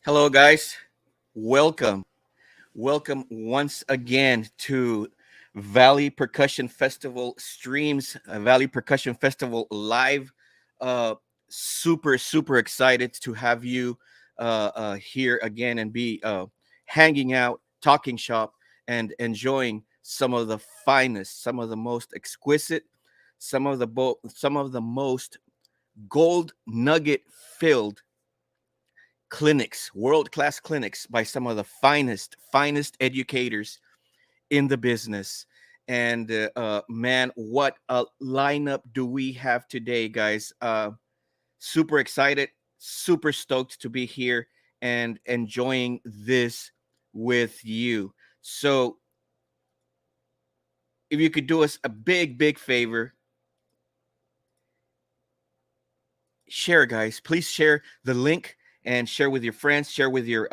Hello, guys. Welcome. Welcome once again to Valley Percussion Festival streams, Valley Percussion Festival live. Uh, super excited to have you here again and be hanging out, talking shop, and enjoying some of the finest, some of the most exquisite, some of the most gold nugget filled clinics, world class clinics by some of the finest educators in the business. And man, what a lineup do we have today, guys? Super excited, super stoked to be here and enjoying this with you. So, if you could do us a big favor, share, guys. Please share the link and share with your friends, share with your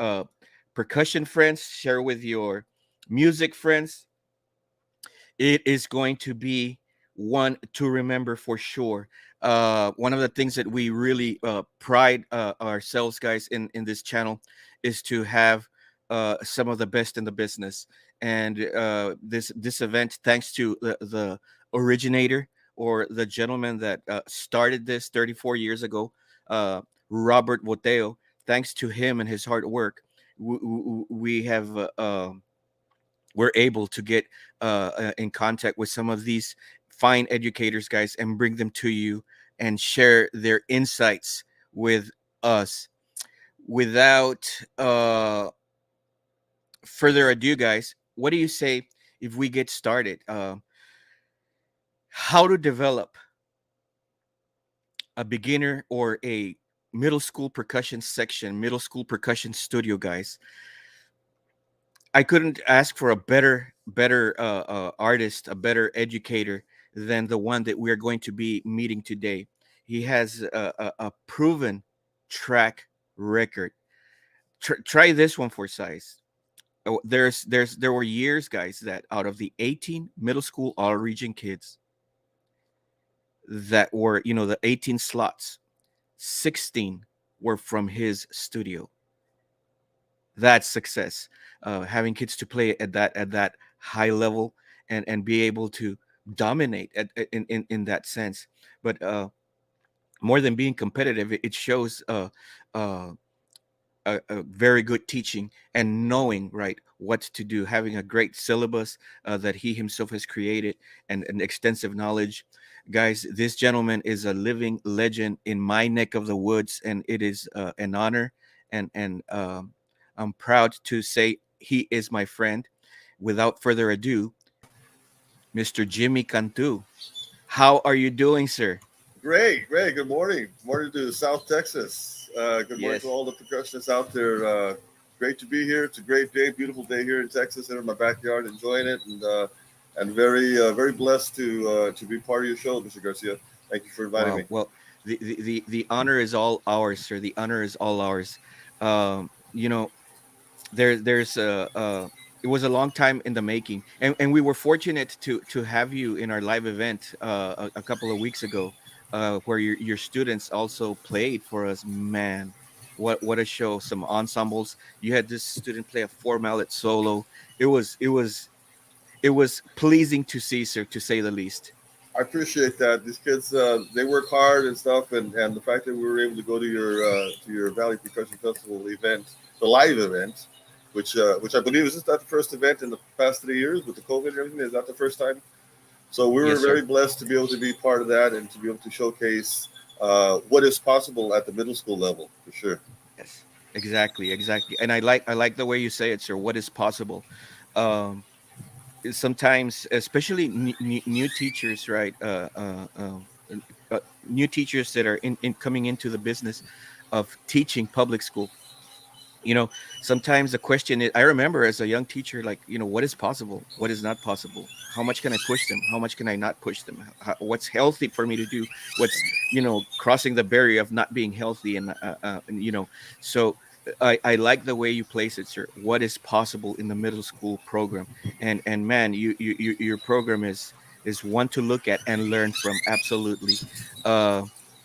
percussion friends, share with your music friends. It is going to be one to remember for sure. One of the things that we really pride ourselves, guys, in this channel, is to have some of the best in the business. And this event, thanks to the originator or the gentleman that started this 34 years ago, uh, Robert Boteo. Thanks to him and his hard work, we have. We're able to get in contact with some of these fine educators, guys, and bring them to you and share their insights with us. Without further ado, guys, what do you say if we get started? How to develop a beginner or a middle school percussion section, middle school percussion studio, guys. I couldn't ask for a better artist, a better educator than the one that we are going to be meeting today. He has a proven track record. Try this one for size. Oh, there were years, guys, that out of the 18 middle school all region kids that were, the 18 slots, 16 were from his studio. That's success. Having kids to play at that high level and be able to dominate in that sense. But more than being competitive, it shows uh, a very good teaching and knowing right what to do, having a great syllabus that he himself has created, and an extensive knowledge. Guys, this gentleman is a living legend in my neck of the woods, and it is an honor, and I'm proud to say he is my friend. Without further ado, Mr. Jimmy Cantu, how are you doing, sir? Great, great. Good morning. Morning to South Texas. Good morning to Yes. all the percussionists out there. Great to be here. It's a great day, beautiful day here in Texas, here in my backyard, enjoying it, and very blessed to be part of your show, Mr. Garcia. Thank you for inviting me. Wow. Well, the honor is all ours, sir. The honor is all ours. You know, there's it was a long time in the making, and we were fortunate to have you in our live event a couple of weeks ago, where your students also played for us. Man, what a show! Some ensembles. You had this student play a four mallet solo. It was pleasing to see, sir, to say the least. I appreciate that. These kids, they work hard and stuff, and the fact that we were able to go to your Valley Percussion Festival event, the live event, which I believe is just not the first event in the past 3 years with the COVID and everything. Is not the first time. So we were Yes, very sir. blessed to be able to be part of that and to be able to showcase what is possible at the middle school level for sure. Yes, exactly. And I like the way you say it, sir. What is possible? Um, Sometimes, especially new teachers, right? New teachers that are in coming into the business of teaching public school. You know, sometimes the question is, I remember as a young teacher, like, what is possible? What is not possible? How much can I push them? How much can I not push them? What's healthy for me to do? What's, crossing the barrier of not being healthy? And so I like the way you place it, sir. What is possible in the middle school program? And man, your program is one to look at and learn from. Absolutely. Uh,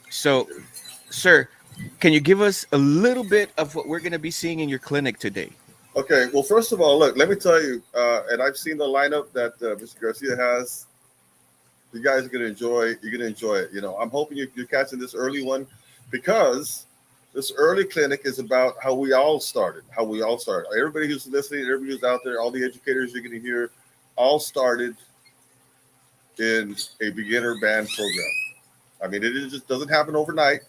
so, sir. Can you give us a little bit of what we're going to be seeing in your clinic today? Okay, well, first of all, look, let me tell you, and I've seen the lineup that Mr. Garcia has. You guys are gonna enjoy. You're gonna enjoy it. You know, I'm hoping you're catching this early one, because this early clinic is about how we all started. How we all started. Everybody who's listening, everybody who's out there, all the educators you're gonna hear, all started in a beginner band program. I mean, just doesn't happen overnight.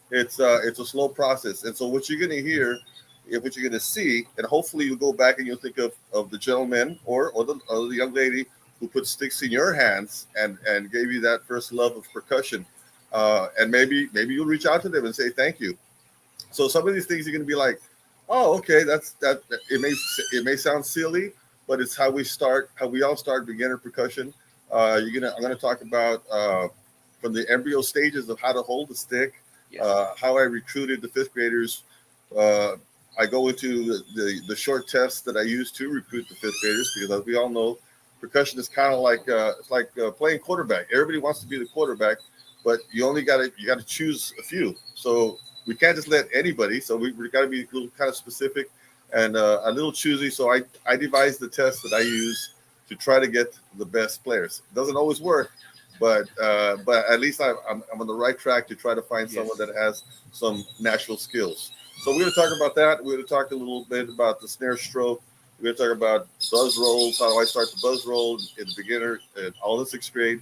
It's a slow process, and so what you're gonna hear, and what you're gonna see, and hopefully you'll go back and you'll think of the gentleman, or the young lady who put sticks in your hands and gave you that first love of percussion, and maybe you'll reach out to them and say thank you. So some of these things you're gonna be like, oh, okay, it may sound silly, but it's how we start, how we all start beginner percussion. I'm gonna talk about from the embryo stages of how to hold the stick, Yes. how I recruited the fifth graders. Uh, I go into the short tests that I use to recruit the fifth graders, because as we all know, percussion is kind of like it's like playing quarterback. Everybody wants to be the quarterback, but you got to choose a few. So we can't just let anybody. So we got to be a little kind of specific and a little choosy. So I devised the test that I use to try to get the best players. It doesn't always work, but at least I'm on the right track to try to find someone Yes. that has some natural skills. So we're going to talk about that. We're going to talk a little bit about the snare stroke. We're going to talk about buzz rolls, how I start the buzz roll in the beginner, and all in sixth grade,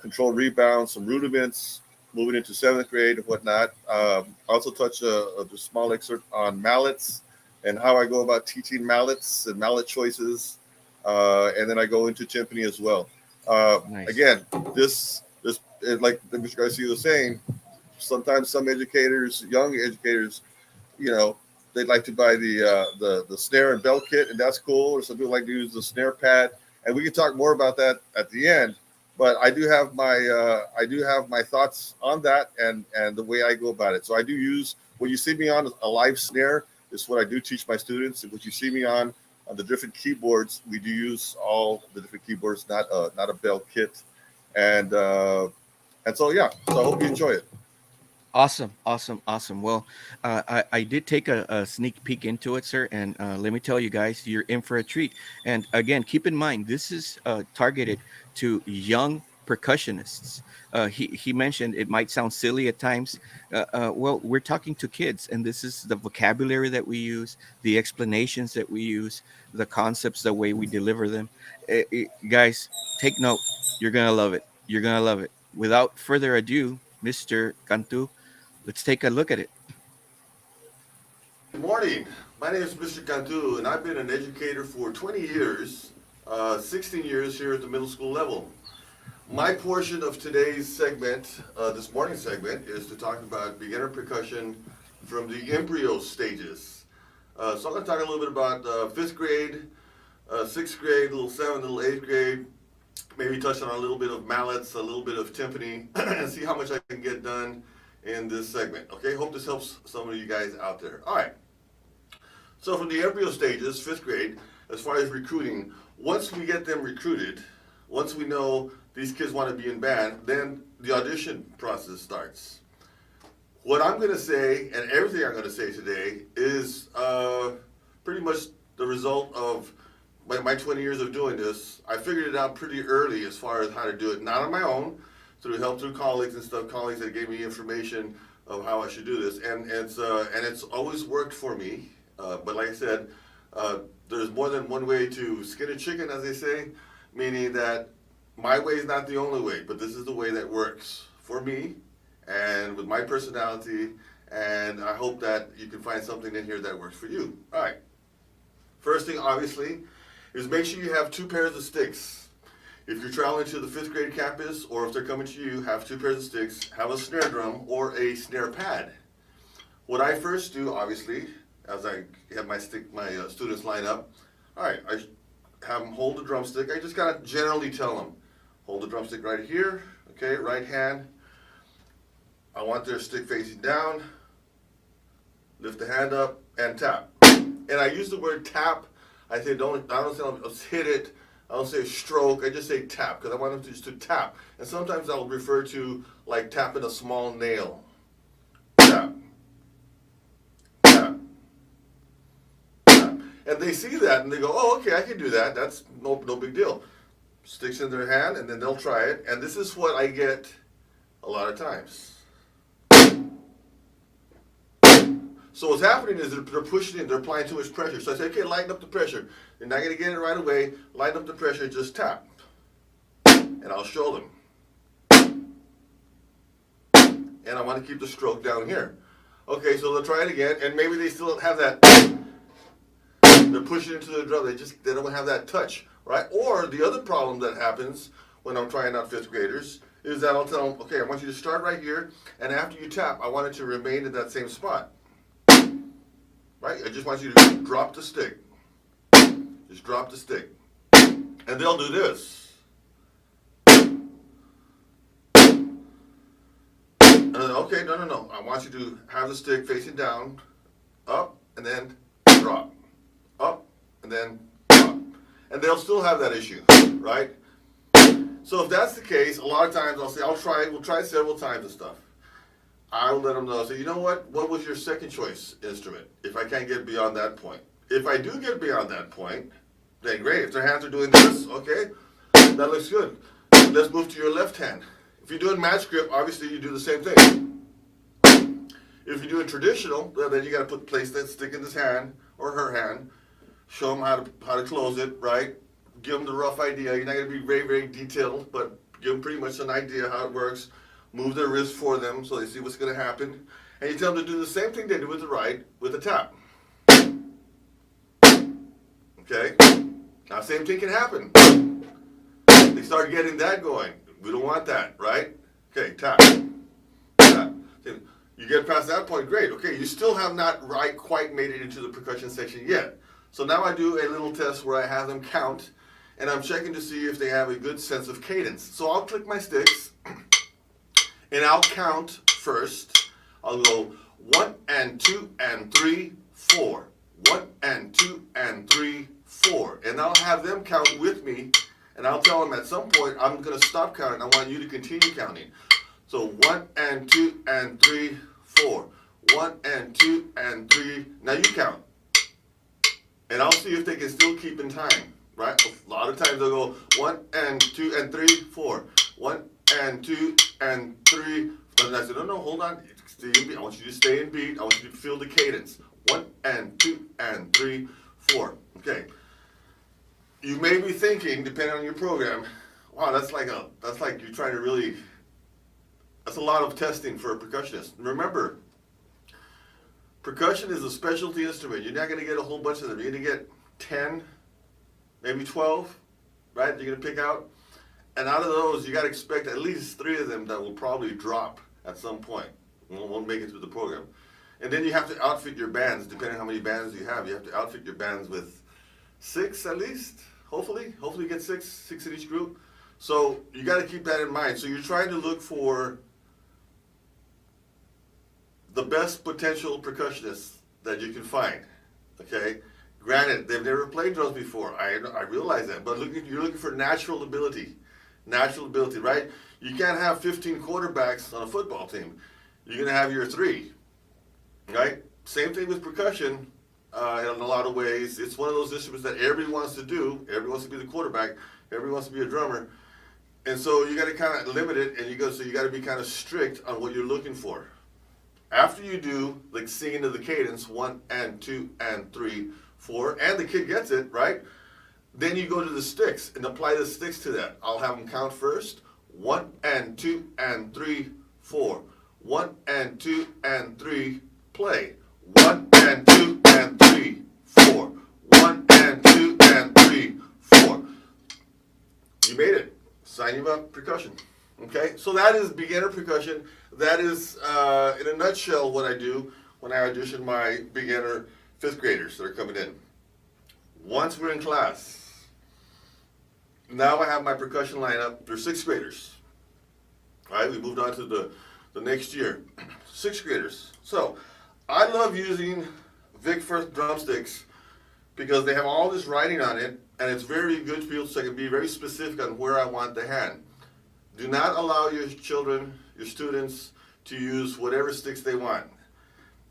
control rebound, some rudiments, moving into seventh grade and whatnot. Also touch a small excerpt on mallets and how I go about teaching mallets and mallet choices. And then I go into timpani as well. Nice. Again, this like Mr. Garcia was saying, sometimes some educators, young educators, you know, they'd like to buy the snare and bell kit, and that's cool. Or some people like to use the snare pad, and we can talk more about that at the end. But I do have my thoughts on that and the way I go about it. So I do use what you see me on a live snare is what I do teach my students. And what you see me on the different keyboards, we do use all the different keyboards, not a bell kit, and uh, and so yeah. So I hope you enjoy it. Awesome, awesome, awesome. Well, I did take a sneak peek into it, sir, and let me tell you guys, you're in for a treat. And again, keep in mind, this is targeted to young percussionists. He mentioned it might sound silly at times. Well, we're talking to kids, and this is the vocabulary that we use, the explanations that we use, the concepts, the way we deliver them. Guys, take note. You're gonna love it. You're gonna love it. Without further ado, Mr. Cantu, let's take a look at it. Good morning. My name is Mr. Cantu, and I've been an educator for 20 years, 16 years here at the middle school level. My portion of today's segment, this morning's segment, is to talk about beginner percussion from the embryo stages. So I'm going to talk a little bit about fifth grade, sixth grade, little seventh, little eighth grade, maybe touch on a little bit of mallets, a little bit of timpani, and see how much I can get done in this segment. Okay, hope this helps some of you guys out there. All right. So from the embryo stages, fifth grade, as far as recruiting, once we get them recruited, once we know these kids want to be in band, then the audition process starts. What I'm going to say, and everything I'm going to say today, is pretty much the result of my 20 years of doing this. I figured it out pretty early as far as how to do it, not on my own, through help through colleagues and stuff, colleagues that gave me information of how I should do this, and it's always worked for me. But like I said, there's more than one way to skin a chicken, as they say, meaning that my way is not the only way, but this is the way that works for me and with my personality, and I hope that you can find something in here that works for you. All right. First thing, obviously, is make sure you have two pairs of sticks. If you're traveling to the fifth grade campus, or if they're coming to you, have two pairs of sticks, have a snare drum or a snare pad. What I first do, obviously, as I have my students line up, all right, I have them hold the drumstick. I just gotta generally tell them, hold the drumstick right here, okay, right hand. I want their stick facing down, lift the hand up, and tap. And I use the word tap. I don't say let's hit it. I don't say stroke. I just say tap because I want them to just to tap. And sometimes I'll refer to like tapping a small nail. Tap, they see that and they go, oh, okay, I can do that. That's no big deal. Sticks in their hand, and then they'll try it. And this is what I get a lot of times. So what's happening is they're pushing it, they're applying too much pressure. So I say, okay, lighten up the pressure. You're not going to get it right away. Lighten up the pressure, just tap. And I'll show them. And I want to keep the stroke down here. Okay, so they'll try it again, and maybe they still have that. They're pushing into the drum. They don't have that touch, right? Or the other problem that happens when I'm trying out fifth graders is that I'll tell them, okay, I want you to start right here, and after you tap, I want it to remain in that same spot. Right? I just want you to drop the stick. Just drop the stick. And they'll do this. Okay, no. I want you to have the stick facing down, up, and then drop. Up, and then drop. And they'll still have that issue, right? So if that's the case, a lot of times I'll say, we'll try several times and stuff. I'll let them know, say, you know what was your second choice instrument, if I can't get beyond that point. If I do get beyond that point, then great. If their hands are doing this, okay, that looks good. Let's move to your left hand. If you're doing match grip, obviously you do the same thing. If you're doing traditional, well, then you got to place that stick in his hand or her hand, show them how to close it, right? Give them the rough idea. You're not going to be very, very detailed, but give them pretty much an idea how it works. Move their wrist for them so they see what's going to happen. And you tell them to do the same thing they do with the right, with the tap. Okay? Now, same thing can happen. They start getting that going. We don't want that, right? Okay, tap. Tap. You get past that point, great. Okay, you still have not quite made it into the percussion section yet. So now I do a little test where I have them count, and I'm checking to see if they have a good sense of cadence. So I'll click my sticks. And I'll count first. I'll go 1 and 2 and 3, 4. 1 and 2 and 3, 4. And I'll have them count with me. And I'll tell them at some point, I'm going to stop counting. I want you to continue counting. So 1 and 2 and 3, 4. 1 and 2 and 3. Now you count. And I'll see if they can still keep in time. Right? A lot of times they'll go 1 and 2 and 3, 4. 1 and 2 and 3. And I said, no, hold on. Stay in beat. I want you to stay in beat. I want you to feel the cadence. 1 and 2 and 3, 4. Okay. You may be thinking, depending on your program, wow, that's like you're trying to really. That's a lot of testing for a percussionist. Remember, percussion is a specialty instrument. You're not going to get a whole bunch of them. You're going to get 10, maybe 12, right? You're going to pick out. And out of those, you got to expect at least 3 of them that will probably drop at some point. Won't make it through the program. And then you have to outfit your bands, depending on how many bands you have. You have to outfit your bands with 6 at least, hopefully. Hopefully you get 6 in each group. So you got to keep that in mind. So you're trying to look for the best potential percussionists that you can find, okay? Granted, they've never played drums before. I realize that. But you're looking for natural ability. Natural ability, right? You can't have 15 quarterbacks on a football team. You're going to have your 3, right? Same thing with percussion in a lot of ways. It's one of those instruments that everybody wants to do. Everybody wants to be the quarterback. Everybody wants to be a drummer. And so you got to kind of limit it, and you got to be kind of strict on what you're looking for. After you do, like singing to the cadence, 1 and 2 and 3, 4, and the kid gets it, right? Then you go to the sticks and apply the sticks to that. I'll have them count first. 1 and 2 and 3, 4. 1 and 2 and 3, play. 1 and 2 and 3, 4. 1 and 2 and 3, 4. You made it. Sign you up, percussion. Okay, so that is beginner percussion. That is, in a nutshell, what I do when I audition my beginner 5th graders that are coming in. Once we're in class, now I have my percussion lineup. They're 6th graders. All right, we moved on to the next year. 6th graders. So I love using Vic Firth drumsticks because they have all this writing on it, and it's very good for you so I can be very specific on where I want the hand. Do not allow your children, your students, to use whatever sticks they want.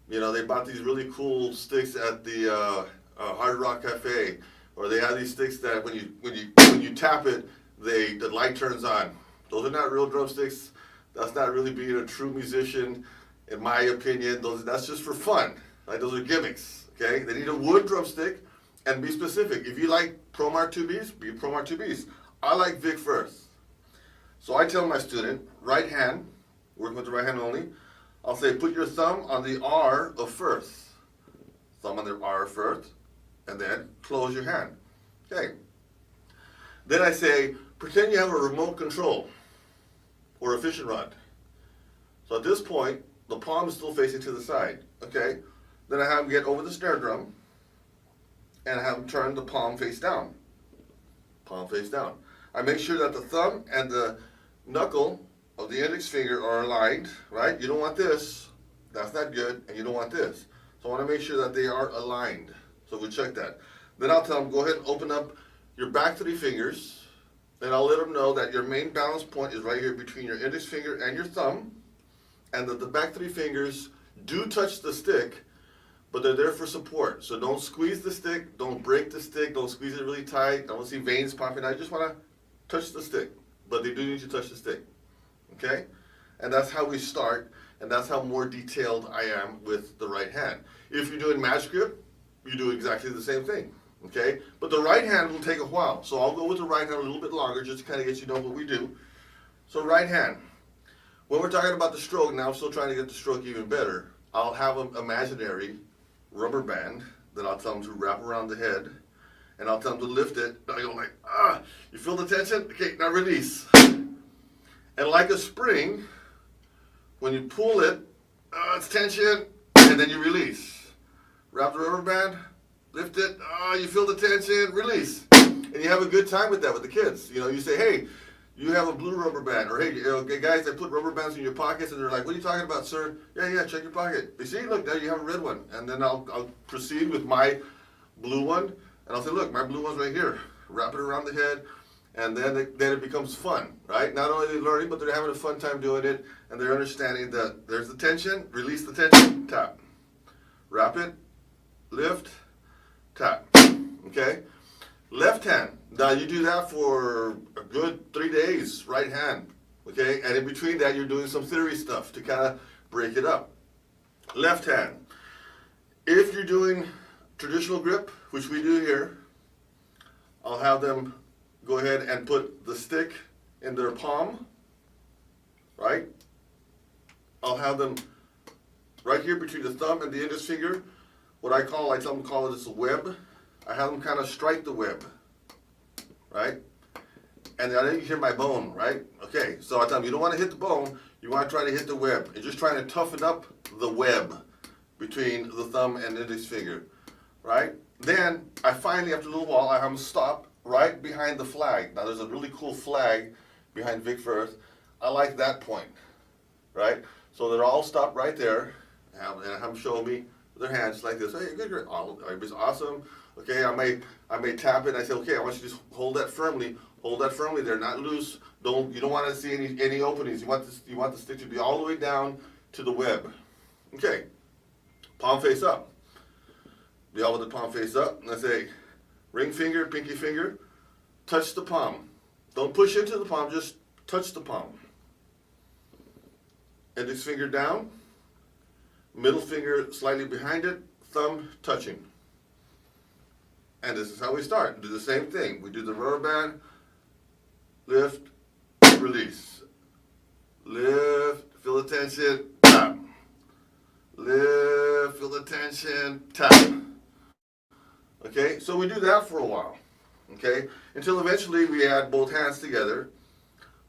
You know, they bought these really cool sticks at the Hard Rock Cafe, or they have these sticks that when you tap it, the light turns on. Those are not real drumsticks. That's not really being a true musician, in my opinion. That's just for fun. Like, those are gimmicks. Okay, they need a wood drumstick, and be specific. If you like ProMark 2Bs, be ProMark 2Bs. I like Vic Firth. So I tell my student, right hand, working with the right hand only, I'll say, put your thumb on the R of Firth. Thumb on the R of Firth, and then close your hand. Okay. Then I say, pretend you have a remote control or a fishing rod. So at this point, the palm is still facing to the side. Okay. Then I have him get over the snare drum, and I have him turn the palm face down. Palm face down. I make sure that the thumb and the knuckle of the index finger are aligned, right? You don't want this. That's not good. And you don't want this. So I want to make sure that they are aligned. So we check that. Then I'll tell them, go ahead and open up your back 3 fingers. And I'll let them know that your main balance point is right here between your index finger and your thumb. And that the back 3 fingers do touch the stick, but they're there for support. So don't squeeze the stick, don't break the stick, don't squeeze it really tight. I don't see veins popping out. I just want to touch the stick, but they do need to touch the stick. Okay? And that's how we start, and that's how more detailed I am with the right hand. If you're doing match grip, you do exactly the same thing. Okay? But the right hand will take a while. So I'll go with the right hand a little bit longer just to kind of get you to know what we do. So right hand. When we're talking about the stroke, now I'm still trying to get the stroke even better. I'll have an imaginary rubber band that I'll tell them to wrap around the head, and I'll tell them to lift it. I go like, you feel the tension? Okay, now release. And like a spring, when you pull it, it's tension, and then you release. Wrap the rubber band, lift it, you feel the tension, release. And you have a good time with that with the kids. You know, you say, hey, you have a blue rubber band, or hey, guys, I put rubber bands in your pockets, and they're like, what are you talking about, sir? Yeah, check your pocket. You see, look, there you have a red one. And then I'll proceed with my blue one, and I'll say, look, my blue one's right here. Wrap it around the head, and then it becomes fun, right? Not only are they learning, but they're having a fun time doing it, and they're understanding that there's the tension, release the tension, tap. Wrap it, lift, tap, okay? Left hand. Now you do that for a good 3 days, right hand, okay? And in between that, you're doing some theory stuff to kind of break it up. Left hand. If you're doing traditional grip, which we do here, I'll have them go ahead and put the stick in their palm, right? I'll have them right here between the thumb and the index finger, what I tell them to call it is a web. I have them kind of strike the web, right? And then you hear my bone, right? Okay, so I tell them, you don't want to hit the bone, you want to try to hit the web. You're just trying to toughen up the web between the thumb and index finger, right? Then, I finally, after a little while, I have them stop right behind the flag. Now, there's a really cool flag behind Vic Firth. I like that point, right? So they're all stopped right there, and I have them show me with their hands like this. Hey, good, great. Oh, everybody's awesome. Okay, I may tap it, and I say, okay, I want you to just hold that firmly. Hold that firmly there, not loose. You don't want to see any openings. You want the stick to be all the way down to the web. Okay, palm face up. Be all with the palm face up. And I say, ring finger, pinky finger, touch the palm. Don't push into the palm, just touch the palm. Index finger down, middle finger slightly behind it, thumb touching. And this is how we start. Do the same thing. We do the rubber band, lift, release. Lift, feel the tension, tap. Lift, feel the tension, tap. Okay, so we do that for a while. Okay, until eventually we add both hands together.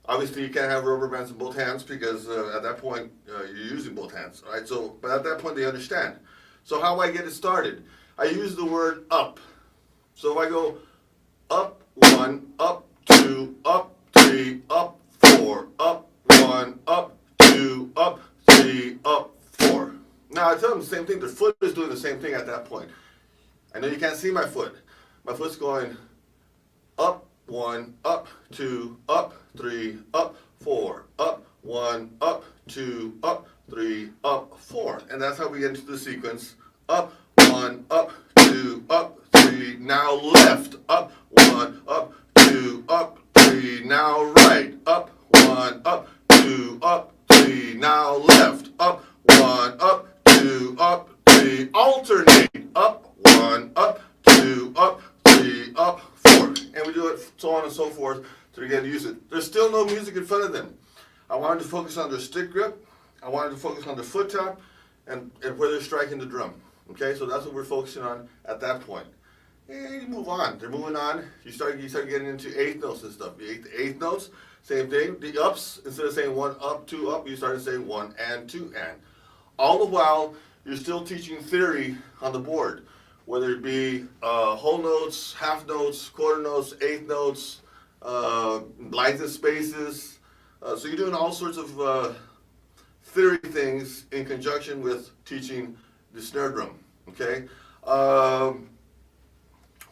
Obviously, you can't have rubber bands in both hands because at that point you're using both hands. All right, so but at that point they understand. So how do I get it started? I use the word up. So if I go up 1, up 2, up 3, up 4, up 1, up 2, up 3, up 4. Now I tell them the same thing. The foot is doing the same thing at that point. I know you can't see my foot. My foot's going up 1, up 2, up 3, up 4, up 1, up 2, up 3, up 4. And that's how we get into the sequence. Up 1, up 2, up 3, now left, up, 1, up, 2, up, 3, now right, up, 1, up, 2, up, 3, now left, up, 1, up, 2, up, 3, alternate, up, 1, up, 2, up, 3, up, 4. And we do it so on and so forth to get to use it. There's still no music in front of them. I wanted to focus on their stick grip. I wanted to focus on their foot tap and where they're striking the drum. Okay, so that's what we're focusing on at that point. And you move on. They're moving on. You start getting into eighth notes and stuff. The eighth notes, same thing. The ups, instead of saying 1 up, 2 up, you started saying 1 and 2 and. All the while, you're still teaching theory on the board, whether it be whole notes, half notes, quarter notes, eighth notes, lines and spaces. So you're doing all sorts of theory things in conjunction with teaching the snare drum. Okay.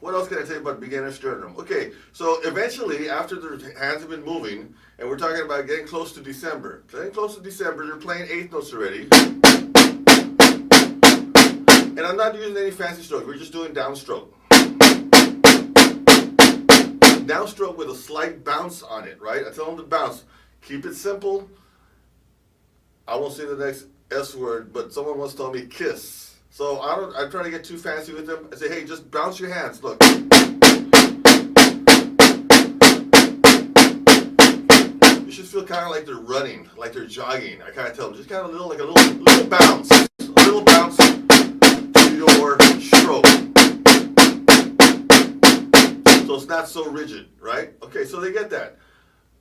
What else can I tell you about beginner snare drum? Okay, so eventually, after their hands have been moving, and we're talking about getting close to December. Getting close to December, they're playing eighth notes already. And I'm not using any fancy stroke, we're just doing downstroke. Downstroke with a slight bounce on it, right? I tell them to bounce. Keep it simple. I won't say the next S word, but someone once told me kiss. So I'm trying to get too fancy with them. I say, hey, just bounce your hands. Look. You should feel kind of like they're running, like they're jogging. I kind of tell them, just kind of like a little bounce. A little bounce to your stroke. So it's not so rigid, right? Okay, so they get that.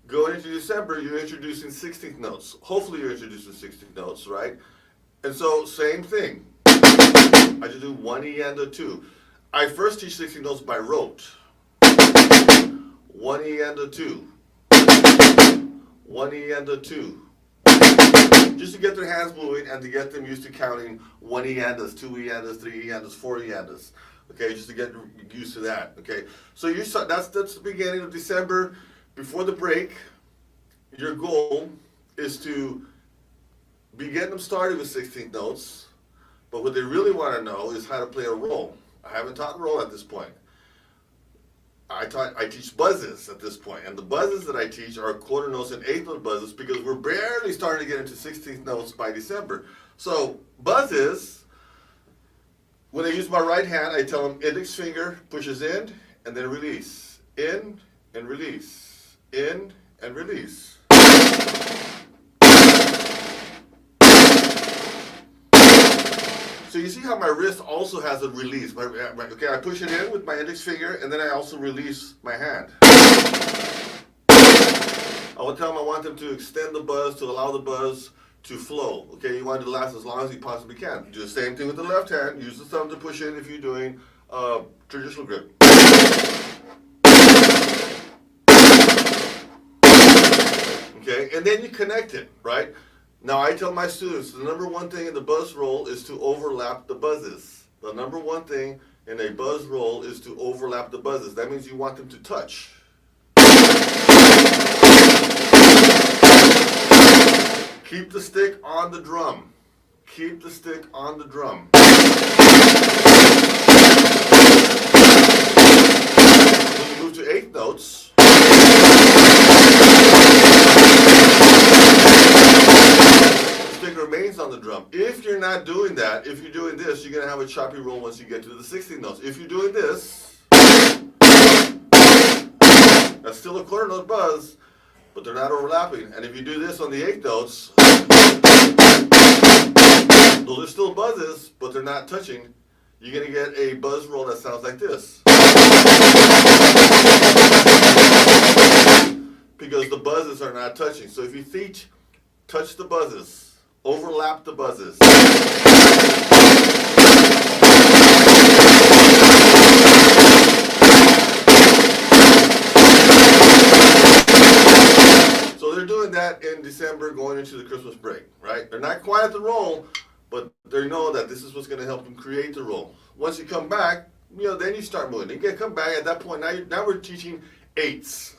Going into December, you're introducing 16th notes. Hopefully you're introducing 16th notes, right? And so, same thing. I just do 1 E and a 2. I first teach 16 notes by rote. 1 E and a 2. 1 E and a 2. Just to get their hands moving and to get them used to counting 1 E andas, 2 E andas, 3 E andas, 4 E andas. Okay, just to get used to that. Okay, so that's the beginning of December. Before the break, your goal is to be getting them started with 16 notes. But what they really want to know is how to play a roll. I haven't taught roll at this point. I teach buzzes at this point, and the buzzes that I teach are quarter notes and eighth note buzzes because we're barely starting to get into 16th notes by December. So buzzes, when I use my right hand, I tell them index finger pushes in and then release, in and release, in and release. So you see how my wrist also has a release. Okay, I push it in with my index finger, and then I also release my hand. I will tell them I want them to extend the buzz to allow the buzz to flow. Okay, you want it to last as long as you possibly can. Do the same thing with the left hand. Use the thumb to push in if you're doing traditional grip. Okay, and then you connect it, right? Now, I tell my students the number one thing in the buzz roll is to overlap the buzzes. The number one thing in a buzz roll is to overlap the buzzes. That means you want them to touch. Keep the stick on the drum. Keep the stick on the drum. When you move to eighth notes, remains on the drum. If you're not doing that, if you're doing this, you're going to have a choppy roll once you get to the 16th notes. If you're doing this, that's still a quarter note buzz, but they're not overlapping. And if you do this on the eighth notes, those are still buzzes, but they're not touching. You're going to get a buzz roll that sounds like this. Because the buzzes are not touching. So if you teach, touch the buzzes. Overlap the buzzes. So they're doing that in December going into the Christmas break, right? They're not quite at the roll, but they know that this is what's going to help them create the roll. Once you come back, then you start moving. You can come back at that point. Now we're teaching eights.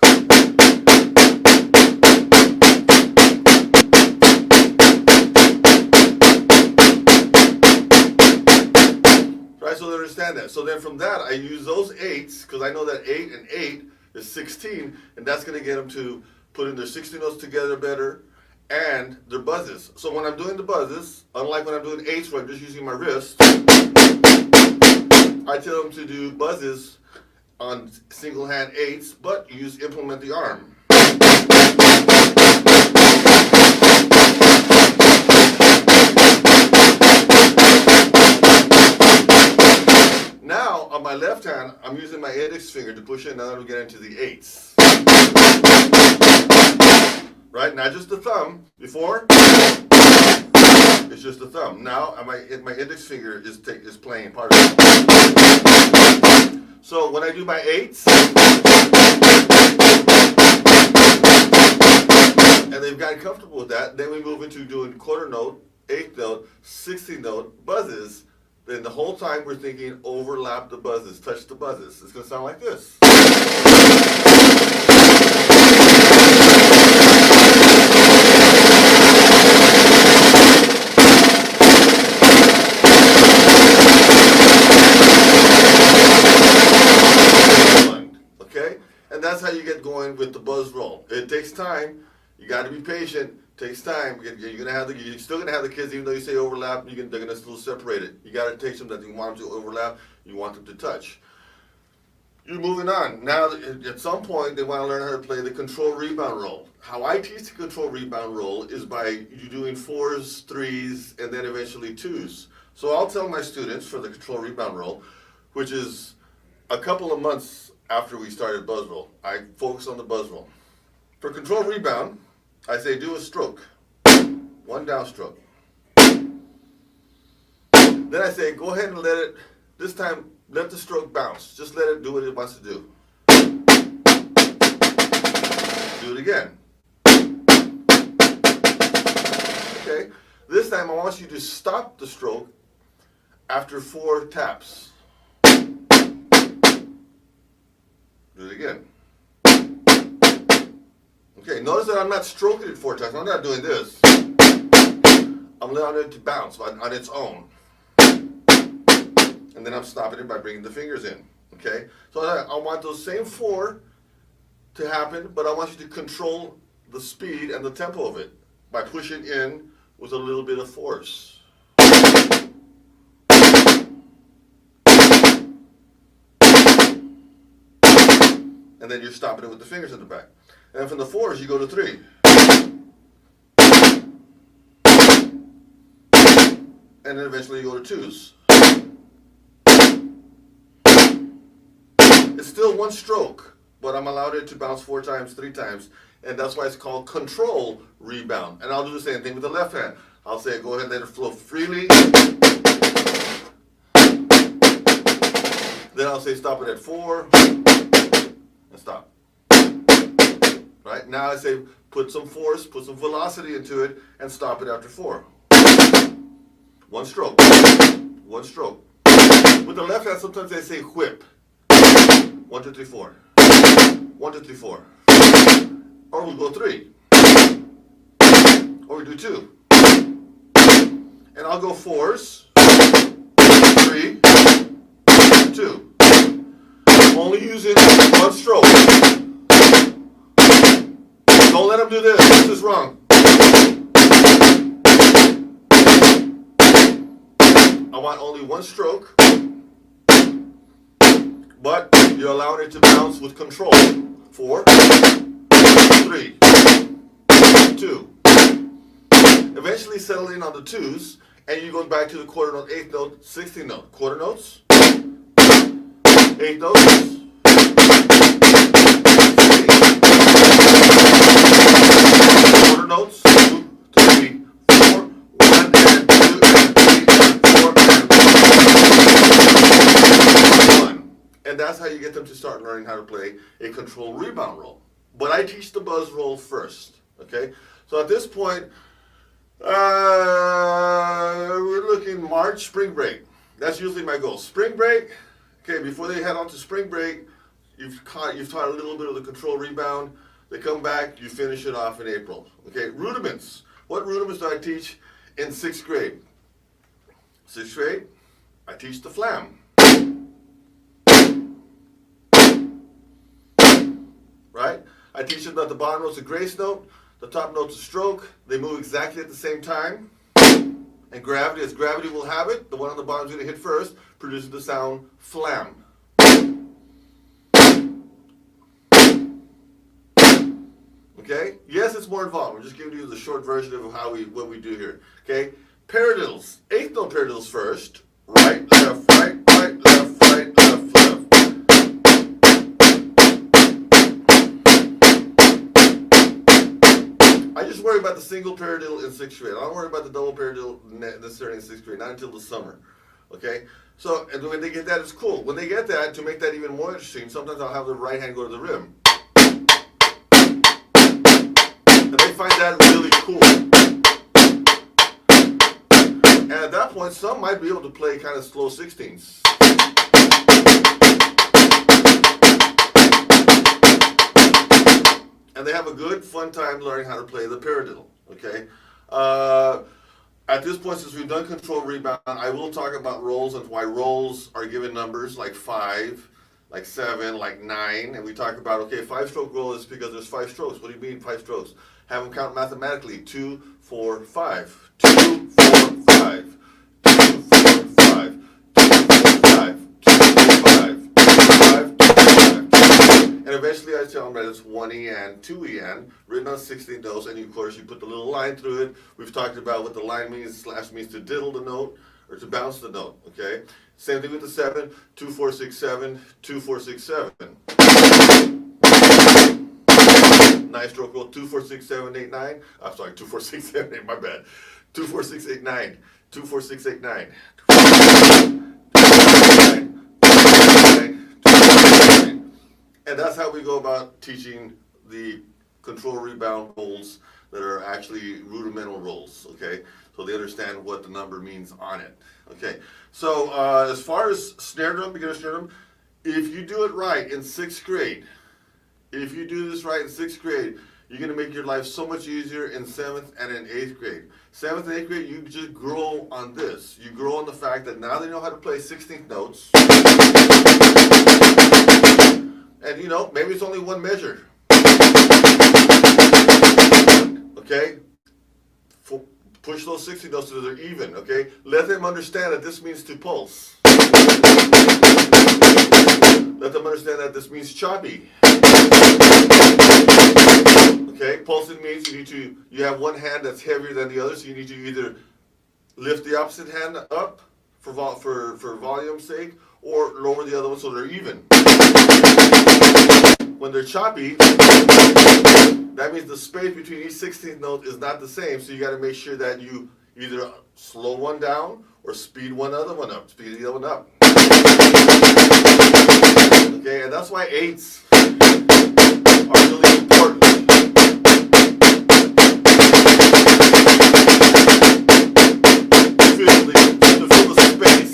right? So they understand that. So then from that, I use those 8s because I know that 8 and 8 is 16, and that's going to get them to put in their 60 notes together better and their buzzes. So when I'm doing the buzzes, unlike when I'm doing 8s where I'm just using my wrist, I tell them to do buzzes on single hand 8s, but implement the arm. Now, on my left hand, I'm using my index finger to push in, now to get into the 8s. Right? Not just the thumb. Before, it's just the thumb. Now, my index finger is playing part of it. So, when I do my 8s, and they've gotten comfortable with that, then we move into doing quarter note, 8th note, 16th note, buzzes. Then the whole time we're thinking overlap the buzzes, touch the buzzes. It's going to sound like this. Okay? And that's how you get going with the buzz roll. It takes time. You got to be patient. Takes time. You're still gonna have the kids, even though you say overlap. They're gonna still separate it. You gotta teach them that you want them to overlap. You want them to touch. You're moving on. Now, at some point, they want to learn how to play the control rebound roll. How I teach the control rebound roll is by you doing 4s, 3s, and then eventually 2s. So I'll tell my students for the control rebound roll, which is a couple of months after we started buzz roll. I focus on the buzz roll. For control rebound, I say do a stroke, 1 down stroke. Then I say go ahead and this time let the stroke bounce. Just let it do what it wants to do. Do it again. Okay, this time I want you to stop the stroke after 4 taps. Do it again. Okay, notice that I'm not stroking it 4 times. I'm not doing this. I'm allowing it to bounce on its own. And then I'm stopping it by bringing the fingers in. Okay? So I want those same 4 to happen, but I want you to control the speed and the tempo of it by pushing in with a little bit of force. And then you're stopping it with the fingers in the back. And from the 4s, you go to 3. And then eventually you go to 2s. It's still 1 stroke, but I'm allowed it to bounce 4 times, 3 times, and that's why it's called control rebound. And I'll do the same thing with the left hand. I'll say go ahead and let it flow freely. Then I'll say stop it at 4, and stop. Right? Now I say put some force, put some velocity into it, and stop it after 4. 1 stroke. 1 stroke. With the left hand, sometimes they say whip. 1, 2, 3, 4. 1, 2, 3, 4. Or we'll go 3. Or we do 2. And I'll go 4s. 3. 2. Only using 1 stroke. Don't let them do this. This is wrong. I want only 1 stroke, but you're allowing it to bounce with control. 4, 3, 2. Eventually settle in on the 2s, and you go back to the quarter note, 8th note, 16th note. Quarter notes, 8th notes. Quarter notes, 2, 3, 4, 1 and 2 and 3 and 4 and 1. And that's how you get them to start learning how to play a control rebound roll. But I teach the buzz roll first. Okay? So at this point, we're looking March, spring break. That's usually my goal. Spring break, okay, before they head on to spring break, you've taught a little bit of the control rebound. They come back, you finish it off in April. Okay, rudiments. What rudiments do I teach in 6th grade? 6th grade, I teach the flam. right? I teach them that the bottom note's a grace note, the top note's a stroke. They move exactly at the same time. And gravity, as gravity will have it, the one on the bottom is going to hit first, produces the sound flam. Okay? Yes, it's more involved. We're just giving you the short version of what we do here. Okay? Paradiddles. Eighth note paradiddles first. Right, left, right, right, left, right, left, left. I just worry about the single paradiddle in sixth grade. I don't worry about the double paradiddle necessarily in sixth grade, not until the summer. Okay? So, and when they get that, it's cool. When they get that, to make that even more interesting, sometimes I'll have the right hand go to the rim. And they find that really cool. And at that point, some might be able to play kind of slow 16ths. And they have a good, fun time learning how to play the paradiddle, okay? At this point, since we've done control rebound, I will talk about rolls and why rolls are given numbers like 5, like 7, like 9. And we talk about, okay, 5-stroke roll is because there's 5 strokes. What do you mean 5 strokes? Have them count mathematically. 2, 4, 5. 2, 4, 5. 2, 4, 5. 2, 4, 5. 2, 4, 5. 2, 5, 2, 5. And eventually I tell them that it's 1 en, 2 en, written on 16 notes, and of course you put the little line through it. We've talked about what the line means. Slash means to diddle the note or to bounce the note, okay? Same thing with the 7, 2, 4, 6, 7, 2, 4, 6, 7. 9-stroke roll, 2, 4, 6, 7, 8, 9. I'm sorry, 2, 4, 6, 7, 8, my bad. 2, 4, 6, 8, 9. 2, 4, 6, 8, 9. 2, 4, 6, 8, 9. And that's how we go about teaching the control rebound rolls that are actually rudimental rolls, okay? So they understand what the number means on it, okay? So as far as snare drum, beginner snare drum, if you do it right in 6th grade, if you do this right in 6th grade, you're going to make your life so much easier in 7th and in 8th grade. 7th and 8th grade, you just grow on this. You grow on the fact that now they know how to play 16th notes. And, you know, maybe it's only one measure. Okay? Push those 16 notes so they're even, okay? Let them understand that this means to pulse. Let them understand that this means choppy. Okay, pulsing means you have one hand that's heavier than the other, so you need to either lift the opposite hand up for volume's sake, or lower the other one so they're even. When they're choppy, that means the space between each 16th note is not the same, so you got to make sure that you either slow one down or speed one other one up, speed the other one up. Okay, and that's why 8s are really important. To fill the space.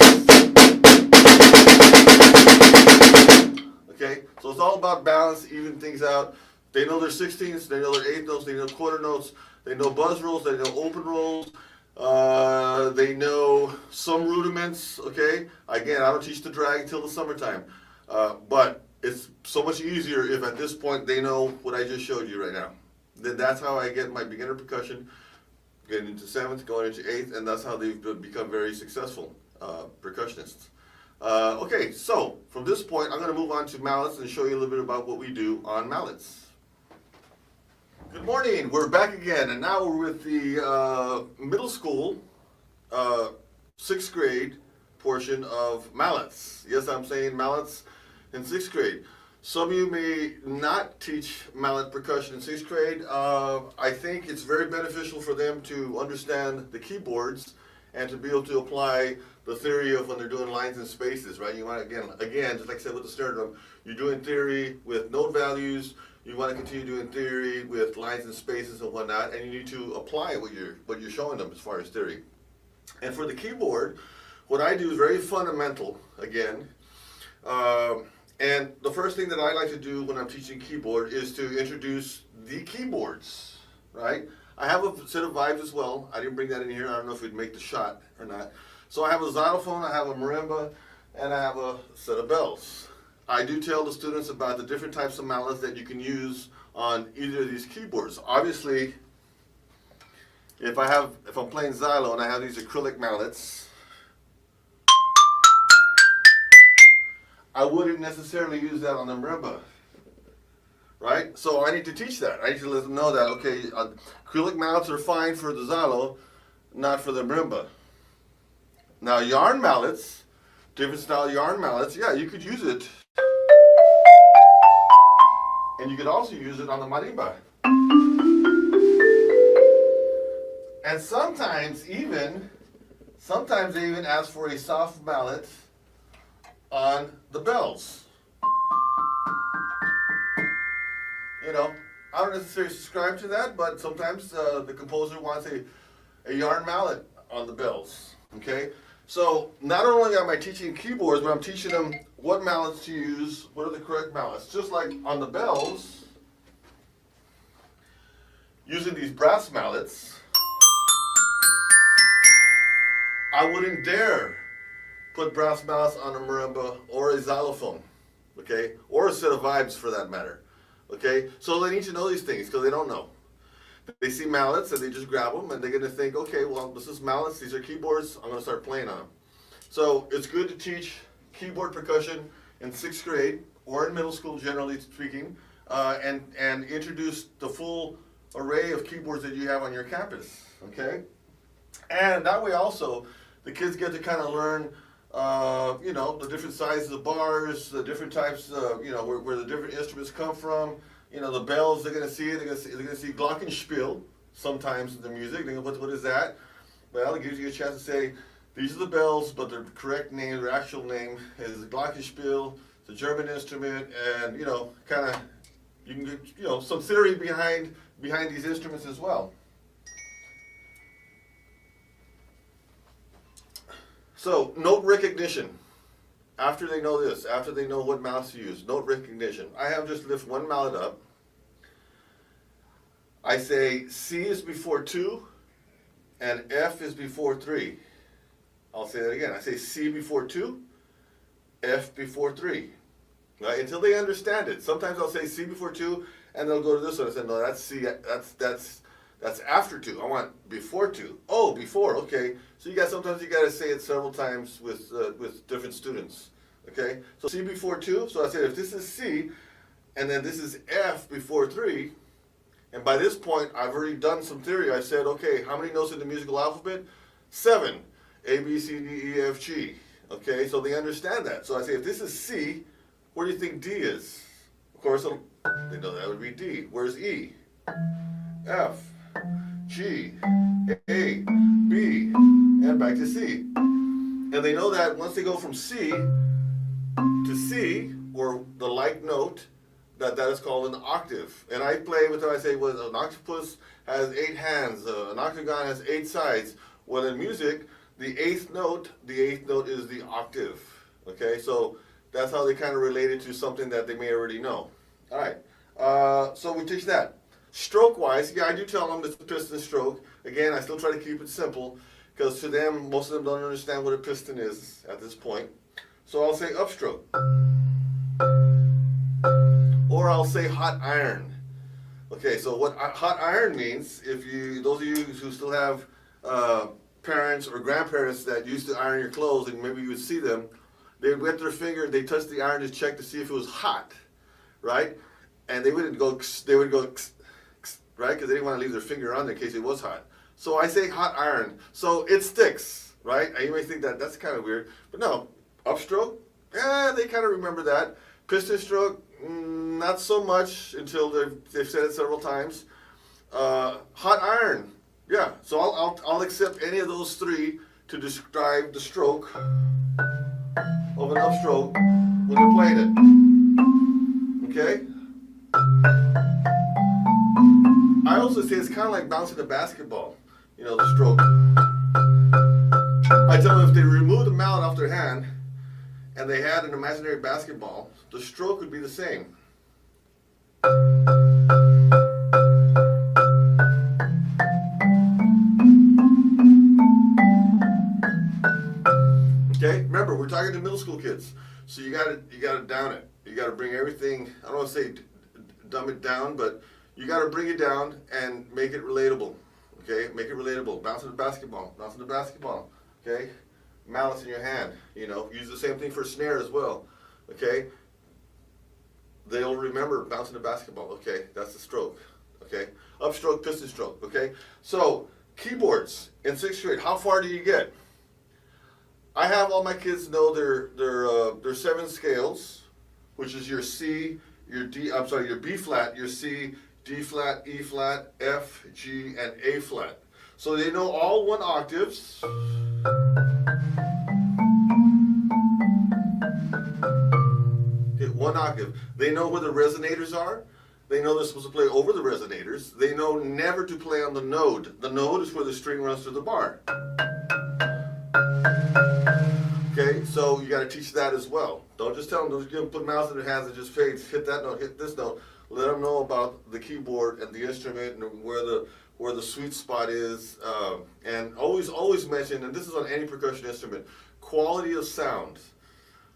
Okay, so it's all about balance, even things out. They know their 16ths, they know their 8th notes, they know quarter notes, they know buzz rolls, they know open rolls, they know some rudiments, okay? Again, I don't teach the drag until the summertime, but it's so much easier if at this point they know what I just showed you right now. Then that's how I get my beginner percussion, getting into 7th, going into 8th, and that's how they've become very successful percussionists. Okay, so from this point, I'm going to move on to mallets and show you a little bit about what we do on mallets. Good morning, we're back again, and now we're with the middle school, 6th grade portion of mallets. Yes, I'm saying mallets in 6th grade. Some of you may not teach mallet percussion in 6th grade. I think it's very beneficial for them to understand the keyboards and to be able to apply the theory of when they're doing lines and spaces, right? You want to, again, just like I said with the snare drum, you're doing theory with note values. You want to continue doing theory with lines and spaces and whatnot, and you need to apply what you're showing them as far as theory. And for the keyboard, what I do is very fundamental, again. And the first thing that I like to do when I'm teaching keyboard is to introduce the keyboards, right? I have a set of vibes as well. I didn't bring that in here. I don't know if it'd make the shot or not. So I have a xylophone, I have a marimba, and I have a set of bells. I do tell the students about the different types of mallets that you can use on either of these keyboards. Obviously, if I'm playing xylo and I have these acrylic mallets, I wouldn't necessarily use that on the marimba, right? So I need to teach that. I need to let them know that, okay, acrylic mallets are fine for the xylo, not for the marimba. Now yarn mallets, different style yarn mallets, yeah, you could use it. And you could also use it on the marimba. And sometimes they even ask for a soft mallet on the bells. You know, I don't necessarily subscribe to that, but sometimes the composer wants a yarn mallet on the bells. Okay, so not only am I teaching keyboards, but I'm teaching them what mallets to use, what are the correct mallets. Just like on the bells, using these brass mallets, I wouldn't dare put brass mallets on a marimba or a xylophone, okay, or a set of vibes for that matter, okay. So they need to know these things because they don't know. They see mallets and they just grab them and they're going to think, okay, well, this is mallets, these are keyboards, I'm going to start playing on them. So it's good to teach keyboard percussion in 6th grade or in middle school, generally speaking, and introduce the full array of keyboards that you have on your campus, okay? And that way also, the kids get to kind of learn, you know, the different sizes of bars, the different types, you know, where the different instruments come from. You know, the bells, they're going to see it, they're going to see glockenspiel sometimes in the music. They're going to, what is that? Well, it gives you a chance to say, these are the bells, but their correct name, their actual name is the glockenspiel. It's a German instrument, and, you know, kind of, you can get, you know, some theory behind these instruments as well. So, note recognition. After they know this, after they know what mallets to use, note recognition. I have just lift one mallet up. I say C is before 2 and F is before 3. I'll say that again. I say C before 2, F before 3. Right? Until they understand it. Sometimes I'll say C before 2 and they'll go to this one and say, no, that's C, that's after 2. I want before 2. Oh, before, okay. So sometimes you got to say it several times with different students. Okay? So C before 2. So I said if this is C and then this is F before 3, and by this point I've already done some theory. I said, okay, how many notes in the musical alphabet? 7. A, B, C, D, E, F, G. Okay? So they understand that. So I say if this is C, where do you think D is? Of course, they know that would be D. Where's E? F, G, A, B, and back to C. And they know that once they go from C to C, or the like note, that is called an octave. And I play with them, I say, well, an octopus has 8 hands, an octagon has 8 sides. Well, in music, the eighth note is the octave. Okay, so that's how they kind of relate it to something that they may already know. All right, so we teach that. Stroke-wise, yeah, I do tell them it's a piston stroke. Again, I still try to keep it simple because to them, most of them don't understand what a piston is at this point. So I'll say upstroke. Or I'll say hot iron. Okay, so what hot iron means, those of you who still have parents or grandparents that used to iron your clothes, and maybe you would see them, they would wet their finger, they touch the iron to check to see if it was hot, right? And they wouldn't go, they would go, right? Because they didn't want to leave their finger on there in case it was hot. So I say hot iron. So it sticks, right? And you may think that's kind of weird. But no, upstroke, they kind of remember that. Piston stroke, not so much until they've said it several times. Hot iron, yeah. So I'll accept any of those 3 to describe the stroke of an upstroke when you're playing it. Okay? I also say it's kind of like bouncing a basketball, you know, the stroke. I tell them if they remove the mallet off their hand and they had an imaginary basketball, the stroke would be the same. Okay, remember we're talking to middle school kids, so you got to down it. You got to bring everything. I don't want to say dumb it down, but you got to bring it down and make it relatable. Okay, make it relatable. Bouncing the basketball. Bouncing the basketball. Okay, mallets in your hand. You know, use the same thing for snare as well. Okay, they'll remember bouncing the basketball. Okay, that's the stroke. Okay, upstroke, piston stroke. Okay, so keyboards in 6th grade. How far do you get? I have all my kids know their 7 scales, which is your C, your D. I'm sorry, your B flat, your C, D flat, E flat, F, G, and A flat. So they know all 1 octaves. Okay, 1 octave. They know where the resonators are. They know they're supposed to play over the resonators. They know never to play on the node. The node is where the string runs through the bar. Okay, so you got to teach that as well. Don't just tell them, don't just put mouse in their hands and just hit that note, hit this note. Let them know about the keyboard and the instrument and where the sweet spot is. And always mention, and this is on any percussion instrument, quality of sound.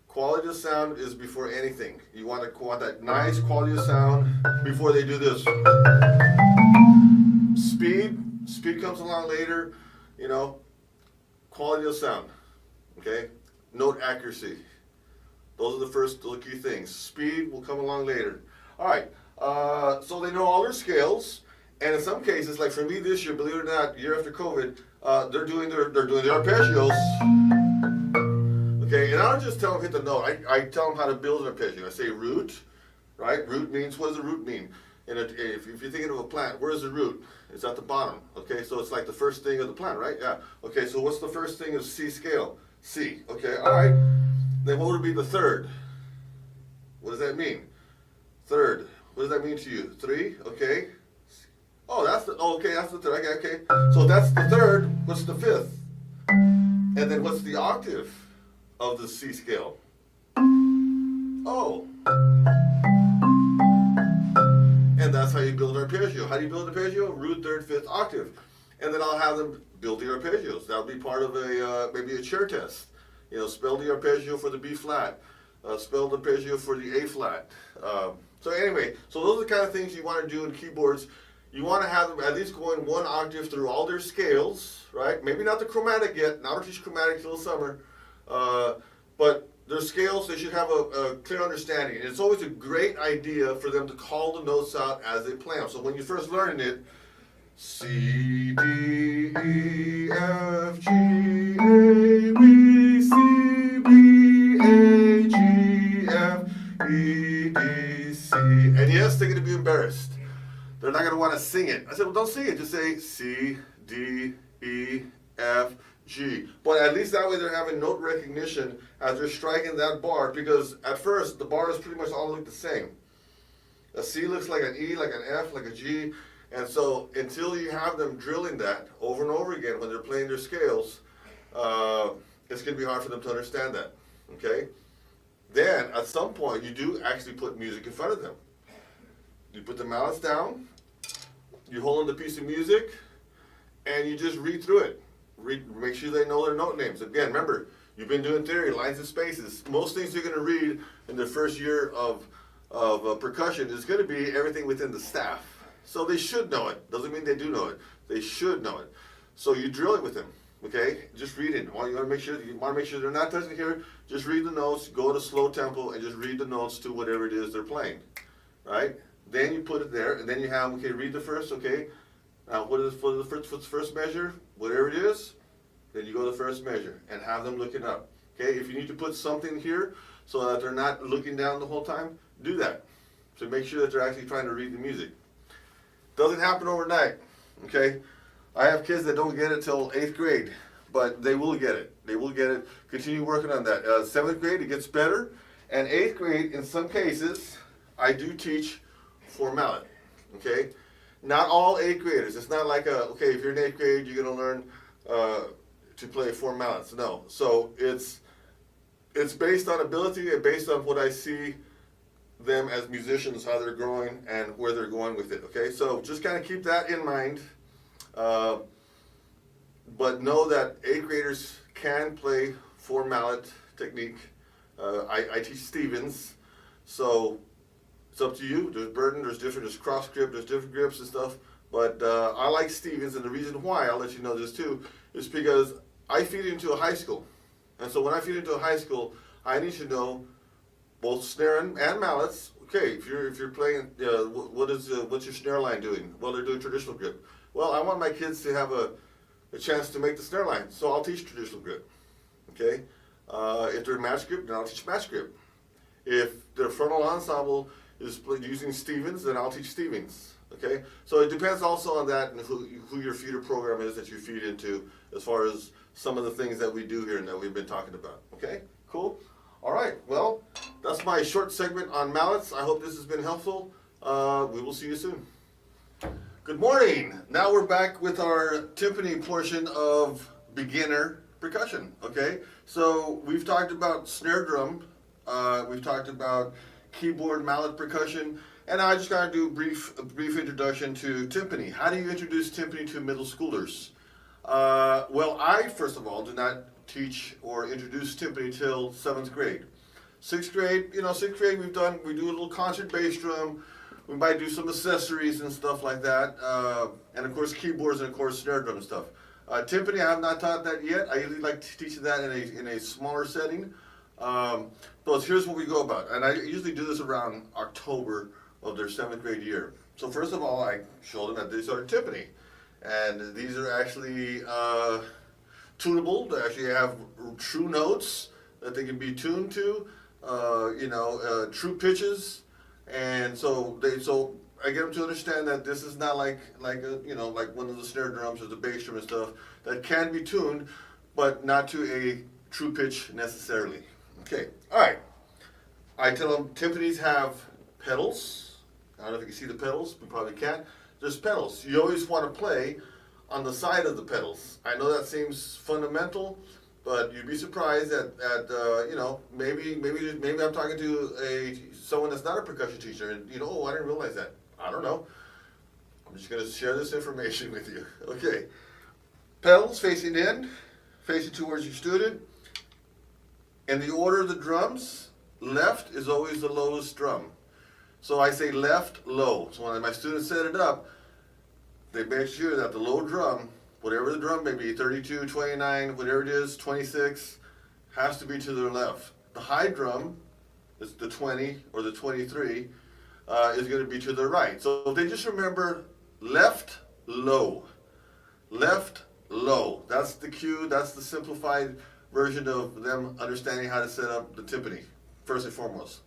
Quality of sound is before anything. You want that nice quality of sound before they do this. Speed comes along later. You know, quality of sound. Okay, note accuracy. Those are key things. Speed will come along later. All right. So they know all their scales, and in some cases, like for me this year, believe it or not, year after COVID, they're doing their arpeggios. Okay, and I don't just tell them hit the note. I tell them how to build an arpeggio. I say root, right? Root means, what does the root mean? And if you're thinking of a plant, where's the root? It's at the bottom. Okay, so it's like the first thing of the plant, right? Yeah. Okay, so what's the first thing of C scale? C. Okay, all right. Then what would be the third? What does that mean? Third. What does that mean to you? 3. Okay. Oh, that's the third. Okay. So that's the third. What's the 5th? And then what's the octave of the C scale? Oh. And that's how you build an arpeggio. How do you build an arpeggio? Root, 3rd, 5th octave. And then I'll have them build the arpeggios. That'll be part of maybe a chair test. You know, spell the arpeggio for the B flat. Spell the arpeggio for the A flat. So anyway, so those are the kind of things you want to do in keyboards. You want to have them at least going 1 octave through all their scales, right? Maybe not the chromatic yet. Now we'll teach chromatic till the summer. But their scales, they should have a clear understanding. And it's always a great idea for them to call the notes out as they play them. So when you're first learning it, C, D, E, F, G, A, B, C, B, A, G, F, E, D, C. And yes, they're going to be embarrassed. They're not going to want to sing it. I said, well, don't sing it. Just say C, D, E, F, G. But at least that way they're having note recognition as they're striking that bar, because at first the bars pretty much all look the same. A C looks like an E, like an F, like a G. And so until you have them drilling that over and over again when they're playing their scales, it's going to be hard for them to understand that. Okay? Then at some point you do actually put music in front of them. You put the mallets down, you hold on the piece of music, and you just read through it. Make sure they know their note names. Again, remember, you've been doing theory, lines and spaces. Most things you're going to read in the first year of percussion is going to be everything within the staff. So they should know it. Doesn't mean they do know it. They should know it. So you drill it with them. Okay? Just read it. You want to make sure they're not touching here. Just read the notes. Go at a slow tempo and just read the notes to whatever it is they're playing. Right? Then you put it there, and then you have, okay, read the first, okay. Now, what's the first measure? Whatever it is, then you go to the first measure and have them looking up. Okay, if you need to put something here so that they're not looking down the whole time, do that. So make sure that they're actually trying to read the music. Doesn't happen overnight, okay. I have kids that don't get it till 8th grade, but they will get it. They will get it. Continue working on that. 7th grade, it gets better. And 8th grade, in some cases, I do teach for mallet, okay? Not all 8th graders. It's not like, okay, if you're in 8th grade, you're going to learn to play 4 mallets. No. So it's based on ability and based on what I see them as musicians, how they're growing and where they're going with it, okay? So just kind of keep that in mind. But know that 8th graders can play 4 mallet technique. I teach Stevens. So it's up to you. There's Burton, there's cross grip, there's different grips and stuff. But I like Stevens, and the reason why, I'll let you know this too, is because I feed into a high school. And so when I feed into a high school, I need to know both snare and mallets. Okay, if you're playing, what's your snare line doing? Well, they're doing traditional grip. Well, I want my kids to have a chance to make the snare line, so I'll teach traditional grip. Okay, if they're match grip, then I'll teach match grip. If their frontal ensemble is using Stevens, then I'll teach Stevens. Okay, so it depends also on that and who your feeder program is that you feed into, as far as some of the things that we do here and that we've been talking about. Okay, cool. All right, well, that's my short segment on mallets. I hope this has been helpful. We will see you soon. Good morning. Now we're back with our timpani portion of beginner percussion. Okay, so we've talked about snare drum, we've talked about keyboard mallet percussion, and I just gotta do a brief introduction to timpani. How do you introduce timpani to middle schoolers? Well, I first of all do not teach or introduce timpani till 7th grade. 6th grade, sixth grade we do a little concert bass drum. We might do some accessories and stuff like that, and of course keyboards and of course snare drum and stuff. Timpani, I have not taught that yet. I usually like teaching that in a smaller setting. So here's what we go about, and I usually do this around October of their 7th grade year. So first of all, I show them that these are timpani, and these are actually tunable. They actually have true notes that they can be tuned to, true pitches, and so I get them to understand that this is not like one of the snare drums or the bass drum and stuff that can be tuned, but not to a true pitch necessarily. Okay, all right. I tell them timpanis have pedals. I don't know if you can see the pedals. You probably can't. There's pedals. You always want to play on the side of the pedals. I know that seems fundamental, but you'd be surprised at maybe I'm talking to someone that's not a percussion teacher, and oh, I didn't realize that. I don't know. I'm just going to share this information with you. Okay, pedals facing in, facing towards your student. In the order of the drums, left is always the lowest drum. So I say left, low. So when my students set it up, they make sure that the low drum, whatever the drum may be, 32, 29, whatever it is, 26, has to be to their left. The high drum, is the 20 or the 23, is going to be to their right. So they just remember left, low. Left, low. That's the cue. That's the simplified version of them understanding how to set up the timpani, first and foremost.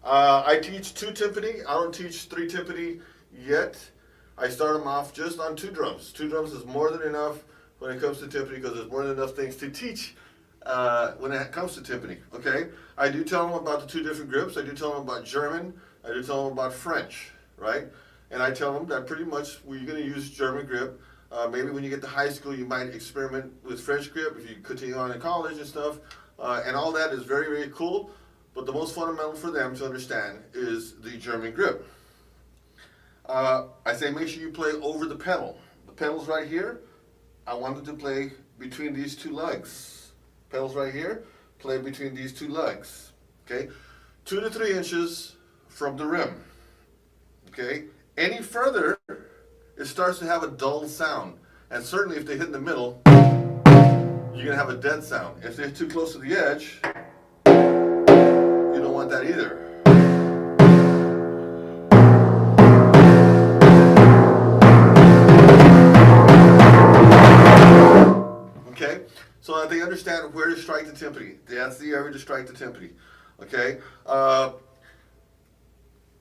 I teach 2 timpani. I don't teach 3 timpani yet. I start them off just on 2 drums. 2 drums is more than enough when it comes to timpani, because there's more than enough things to teach when it comes to timpani. Okay, I do tell them about the 2 different grips. I do tell them about German. I do tell them about French, right? And I tell them that pretty much you're going to use German grip. Maybe when you get to high school, you might experiment with French grip if you continue on in college and stuff. And all that is very, very cool. But the most fundamental for them to understand is the German grip. I say make sure you play over the pedal. The pedal's right here. I want them to play between these 2 legs. Pedal's right here. Play between these 2 legs. Okay? 2 to 3 inches from the rim. Okay? Any further, it starts to have a dull sound. And certainly if they hit in the middle, you're going to have a dead sound. If they're too close to the edge, you don't want that either. Okay? So that they understand where to strike the timpani. That's the area to strike the timpani. Okay?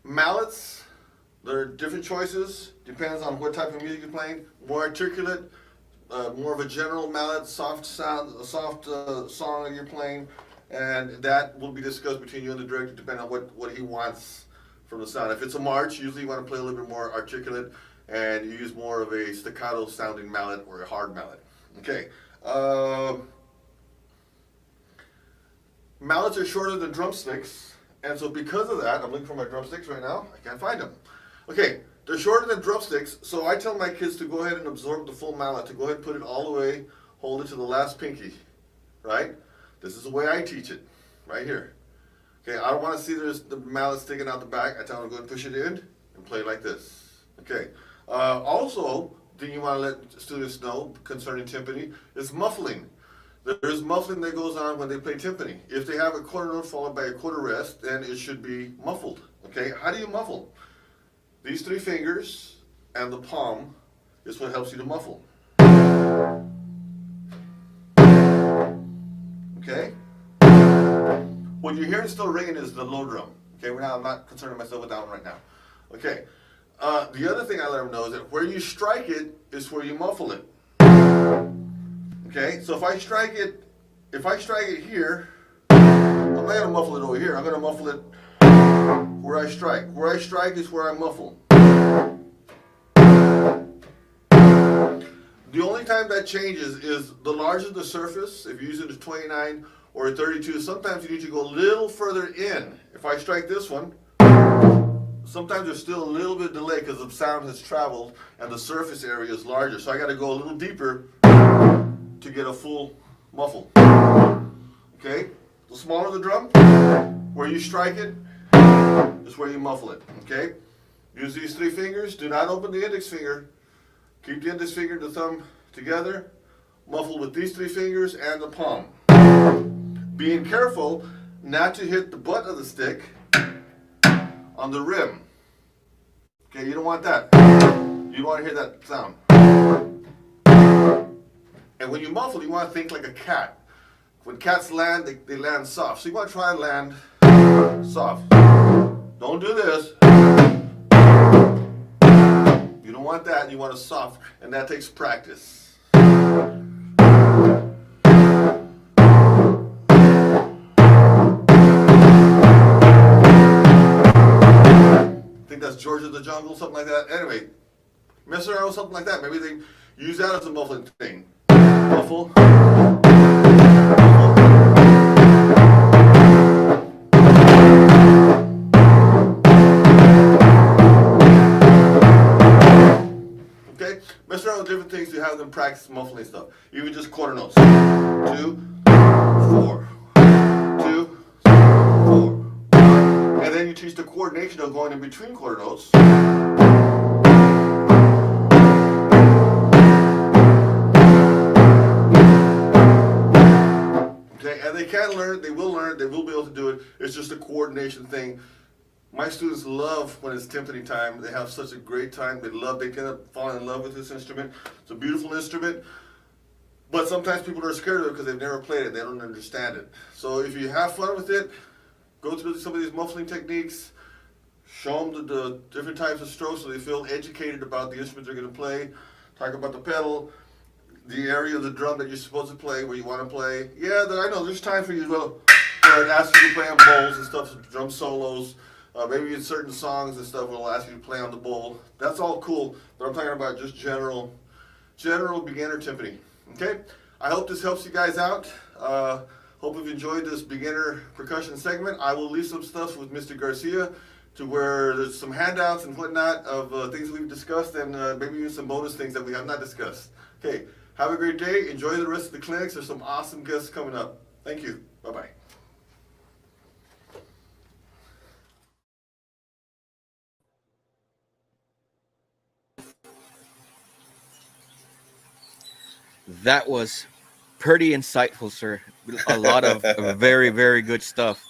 Mallets, there are different choices. Depends on what type of music you're playing. More articulate, more of a general mallet, soft sound, a soft song that you're playing, and that will be discussed between you and the director, depending on what he wants from the sound. If it's a march, usually you want to play a little bit more articulate, and you use more of a staccato sounding mallet or a hard mallet. Okay. Mallets are shorter than drumsticks, and so because of that, I'm looking for my drumsticks right now. I can't find them. Okay, they're shorter than drumsticks, so I tell my kids to go ahead and absorb the full mallet, to go ahead and put it all the way, hold it to the last pinky, right? This is the way I teach it, right here. Okay, I don't want to see the mallet sticking out the back. I tell them to go and push it in and play like this. Okay. Also, thing you want to let students know concerning timpani is muffling. There's muffling that goes on when they play timpani. If they have a quarter note followed by a quarter rest, then it should be muffled. Okay, how do you muffle? These three fingers and the palm is what helps you to muffle. Okay? What you're hearing still ringing is the low drum. Okay, I'm not concerning myself with that one right now. Okay. The other thing I let them know is that where you strike it is where you muffle it. Okay, so if I strike it here, I'm not gonna muffle it over here. I'm gonna muffle it where I strike. Where I strike is where I muffle. The only time that changes is the larger the surface. If you're using a 29 or a 32, sometimes you need to go a little further in. If I strike this one, sometimes there's still a little bit of delay because the sound has traveled and the surface area is larger. So I got to go a little deeper to get a full muffle. Okay? The smaller the drum, where you strike it is where you muffle it. Okay? Use these three fingers. Do not open the index finger. Keep the index finger and the thumb together. Muffle with these three fingers and the palm. Being careful not to hit the butt of the stick on the rim. Okay, you don't want that. You don't want to hear that sound. And when you muffle, you want to think like a cat. When cats land, they land soft. So you want to try and land soft. Don't do this. You don't want that. You want a soft, and that takes practice. I think that's Georgia the Jungle, something like that. Anyway, mess around with something like that. Maybe they use that as a muffling thing. Muffle. Okay? Mess around with different things to have them practice muffling stuff. Even just quarter notes. 2, 4. 2, 4. And then you teach the coordination of going in between quarter notes. Okay, and they can learn, they will be able to do it. It's just a coordination thing. My students love when it's timpani time. They have such a great time. They end up falling in love with this instrument. It's a beautiful instrument. But sometimes people are scared of it because they've never played it. They don't understand it. So if you have fun with it, go through some of these muffling techniques. Show them the different types of strokes so they feel educated about the instrument they're going to play. Talk about the pedal, the area of the drum that you're supposed to play, where you want to play. Yeah, I know there's time for you as well. Where it asks you to play on bowls and stuff, drum solos. Maybe in certain songs and stuff, it'll ask you to play on the bowl. That's all cool, but I'm talking about just general beginner timpani. Okay? I hope this helps you guys out. Hope you've enjoyed this beginner percussion segment. I will leave some stuff with Mr. Garcia to where there's some handouts and whatnot of things we've discussed and maybe even some bonus things that we have not discussed. Okay, have a great day. Enjoy the rest of the clinics. There's some awesome guests coming up. Thank you. Bye-bye. That was pretty insightful, sir. A lot of very, very good stuff.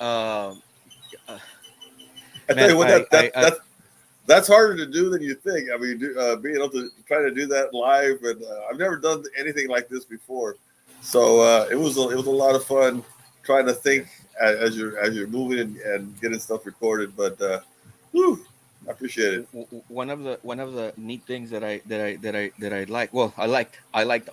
Uh, uh, I tell man, you what, that's harder to do than you think. I mean, being able to try to do that live, and I've never done anything like this before, so it was a lot of fun trying to think as you're moving and getting stuff recorded. But whew, I appreciate it. one of the neat things that I like. Well, I liked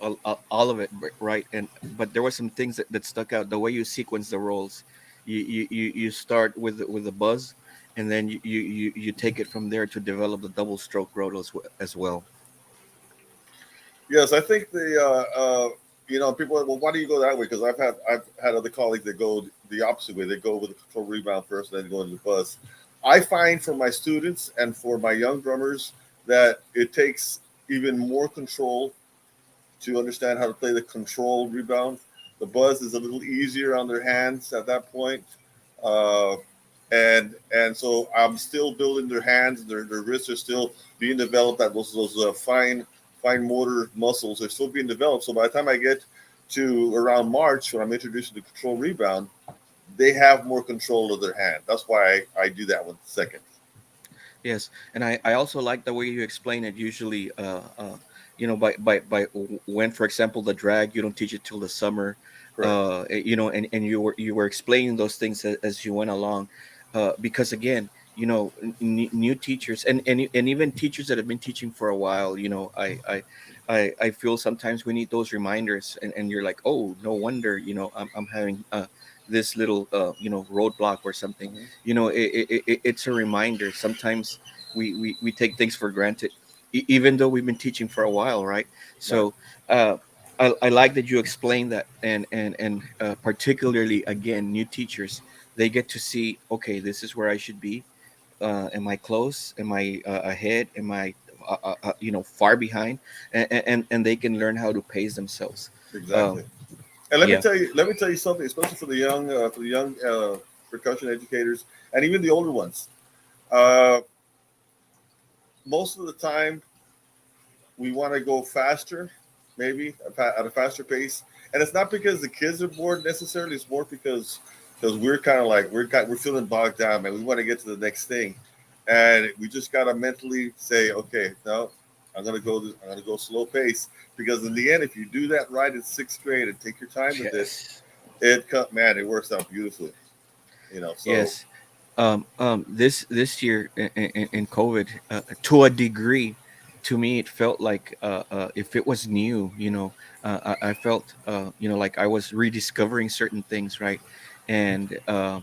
all of it, right? And but there were some things that stuck out. The way you sequence the rolls, you start with the buzz, and then you take it from there to develop the double stroke roll as well. Yes, I think people are, well, why do you go that way? Because I've had other colleagues that go the opposite way. They go with the control rebound first, and then go into the buzz. I find for my students and for my young drummers that it takes even more control to understand how to play the control rebound. The buzz is a little easier on their hands at that point. uh, and so I'm still building their hands. Their wrists are still being developed. That those fine motor muscles are still being developed. So by the time I get to around March, when I'm introducing the control rebound, they have more control of their hand. That's why I do that one second. Yes, and I also like the way you explain it. Usually, when, for example, the drag, you don't teach it till the summer, Correct. and you were explaining those things as you went along, because again, new teachers and even teachers that have been teaching for a while, I feel sometimes we need those reminders, and you're like, oh, no wonder, I'm having this little roadblock or something. Hmm. It's a reminder. Sometimes we take things for granted, even though we've been teaching for a while, right? Right. So uh, I like that you explained that, and particularly again, new teachers, they get to see, okay, this is where I should be. Am I close? Am I ahead? Am I far behind? And they can learn how to pace themselves. Exactly. um, And yeah. let me tell you something, especially for the young percussion educators, and even the older ones. Uh, Most of the time, we want to go faster, maybe at a faster pace, and it's not because the kids are bored necessarily. It's more because we're kind of like we're feeling bogged down, man. We want to get to the next thing, and we just gotta mentally say, okay, no, I'm gonna go slow pace, because in the end, if you do that right in sixth grade and take your time with it, Yes. man, it works out beautifully. So Yes. This year in COVID, to a degree, to me it felt like, if it was new, I felt, like I was rediscovering certain things, right? And uh,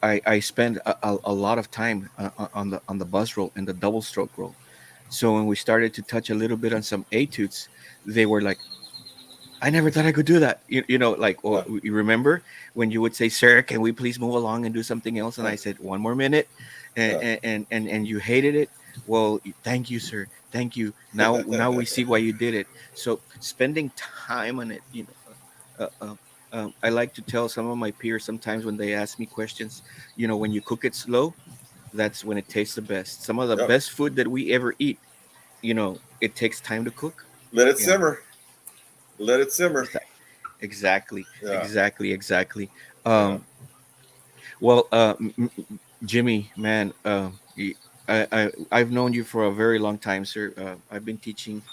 I spend a lot of time on the buzz roll and the double stroke roll. So when we started to touch a little bit on some etudes, they were like, I never thought I could do that. Like, uh, you remember when you would say, "Sir, can we please move along and do something else?" And uh, I said, "One more minute," uh, and you hated it. Well, thank you, sir. Thank you. Now we see why you did it. So spending time on it, I like to tell some of my peers sometimes when they ask me questions, when you cook it slow, that's when it tastes the best. Some of the yep. best food that we ever eat, it takes time to cook. Let it Yeah. simmer. Let it simmer. Exactly, Yeah. exactly, exactly. Yeah. Um, well, Jimmy, man, I've known you for a very long time, sir. I've been teaching.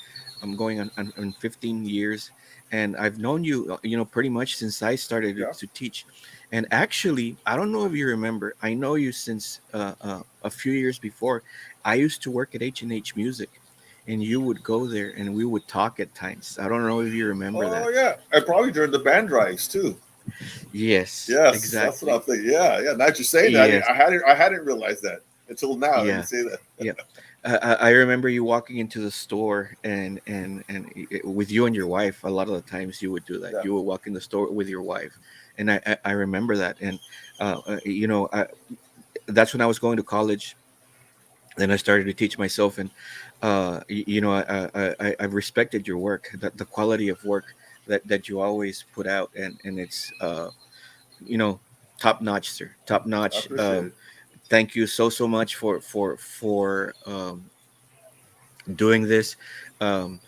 I'm going on 15 years, and I've known you, pretty much since I started Yeah. to teach. And actually, I don't know if you remember. I know you since a few years before. I used to work at H&H Music, and you would go there, and we would talk at times. I don't know if you remember Oh that. yeah, and probably during the band drives too. Yes, Yes, that's what I'm exactly. thinking. Yeah, yeah. Now that you're saying that, Yes, I hadn't realized that until now that you yeah, say that. yeah. I remember you walking into the store, with you and your wife. A lot of the times you would do that. Yeah. You would walk in the store with your wife, and I remember that. And that's when I was going to college. Then I started to teach myself, and I've respected your work, the quality of work that you always put out, and it's you know top notch, sir, top I notch. appreciate it. Thank you so much for doing this. um,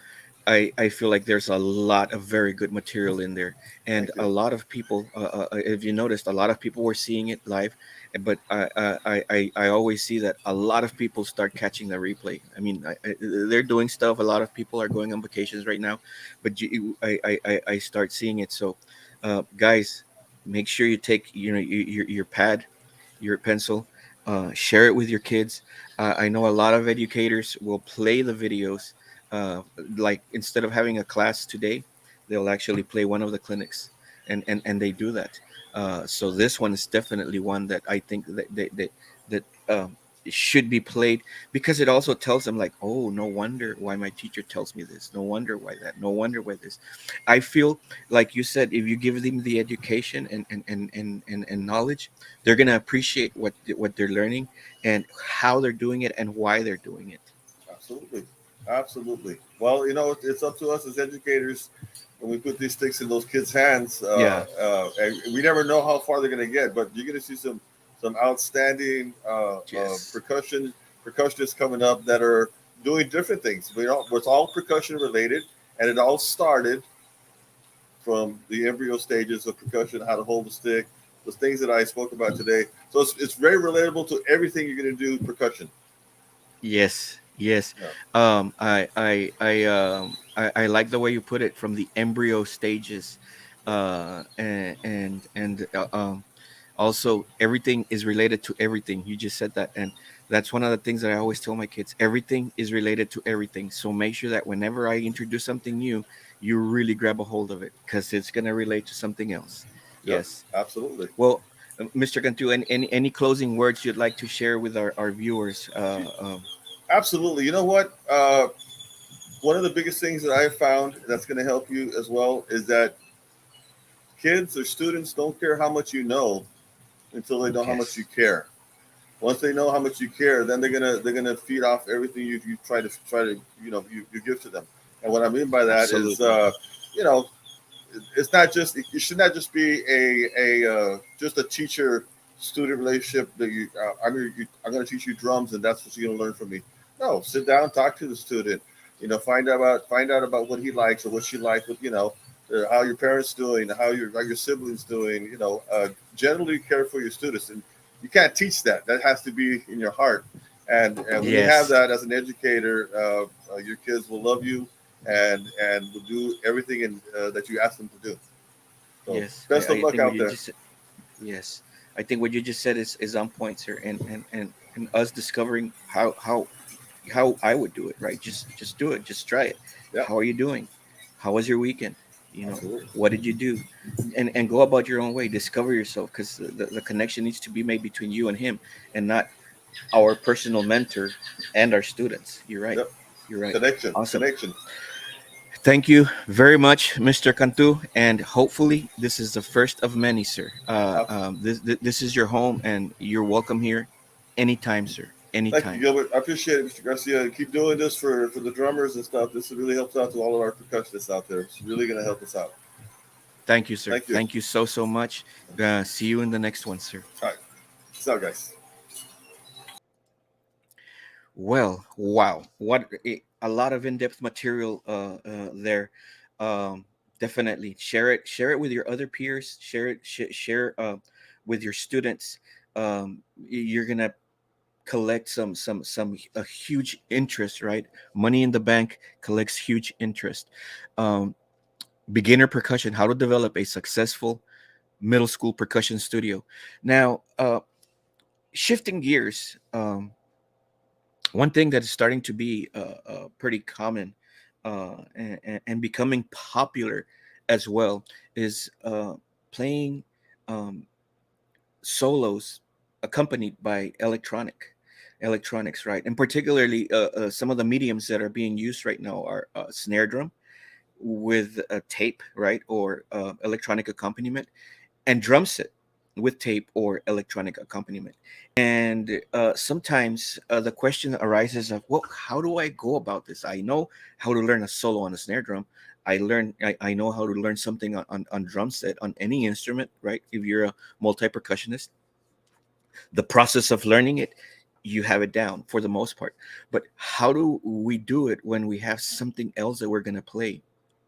I feel like there's a lot of very good material in there, and Thank a you. lot of people, if you noticed, a lot of people were seeing it live, but I always see that a lot of people start catching the replay. I mean, they're doing stuff. A lot of people are going on vacations right now, but I start seeing it. So, guys, make sure you take your pad, your pencil, share it with your kids. I know a lot of educators will play the videos, uh, like instead of having a class today, they'll actually play one of the clinics, and they do that. So this one is definitely one that I think that it should be played, because it also tells them, like, oh, no wonder why my teacher tells me this. No wonder why that. No wonder why this. I feel like you said, if you give them the education and knowledge, they're gonna appreciate what they're learning and how they're doing it and why they're doing it. Absolutely, absolutely. Well, it's up to us as educators. when we put these sticks in those kids' hands, Yeah. and we never know how far they're going to get. But you're going to see some outstanding Yes. percussionists coming up that are doing different things. It's all percussion related, and it all started from the embryo stages of percussion, how to hold the stick, the things that I spoke about today. So it's very relatable to everything you're going to do percussion. Yes, yes. Yeah, I like the way you put it, from the embryo stages, and also everything is related to everything. You just said that, and that's one of the things that I always tell my kids. Everything is related to everything. So make sure that whenever I introduce something new, you really grab a hold of it because it's gonna relate to something else. yep, Yes. absolutely. Well, Mr. Cantu, any closing words you'd like to share with our viewers? Absolutely. You know what? One of the biggest things that I found that's going to help you as well is that kids or students don't care how much you know until they know how much you Yes, care. Once they know how much you care, then they're gonna feed off everything you try to you give to them. And what I mean by that is, absolutely. you know, it's not just it should not just be a just a teacher student relationship that I'm going to teach you drums and that's what you're going to learn from me. No, sit down, talk to the student. Find out about what he likes or what she likes. With how your parents doing, how your siblings doing. Generally care for your students, and you can't teach that. That has to be in your heart. And when you have Yes, that as an educator, your kids will love you and will do everything that you ask them to do. So yes. best of I luck think what out you there. just said, yes, I think what you just said is on point, sir. And us discovering how I would do it, right? Just do it. Just try it. Yeah, How are you doing? How was your weekend? absolutely. What did you do? And go about your own way. Discover yourself, because the connection needs to be made between you and him, and not our personal mentor and our students. You're right. Yep. You're right. Connection. Awesome. Connection. Thank you very much, Mr. Cantu, and hopefully this is the first of many, sir. Abs- This is your home, and you're welcome here anytime, sir. Thank you, Anytime. Gilbert. I appreciate it, Mr. Garcia. Keep doing this for the drummers and stuff. This really helps out to all of our percussionists out there. It's really going to help us out. Thank you, sir. Thank you. Thank you so much. See you in the next one, sir. All right. Peace out, guys. Well, wow, a lot of in-depth material there. Um, Definitely share it with your other peers. Share with your students. You're gonna collect some a huge interest, right? Money in the bank collects huge interest. Um, Beginner percussion: how to develop a successful middle school percussion studio. Now, shifting gears. One thing that is starting to be pretty common and becoming popular as well is playing um, solos accompanied by electronics, right? And particularly some of the mediums that are being used right now are snare drum with a tape, right, or electronic accompaniment, and drum set with tape or electronic accompaniment. And sometimes the question arises of, well, how do I go about this? I know how to learn a solo on a snare drum. I know how to learn something on drum set on any instrument, right? If you're a multi percussionist, the process of learning it, you have it down for the most part. But how do we do it when we have something else that we're going to play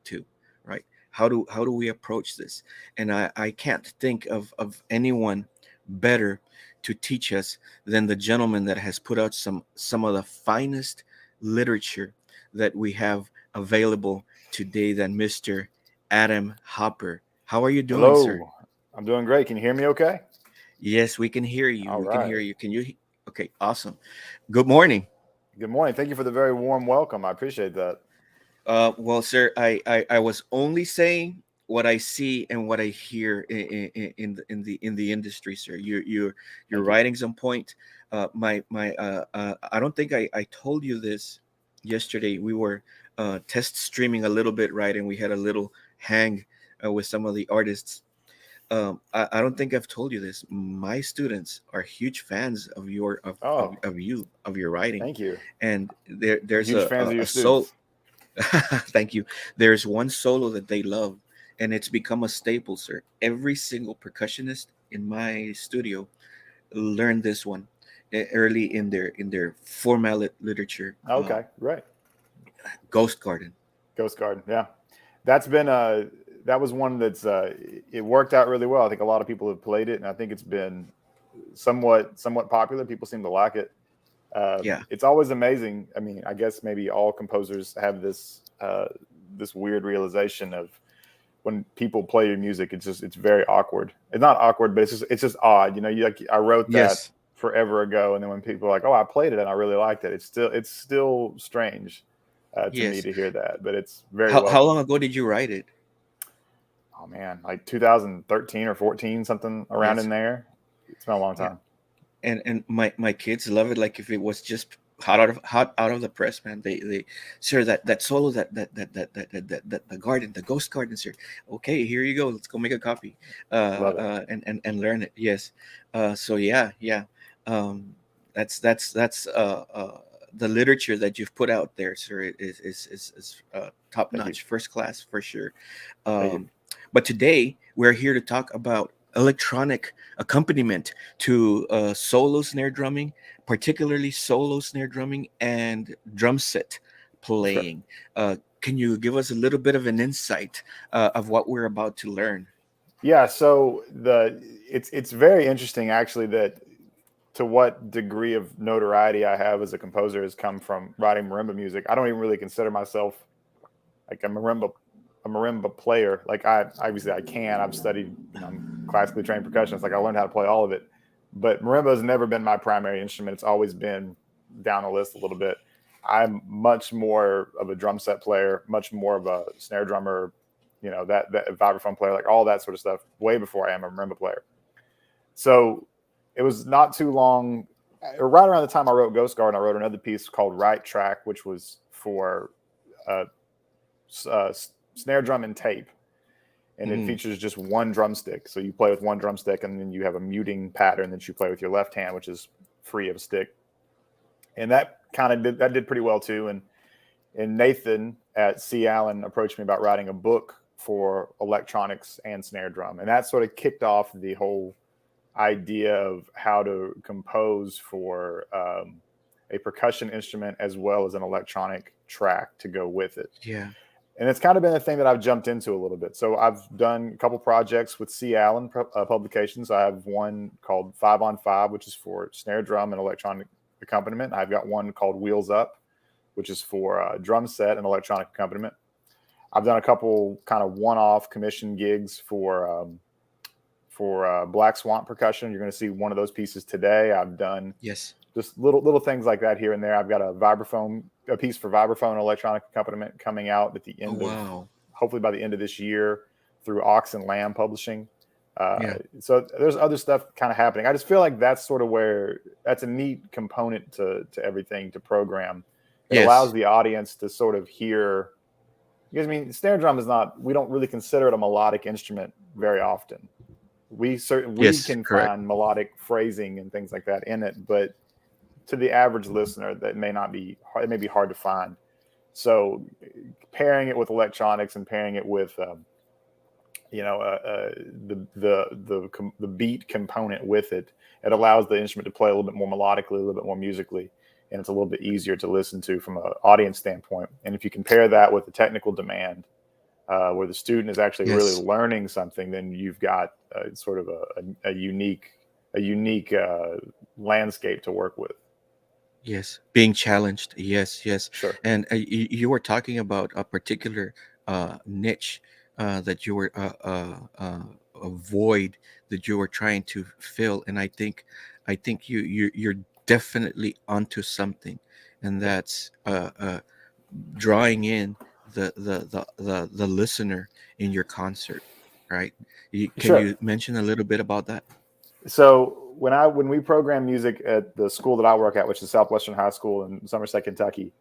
to, right? How do we approach this? And I can't think of anyone better to teach us than the gentleman that has put out some of the finest literature that we have available today, than Mr. Adam Hopper. How are you doing, sir? Hello. I'm doing great. Can you hear me okay? Yes, we can hear you. All We can hear right. you. Okay, awesome. Good morning. Good morning. Thank you for the very warm welcome. I appreciate that. Well, sir, I was only saying what I see and what I hear in the industry, sir. Your Thank you. writing's on point. I don't think I told you this yesterday. We were test streaming a little bit, right, and we had a little hang with some of the artists. I don't think I've told you this. My students are huge fans of Oh, of your writing, thank you. and I'm there's huge fans of your a soul. students. Thank you. There's one solo that they love, and it's become a staple, sir. Every single percussionist in my studio learned this one early in their formal literature. Okay, right. Ghost Garden. Ghost Garden. Yeah. That's been that was one that's it worked out really well. I think a lot of people have played it, and I think it's been somewhat popular. People seem to like it. Yeah. It's always amazing. I mean, I guess maybe all composers have this weird realization of when people play your music, it's very awkward. It's not awkward, but it's just odd. You know, I wrote that Yes. forever ago, and then when people are like, "Oh, I played it and I really liked it," it's still strange to me Yes. to hear that, but it's very How long welcome. ago did you write it? Oh man, like 2013 or 14, something around in Yes. there. It's been a long Yeah. time. And my kids love it like if it was just hot out of the press, man. They sir, that solo, that the garden, the ghost garden, sir. Okay, here you go, let's go make a copy Love it. and learn it. Yes. So yeah, yeah. um that's the literature that you've put out there, sir, is top Thank you. notch, first class for sure. Thank you. um but today we're here to talk about electronic accompaniment to solo snare drumming, particularly solo snare drumming and drum set Sure. playing. Can you give us a little bit of an insight of what we're about to learn? Yeah. So it's very interesting actually that to what degree of notoriety I have as a composer has come from writing marimba music. I don't even really consider myself like a marimba player. Like I obviously I can. I've studied, you know, I'm classically trained percussionist. Like I learned how to play all of it. But marimba has never been my primary instrument. It's always been down the list a little bit. I'm much more of a drum set player, much more of a snare drummer, you know, that vibraphone player, like all that sort of stuff, way before I am a marimba player. So it was not too long, right around the time I wrote Ghost Garden, I wrote another piece called Right Track, which was for uh, uh, snare drum and tape, and it Hmm. features just one drumstick. So you play with one drumstick, and then you have a muting pattern that you play with your left hand, which is free of a stick. And that did pretty well too. And Nathan at C. Allen approached me about writing a book for electronics and snare drum, and that sort of kicked off the whole idea of how to compose for a percussion instrument as well as an electronic track to go with it. Yeah. And it's kind of been a thing that I've jumped into a little bit. So I've done a couple projects with C. Allen Publications. I have one called 5 on 5, which is for snare drum and electronic accompaniment. I've got one called Wheels Up, which is for drum set and electronic accompaniment. I've done a couple kind of one-off commission gigs for Black Swamp Percussion. You're going to see one of those pieces today. I've done Yes. just little things like that here and there. I've got a piece for vibraphone electronic accompaniment coming out at the Oh, end of, wow. hopefully by the end of this year, through Ox and Lamb Publishing. Yeah. So there's other stuff kind of happening. I just feel like that's sort of where that's a neat component to everything, to program. It allows Yes. the audience to sort of hear, because I mean, snare drum is not, we don't really consider it a melodic instrument very often. We Yes. can Correct. find melodic phrasing and things like that in it, but to the average listener, that may not be, it may be hard to find. So pairing it with electronics and pairing it with you know, the beat component with it, it allows the instrument to play a little bit more melodically, a little bit more musically, and it's a little bit easier to listen to from an audience standpoint. And if you compare that with the technical demand, where the student is actually really Yes. learning something, then you've got sort of a unique landscape to work with. Yes, being challenged. Yes, yes. Sure. And you were talking about a particular niche that you were a void that you were trying to fill, and I think you're definitely onto something, and Yeah. that's drawing in the listener in your concert, right? Can Sure. you mention a little bit about that? So when we program music at the school that I work at, which is Southwestern High School in Somerset, Kentucky,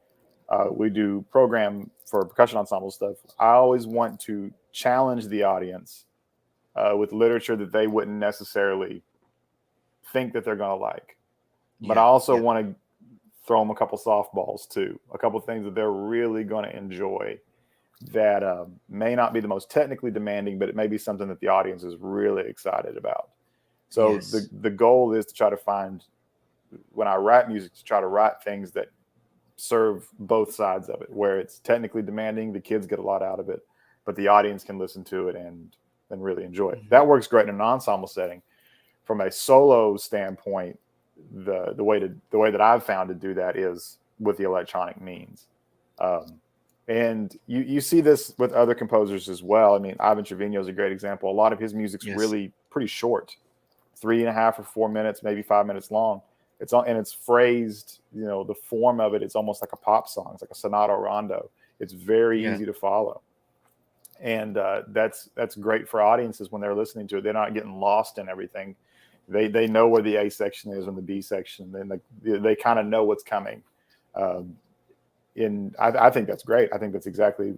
we do program for percussion ensemble stuff. I always want to challenge the audience with literature that they wouldn't necessarily think that they're going to like, but I Yeah, also yeah. want to throw them a couple softballs too, a couple things that they're really going to enjoy that may not be the most technically demanding, but it may be something that the audience is really excited about. So Yes. the goal is to try to find, when I write music, to try to write things that serve both sides of it, where it's technically demanding, the kids get a lot out of it, but the audience can listen to it and really enjoy it. That works great in an ensemble setting. From a solo standpoint, the way that I've found to do that is with the electronic means. And you see this with other composers as well. I mean, Ivan Trevino is a great example. A lot of his music's Yes. really pretty short, 3.5 or 4 minutes, maybe 5 minutes long. It's phrased, the form of it, it's almost like a pop song. It's like a sonata or rondo. It's very easy to follow. And that's great for audiences when they're listening to it. They're not getting lost in everything. They know where the A section is and the B section. Then they kind of know what's coming. I think that's great. I think that's exactly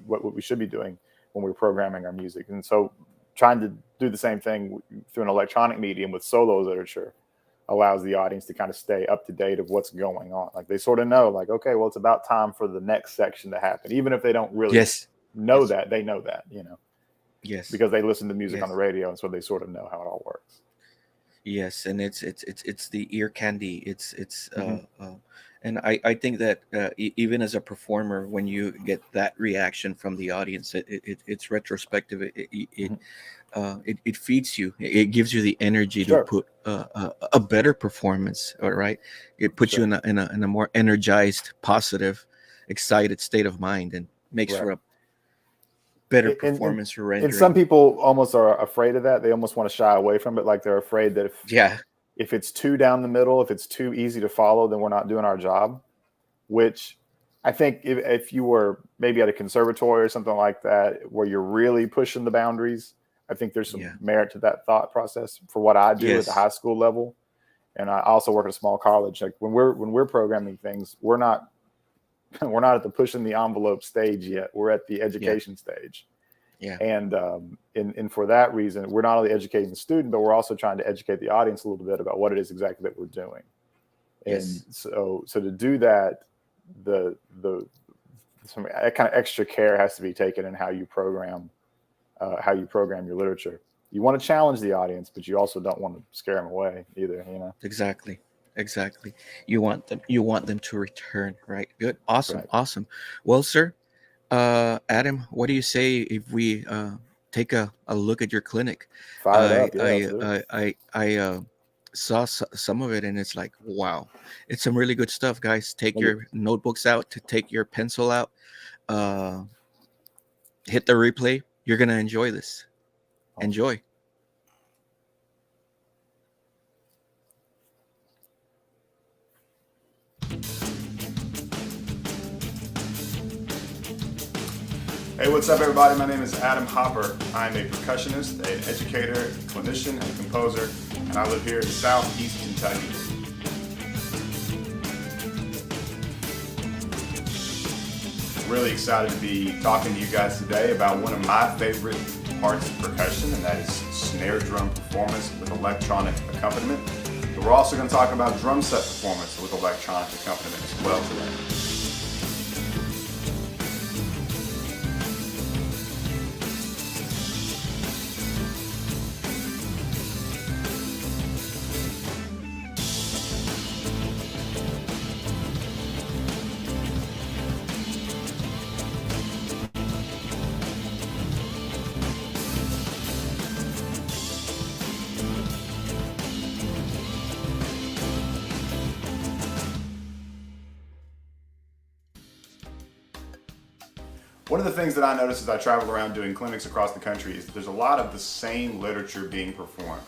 what we should be doing when we're programming our music. And so trying to do the same thing through an electronic medium with solo literature allows the audience to kind of stay up to date of what's going on. Like they sort of know, like, okay, well, it's about time for the next section to happen. Even if they don't really know that, they know that, Yes. because they listen to music on the radio. And so they sort of know how it all works. Yes. And it's the ear candy. And I think that even as a performer, when you get that reaction from the audience, it's retrospective. It feeds you. It gives you the energy to put a better performance. All right, it puts you in a more energized, positive, excited state of mind, and makes for a better performance for rendering. And some people almost are afraid of that. They almost want to shy away from it. Like they're afraid that if it's too down the middle, if it's too easy to follow, then we're not doing our job. Which I think if you were maybe at a conservatory or something like that, where you're really pushing the boundaries, I think there's some merit to that thought process. For what I do at the high school level, and I also work at a small college. Like when we're programming things, we're not at the pushing the envelope stage yet. We're at the education stage. Yeah. And for that reason, we're not only educating the student, but we're also trying to educate the audience a little bit about what it is exactly that we're doing. And so to do that, some kind of extra care has to be taken in how you program your literature. You want to challenge the audience, but you also don't want to scare them away either. Exactly. You want them to return, right? Good. Awesome. Right. Awesome. Well, sir, Adam, what do you say if we take a look at your clinic? Fired up. Yeah, I saw some of it, and it's like, wow, it's some really good stuff, guys. Take your notebooks out, to take your pencil out, hit the replay. You're gonna enjoy this. Awesome. Enjoy. Hey, what's up, everybody? My name is Adam Hopper. I'm a percussionist, an educator, clinician, and a composer, and I live here in Southeast Kentucky. Really excited to be talking to you guys today about one of my favorite parts of percussion, and that is snare drum performance with electronic accompaniment. But we're also going to talk about drum set performance with electronic accompaniment as well today. One of the things that I notice as I travel around doing clinics across the country is that there's a lot of the same literature being performed.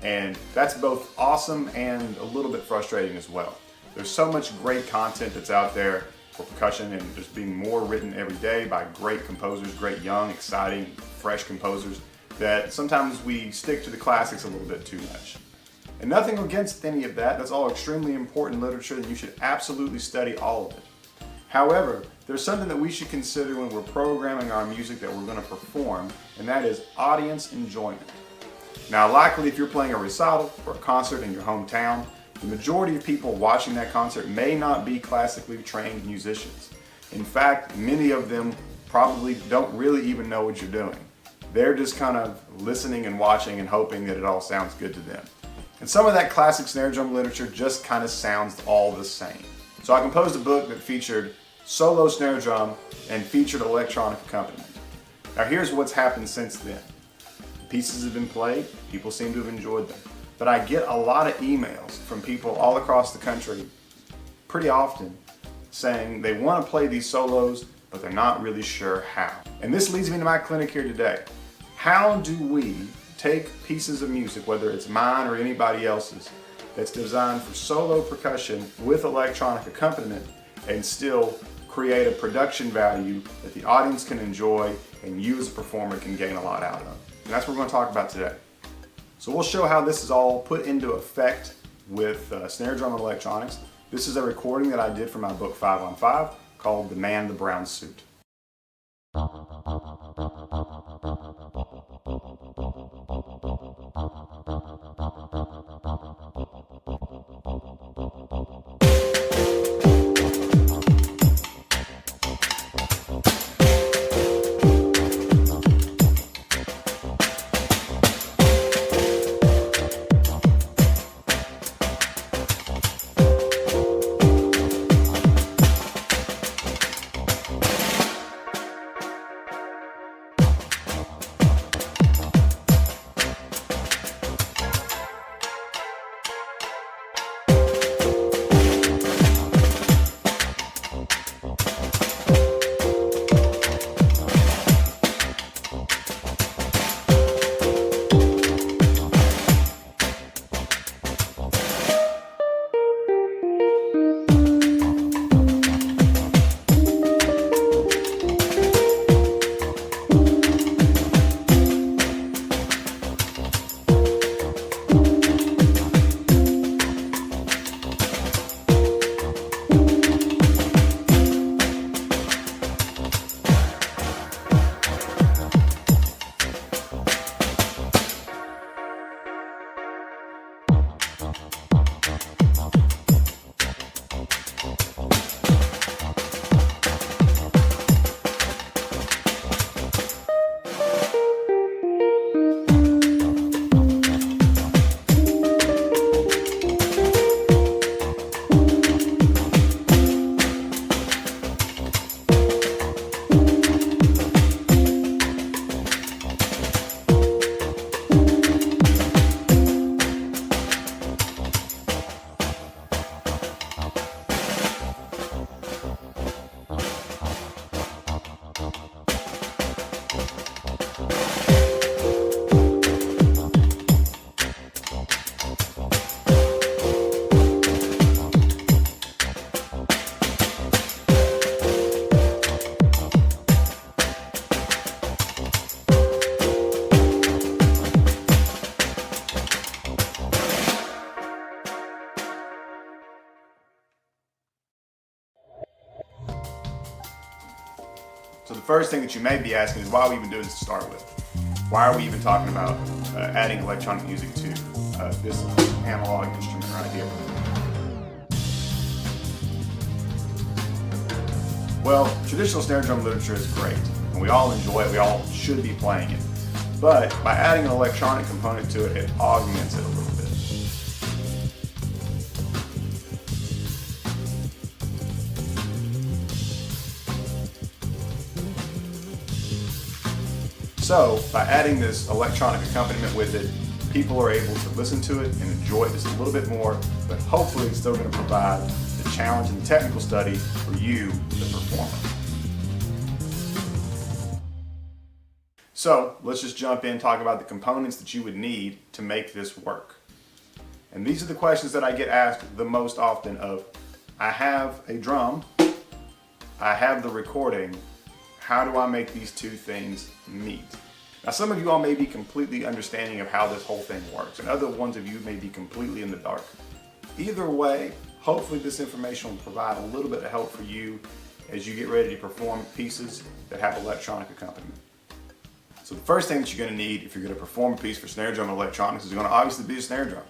And that's both awesome and a little bit frustrating as well. There's so much great content that's out there for percussion, and there's being more written every day by great composers, great young, exciting, fresh composers, that sometimes we stick to the classics a little bit too much. And nothing against any of that. That's all extremely important literature, and you should absolutely study all of it. However, there's something that we should consider when we're programming our music that we're going to perform, and that is audience enjoyment. Now, likely if you're playing a recital or a concert in your hometown, The majority of people watching that concert may not be classically trained musicians. In fact, many of them probably don't really even know what you're doing. They're just kind of listening and watching and hoping that it all sounds good to them. And some of that classic snare drum literature just kind of sounds all the same. So I composed a book that featured solo snare drum and featured electronic accompaniment. Now here's what's happened since then. The pieces have been played, people seem to have enjoyed them. But I get a lot of emails from people all across the country pretty often saying they want to play these solos, but they're not really sure how. And this leads me to my clinic here today. How do we take pieces of music, whether it's mine or anybody else's, that's designed for solo percussion with electronic accompaniment and still create a production value that the audience can enjoy and you as a performer can gain a lot out of? And that's what we're going to talk about today. So we'll show how this is all put into effect with snare drum and electronics. This is a recording that I did for my book 5 on 5 called The Man in the Brown Suit. So the first thing that you may be asking is, why are we even doing this to start with? Why are we even talking about adding electronic music to this analog instrument right here? Well, traditional snare drum literature is great, and we all enjoy it, we all should be playing it. But by adding an electronic component to it, it augments it a little bit. So, by adding this electronic accompaniment with it, people are able to listen to it and enjoy it just a little bit more, but hopefully it's still going to provide the challenge and the technical study for you, the performer. So, let's just jump in and talk about the components that you would need to make this work. And these are the questions that I get asked the most often of, I have a drum, I have the recording, how do I make these two things meet? Now, some of you all may be completely understanding of how this whole thing works, and other ones of you may be completely in the dark. Either way, hopefully this information will provide a little bit of help for you as you get ready to perform pieces that have electronic accompaniment. So the first thing that you're going to need if you're going to perform a piece for snare drum and electronics is going to obviously be a snare drum.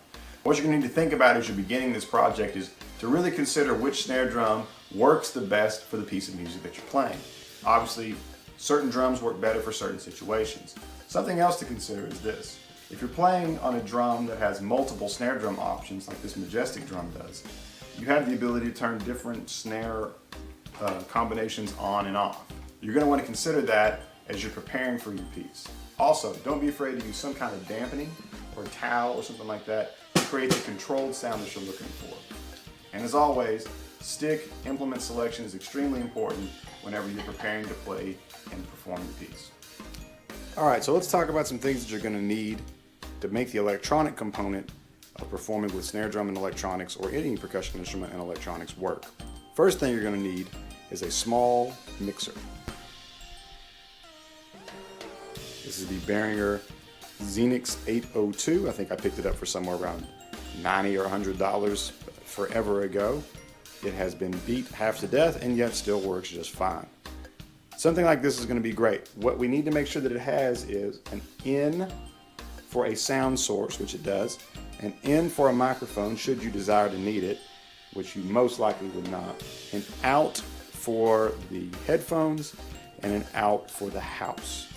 What you're going to need to think about as you're beginning this project is to really consider which snare drum works the best for the piece of music that you're playing. Obviously, certain drums work better for certain situations. Something else to consider is this. If you're playing on a drum that has multiple snare drum options, like this Majestic drum does, you have the ability to turn different snare combinations on and off. You're going to want to consider that as you're preparing for your piece. Also, don't be afraid to use some kind of dampening or towel or something like that to create the controlled sound that you're looking for. And as always, stick implement selection is extremely important whenever you're preparing to play and perform the piece. All right, so let's talk about some things that you're going to need to make the electronic component of performing with snare drum and electronics or any percussion instrument and electronics work. First thing you're going to need is a small mixer. This is the Behringer Xenix 802. I think I picked it up for somewhere around $90 or $100 forever ago. It has been beat half to death and yet still works just fine. Something like this is going to be great. What we need to make sure that it has is an in for a sound source, which it does, an in for a microphone should you desire to need it, which you most likely would not, an out for the headphones, and an out for the house.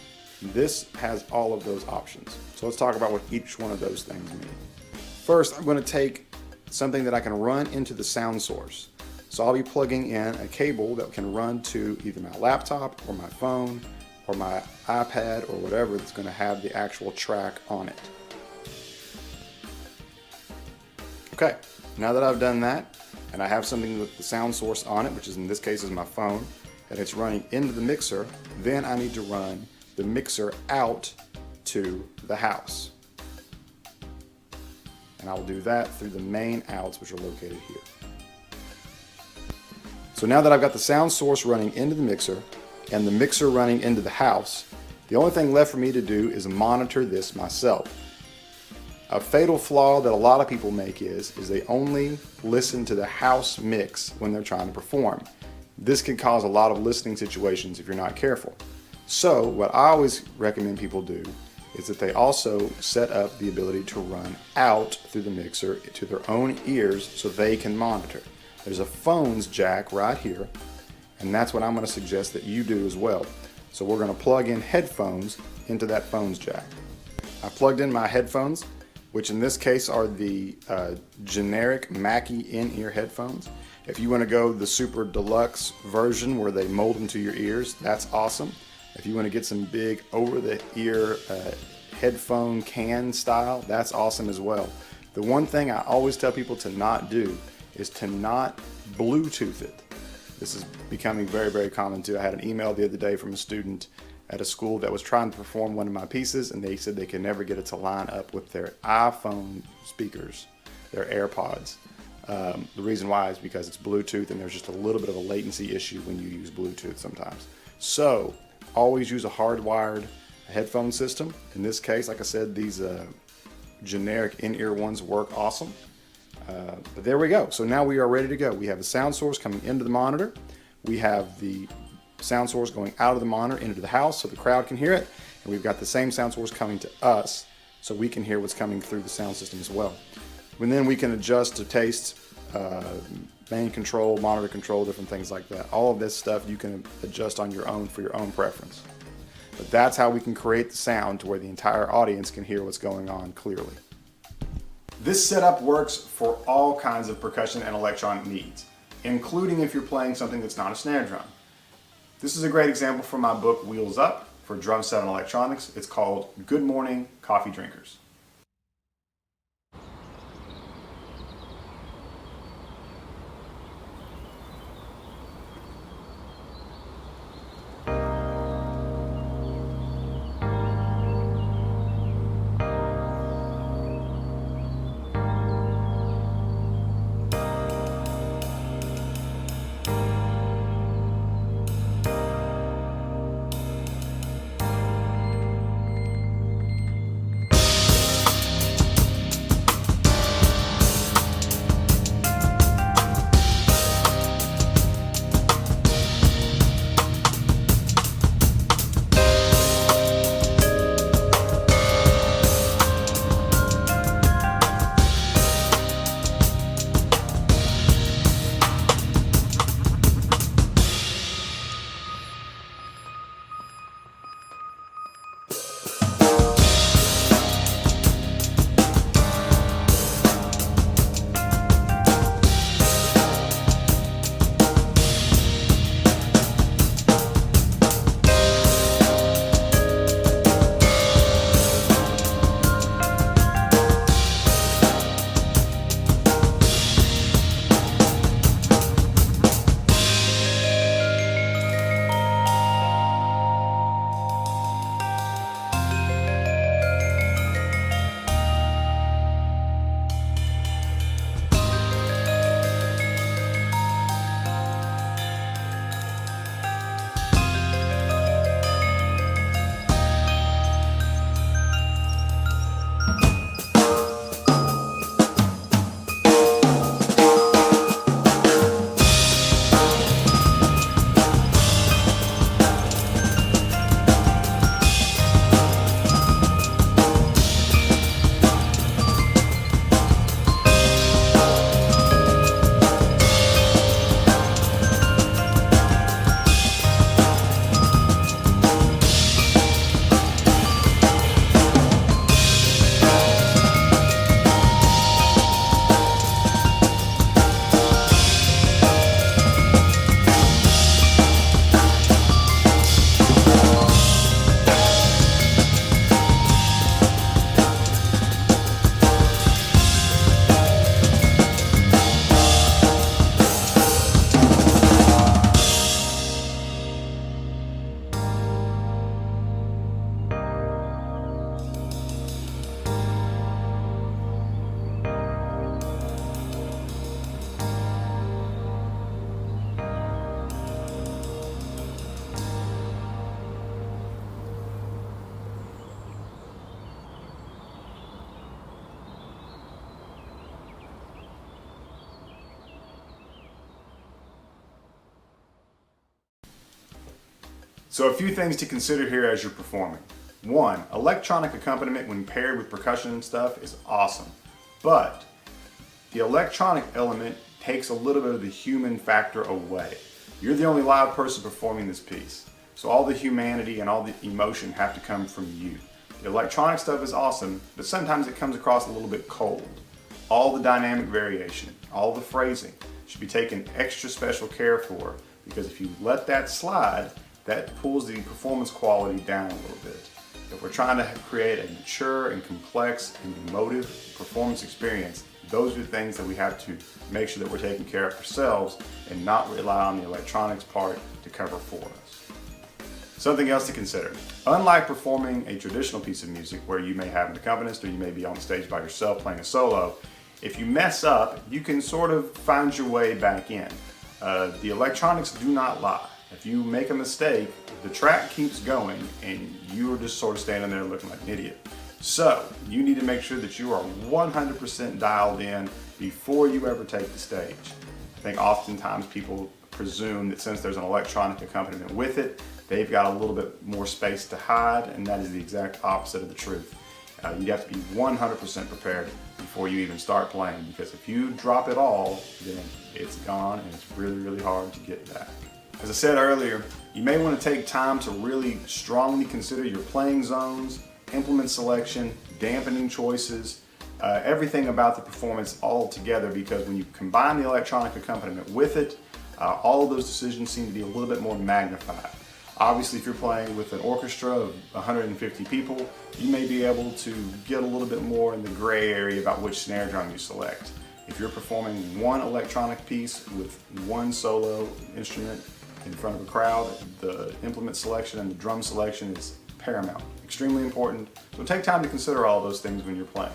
This has all of those options. So let's talk about what each one of those things mean. First, I'm going to take something that I can run into the sound source. So I'll be plugging in a cable that can run to either my laptop or my phone or my iPad or whatever that's going to have the actual track on it. Okay, now that I've done that and I have something with the sound source on it, which is in this case is my phone, and it's running into the mixer, then I need to run the mixer out to the house. And I'll do that through the main outs, which are located here. So now that I've got the sound source running into the mixer and the mixer running into the house, the only thing left for me to do is monitor this myself. A fatal flaw that a lot of people make is they only listen to the house mix when they're trying to perform. This can cause a lot of listening situations if you're not careful. So what I always recommend people do is that they also set up the ability to run out through the mixer to their own ears so they can monitor. There's a phone's jack right here, and that's what I'm going to suggest that you do as well. So we're going to plug in headphones into that phone's jack. I plugged in my headphones, which in this case are the generic Mackie in-ear headphones. If you want to go the super deluxe version where they mold them to your ears, that's awesome. If you want to get some big over-the-ear headphone can style, that's awesome as well. The one thing I always tell people to not do is to not Bluetooth it. This is becoming very, very common too. I had an email the other day from a student at a school that was trying to perform one of my pieces, and they said they could never get it to line up with their iPhone speakers, their AirPods. The reason why is because it's Bluetooth and there's just a little bit of a latency issue when you use Bluetooth sometimes. So always use a hardwired headphone system. In this case, like I said, these generic in-ear ones work awesome. But there we go. So now we are ready to go. We have the sound source coming into the monitor. We have the sound source going out of the monitor into the house so the crowd can hear it. And we've got the same sound source coming to us so we can hear what's coming through the sound system as well. And then we can adjust to taste, main control, monitor control, different things like that. All of this stuff you can adjust on your own for your own preference. But that's how we can create the sound to where the entire audience can hear what's going on clearly. This setup works for all kinds of percussion and electronic needs, including if you're playing something that's not a snare drum. This is a great example from my book, Wheels Up, for drum set and electronics. It's called Good Morning Coffee Drinkers. So a few things to consider here as you're performing. One, electronic accompaniment when paired with percussion and stuff is awesome, but the electronic element takes a little bit of the human factor away. You're the only live person performing this piece, so all the humanity and all the emotion have to come from you. The electronic stuff is awesome, but sometimes it comes across a little bit cold. All the dynamic variation, all the phrasing should be taken extra special care for, because if you let that slide, that pulls the performance quality down a little bit. If we're trying to create a mature and complex and emotive performance experience, those are the things that we have to make sure that we're taking care of ourselves and not rely on the electronics part to cover for us. Something else to consider. Unlike performing a traditional piece of music where you may have an accompanist or you may be on stage by yourself playing a solo, if you mess up, you can sort of find your way back in. The electronics do not lie. If you make a mistake, the track keeps going and you're just sort of standing there looking like an idiot. So you need to make sure that you are 100% dialed in before you ever take the stage. I think oftentimes people presume that since there's an electronic accompaniment with it, they've got a little bit more space to hide, and that is the exact opposite of the truth. You have to be 100% prepared before you even start playing, because if you drop it all, then it's gone and it's really, really hard to get back. As I said earlier, you may want to take time to really strongly consider your playing zones, implement selection, dampening choices, everything about the performance all together, because when you combine the electronic accompaniment with it, all of those decisions seem to be a little bit more magnified. Obviously, if you're playing with an orchestra of 150 people, you may be able to get a little bit more in the gray area about which snare drum you select. If you're performing one electronic piece with one solo instrument in front of a crowd, the implement selection and the drum selection is paramount, extremely important. So take time to consider all those things when you're playing.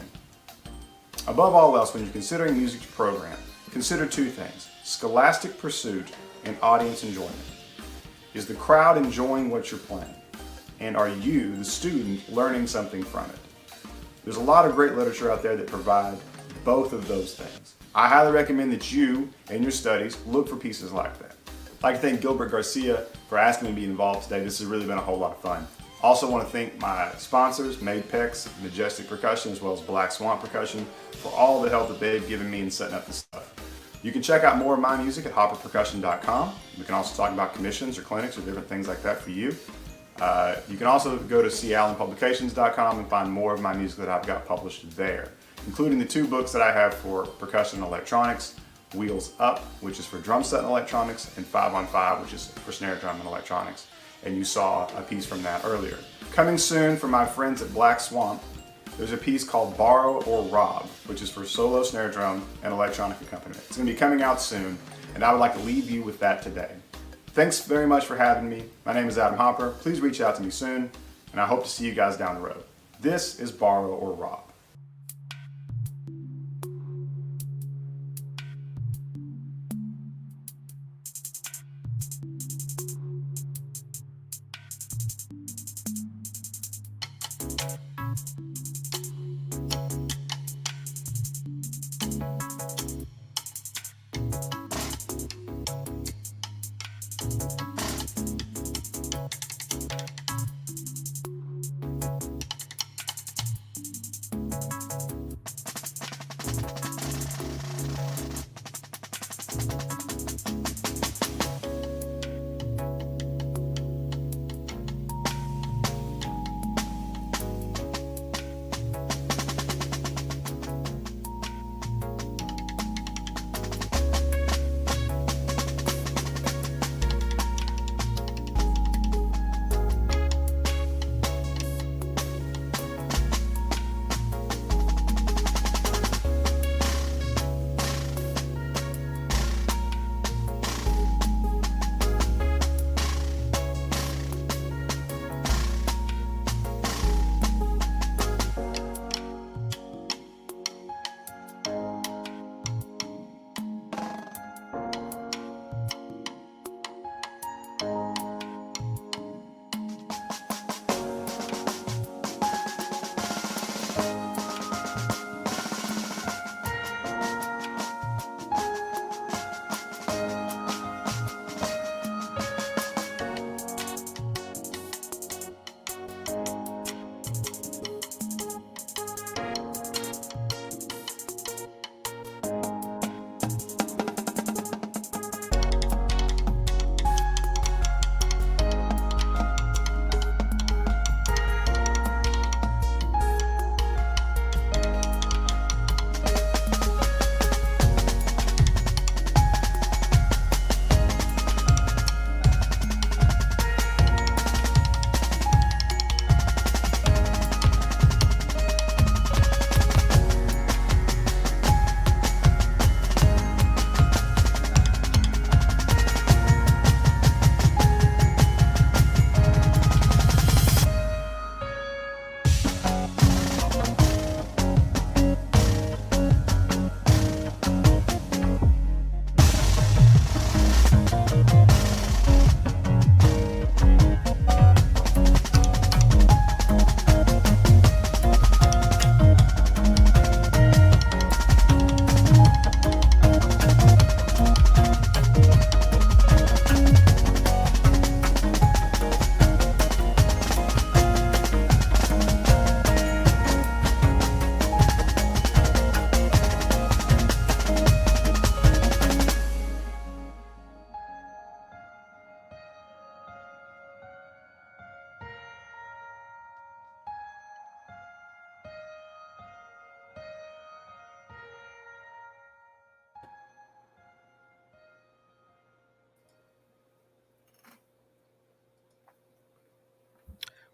Above all else, when you're considering music to program, consider two things: scholastic pursuit and audience enjoyment. Is the crowd enjoying what you're playing? And are you, the student, learning something from it? There's a lot of great literature out there that provide both of those things. I highly recommend that you, in your studies, look for pieces like that. I'd like to thank Gilbert Garcia for asking me to be involved today. This has really been a whole lot of fun. Also want to thank my sponsors, Made Pecs, Majestic Percussion, as well as Black Swamp Percussion, for all the help that they've given me in setting up this stuff. You can check out more of my music at hopperpercussion.com. We can also talk about commissions or clinics or different things like that for you. You can also go to callenpublications.com and find more of my music that I've got published there, including the two books that I have for percussion and electronics: Wheels Up, which is for drum set and electronics, and 5 on 5, which is for snare drum and electronics. And you saw a piece from that earlier. Coming soon from my friends at Black Swamp, there's a piece called Borrow or Rob, which is for solo snare drum and electronic accompaniment. It's going to be coming out soon, and I would like to leave you with that today. Thanks very much for having me. My name is Adam Hopper. Please reach out to me soon, and I hope to see you guys down the road. This is Borrow or Rob.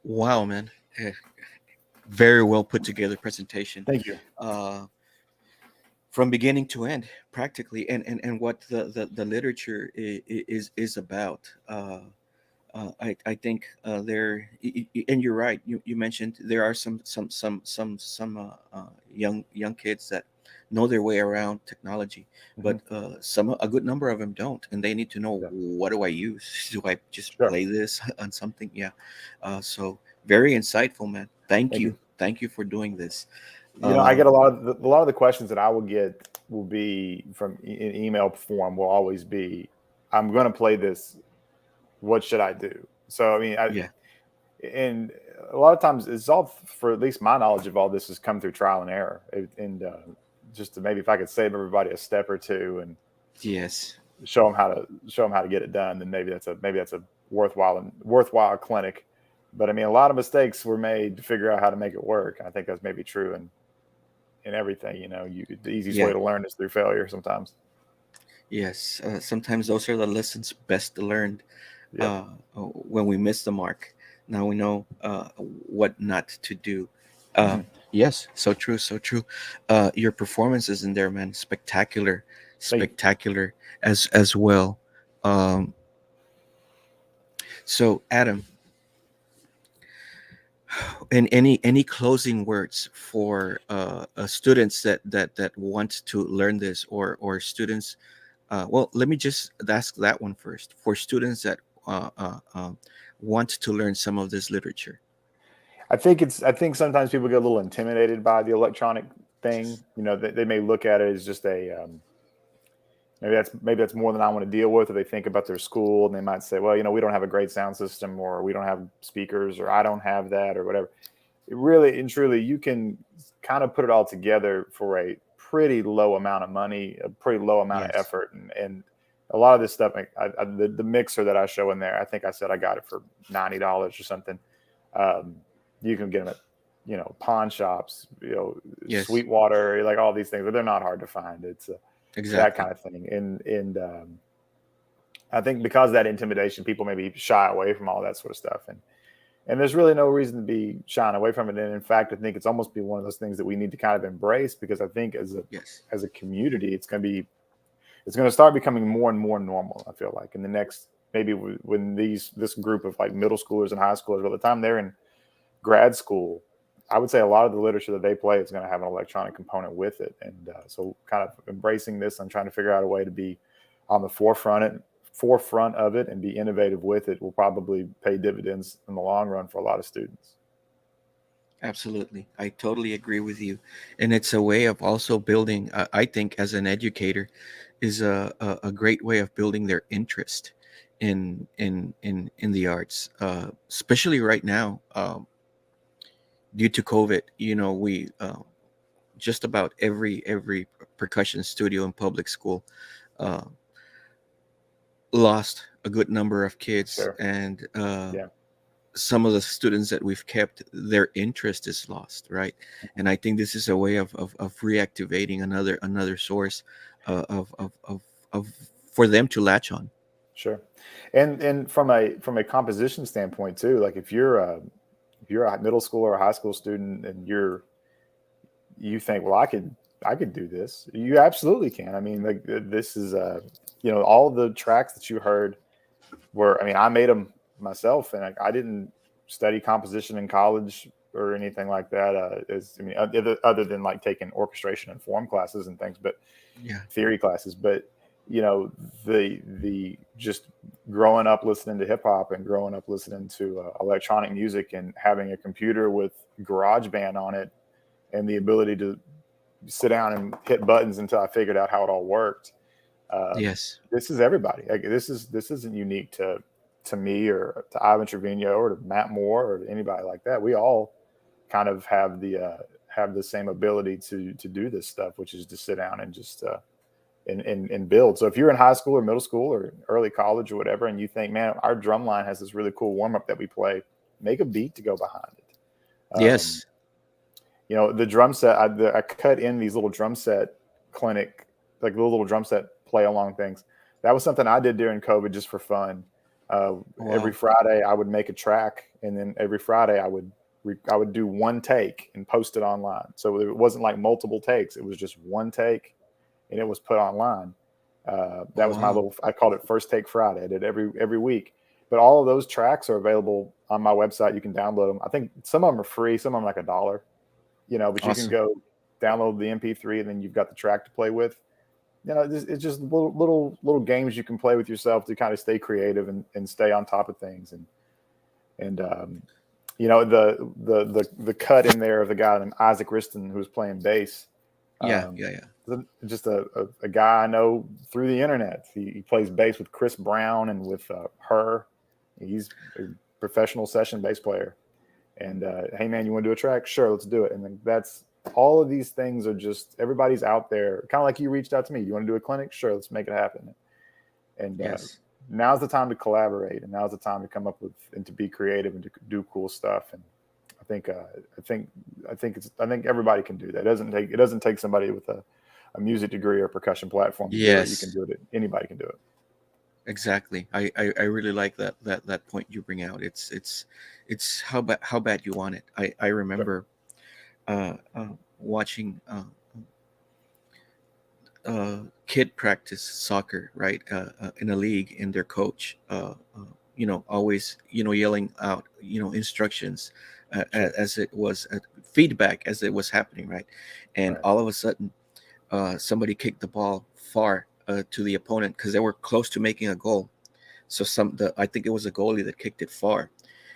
Wow, man. Very well put together presentation. Thank you. Uh, from beginning to end, practically, and what the literature is about. I think and you're right. You mentioned there are some young kids that know their way around technology, but Mhm. a good number of them don't, and they need to know, Yeah. what do I use? Do I just Sure. play this on something? Yeah. So very insightful, man. Thank you. Thank you for doing this. I Uh, get a lot of the questions that I will get will be from in email form will always be, I'm going to play this. What should I do? So, I mean, yeah. and a lot of times it's all, for at least my knowledge of all this, has come through trial and error. And just to, maybe if I could save everybody a step or two and Yes. show them how to get it done, then maybe that's a worthwhile clinic. But I mean, a lot of mistakes were made to figure out how to make it work. I think that's maybe true in everything. The easiest way Yeah. to learn is through failure sometimes. Yes. Sometimes those are the lessons best learned Yep. uh, when we miss the mark. Now we know what not to do. Uh, Mhm. yes, so true, so true. Your performances in there, man, spectacular, Thank you. spectacular as well. Um, so, Adam, and any closing words for students that want to learn this, or students, well, let me just ask that one first. For students that uh, uh, um, want to learn some of this literature. I think sometimes people get a little intimidated by the electronic thing. They may look at it as just maybe that's more than I want to deal with. Or they think about their school and they might say, well, we don't have a great sound system, or we don't have speakers, or I don't have that, or whatever. It really and truly, you can kind of put it all together for a pretty low amount of money, a pretty low amount of Yes. effort, and a lot of this stuff. The mixer that I show in there, I think I said I got it for $90 or something. Um, you can get them at pawn shops, Yes. Sweetwater, like all these things, but they're not hard to find. It's that Exactly. kind of thing, and I think because of that intimidation, people maybe shy away from all that sort of stuff, and there's really no reason to be shying away from it. And in fact, I think it's almost be one of those things that we need to kind of embrace, because I think as a Yes. as a community, it's going to start becoming more and more normal. I feel like in the next, maybe when this group of like middle schoolers and high schoolers, by the time they're in grad school, I would say a lot of the literature that they play is going to have an electronic component with it. And so kind of embracing this and trying to figure out a way to be on the forefront of it and be innovative with it will probably pay dividends in the long run for a lot of students. Absolutely. I totally agree with you. And it's a way of also building, I think, as an educator, is a great way of building their interest in the arts, especially right now, due to COVID. We just about every percussion studio in public school uh, lost a good number of kids, Sure. and Yeah. some of the students that we've kept, their interest is lost, right? And I think this is a way of reactivating another source of for them to latch on. Sure. And from a composition standpoint too, like if you're a middle school or a high school student and you think, well, I could do this. You absolutely can. I mean, like this is all the tracks that you heard were, I mean, I made them myself, and I didn't study composition in college or anything like that. Other than like taking orchestration and form classes and things, but Yeah. theory classes. But you know, the just growing up listening to hip hop and growing up listening to electronic music and having a computer with GarageBand on it and the ability to sit down and hit buttons until I figured out how it all worked. Yes. This is everybody. Like, this isn't unique to me or to Ivan Trevino or to Matt Moore or to anybody like that. We all kind of have the same ability to do this stuff, which is to sit down and just and build. So if you're in high school or middle school or early college or whatever, and you think, man, our drum line has this really cool warm up that we play, make a beat to go behind it. Yes. The drum set, I cut in these little drum set clinic, like little drum set play along things. That was something I did during COVID just for fun. Every Wow. Friday I would make a track, and then every Friday I would do one take and post it online. So it wasn't like multiple takes; it was just one take, and it was put online. That was my Wow. little. I called it First Take Friday. I did every week. But all of those tracks are available on my website. You can download them. I think some of them are free. Some of them like $1. But you can Awesome. go download the MP3, and then you've got the track to play with. It's just little games you can play with yourself to kind of stay creative and stay on top of things. And the cut in there of the guy named Isaac Riston who was playing bass. Yeah, yeah, yeah. Just a guy I know through the internet. He plays bass with Chris Brown and with Her. He's a professional session bass player. And hey man, you want to do a track? Sure, let's do it. And then that's all of these things are just everybody's out there. Kind of like you reached out to me. You want to do a clinic? Sure, let's make it happen. And Yes. now's the time to collaborate, and now's the time to come up with and to be creative and to do cool stuff. And I think everybody can do that. It doesn't take somebody with a music degree or percussion platform to do it. You can Yes. do it. Anybody can do it. Exactly. I really like that point you bring out. It's how bad you want it. I Sure. remember watching kid practice soccer, right? In a league, and their coach, always, yelling out, instructions, Sure. as it was, feedback as it was happening, right? And Right. all of a sudden, somebody kicked the ball far to the opponent because they were close to making a goal. So I think it was a goalie that kicked it far,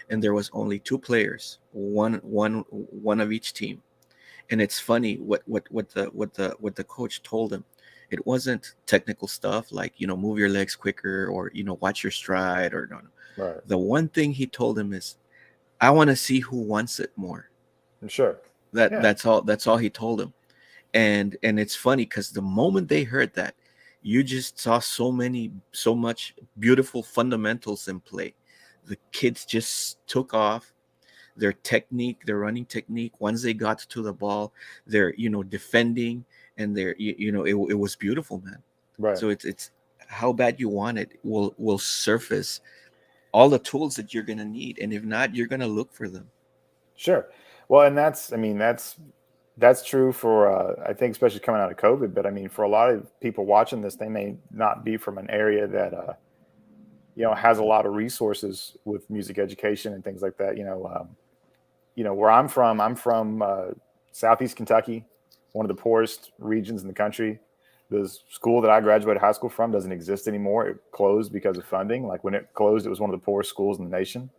and there was only two players, one of each team. And it's funny what the coach told him. It wasn't technical stuff like, move your legs quicker, or watch your stride, or no, no. Right. The one thing he told him is, I want to see who wants it more. And sure. That Yeah. that's all he told him. And it's funny because the moment they heard that, you just saw so much beautiful fundamentals in play. The kids just took off. Their technique, their running technique, once they got to the ball, they're, defending, and it was beautiful, man. Right. So it's how bad you want it will surface all the tools that you're gonna need, and if not, you're gonna look for them. Sure. Well, and that's true for I think especially coming out of COVID. But I mean, for a lot of people watching this, they may not be from an area that has a lot of resources with music education and things like that. Where I'm from Southeast Kentucky, one of the poorest regions in the country. The school that I graduated high school from doesn't exist anymore. It closed because of funding. Like when it closed, it was one of the poorest schools in the nation.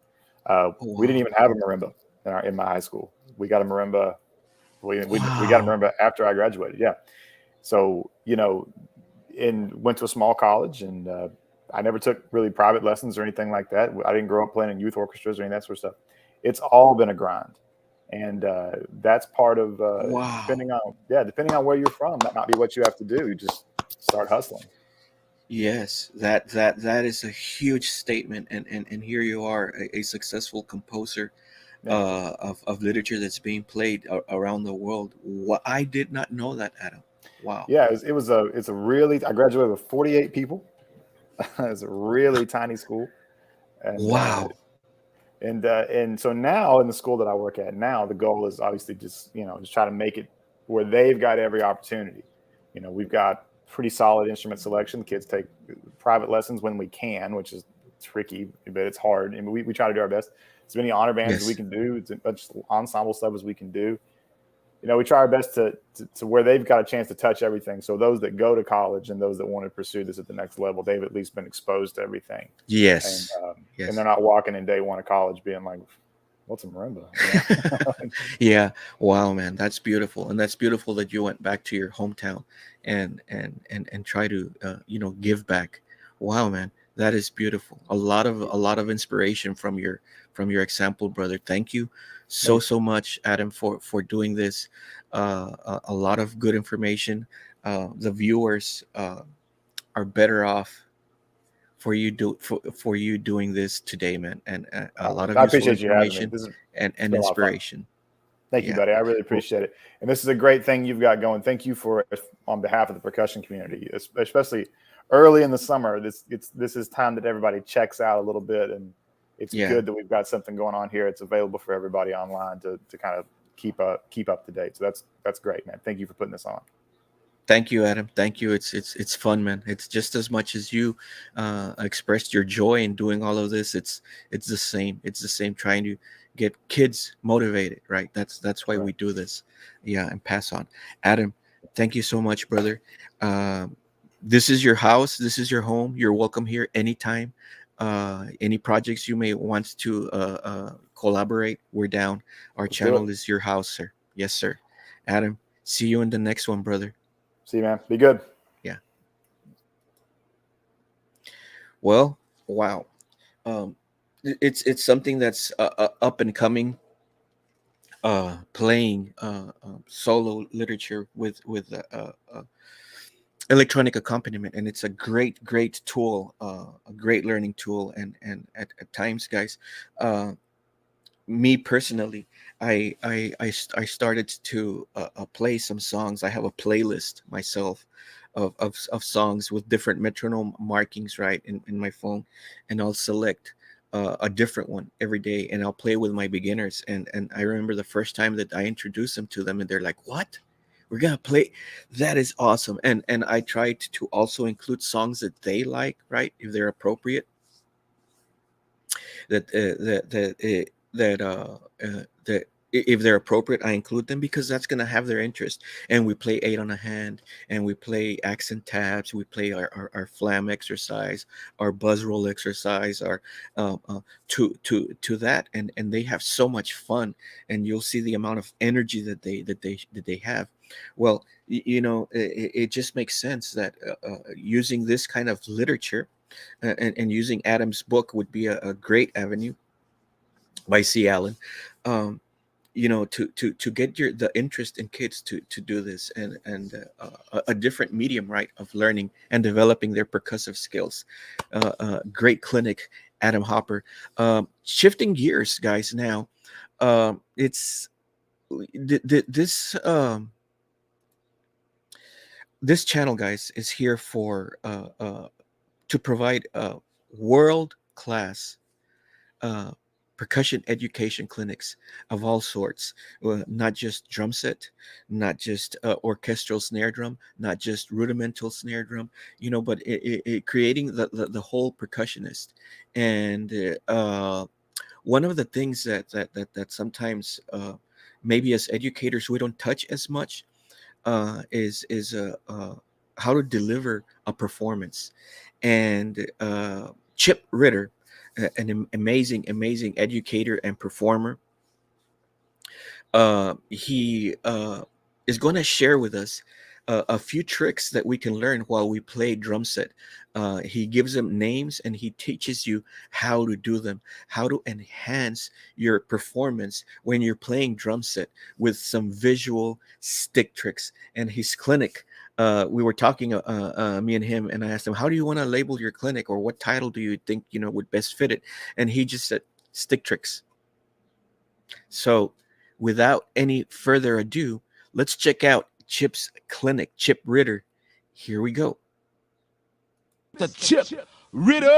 Oh, We didn't wow. even have a marimba in my high school. We got a marimba. We got a Wow. marimba after I graduated. Yeah. So and went to a small college, and I never took really private lessons or anything like that. I didn't grow up playing in youth orchestras or any of that sort of stuff. It's all been a grind, and that's part of Wow. depending on where you're from, that might be what you have to do. You just start hustling. Yes, that is a huge statement, and here you are, a successful composer Yeah. of literature that's being played around the world. What, I did not know that, Adam. Wow. Yeah, it's a really I graduated with 48 people. It's a really tiny school, and Wow. and so now in the school that I work at now, the goal is obviously just try to make it where they've got every opportunity. We've got pretty solid instrument selection. Kids take private lessons when we can, which is tricky, but it's hard, and we try to do our best. As many honor bands as we Yes. can do, as much ensemble stuff as we can do. We try our best to where they've got a chance to touch everything. So those that go to college and those that want to pursue this at the next level, they've at least been exposed to everything, and Yes. and they're Yes. not walking in day one of college being like, "What's a marimba?" Yeah. Wow, man, that's beautiful, and that's beautiful that you went back to your hometown and try to give back. Wow, man, that is beautiful. A lot of inspiration from your example, brother. Thank you so Maybe. so much, Adam, for doing this. A lot of good information. The viewers are better off for you doing this today, man, and a lot of I useful appreciate you having me. information This has and been a lot of fun. inspiration. Thank you, Yeah. buddy. I really Well, appreciate it. And this is a great thing you've got going. Thank you for on behalf of the percussion community, especially early in the summer. This is time that everybody checks out a little bit, and it's Yeah. good that we've got something going on here. It's available for everybody online to kind of keep up to date. So that's great, man. Thank you for putting this on. Thank you, Adam. Thank you. It's fun, man. It's just as much as you expressed your joy in doing all of this. It's the same. It's the same. Trying to get kids motivated, right? That's why we do this. Yeah, and pass on. Adam, thank you so much, brother. This is your house. This is your home. You're welcome here anytime. Any projects you may want to collaborate, we're down. Our channel is your house, sir. Yes, sir. Adam, see you in the next one, brother. See you, man. Be good. Yeah. Well, wow. It's something that's up and coming. Playing solo literature with electronic accompaniment, and it's a great tool, a great learning tool. And at times, guys, me personally, I started to play some songs. I have a playlist myself of songs with different metronome markings, right, in my phone, and I'll select a different one every day, and I'll play with my beginners. And I remember the first time that I introduced them to them, and they're like, "What? We're gonna play? That is awesome!" And I tried to also include songs that they like, right, if they're appropriate. That if they're appropriate, I include them, because that's going to have their interest. And we play 8 on a hand, and we play accent tabs, we play our flam exercise, our buzz roll exercise, our to that, and they have so much fun, and you'll see the amount of energy that they have. Well, it just makes sense that using this kind of literature, and using Adam's book would be a great avenue by C. Allen, to get the interest in kids to do this, and a different medium, right, of learning and developing their percussive skills. Great clinic, Adam Hopper. Shifting gears, guys. Now, it's this channel, guys, is here for to provide world class percussion education clinics of all sorts, not just drum set, not just orchestral snare drum, not just rudimental snare drum, but creating the whole percussionist. And one of the things that sometimes maybe as educators we don't touch as much is how to deliver a performance. And Chip Ritter, an amazing educator and performer, he is going to share with us a few tricks that we can learn while we play drum set. He gives them names, and he teaches you how to do them, how to enhance your performance when you're playing drum set with some visual stick tricks. And his clinic, we were talking, me and him, and I asked him, how do you want to label your clinic, or what title do you think would best fit it? And he just said stick tricks. So without any further ado, let's check out Chip's clinic. Chip Ritter, here we go. The Chip Ritter.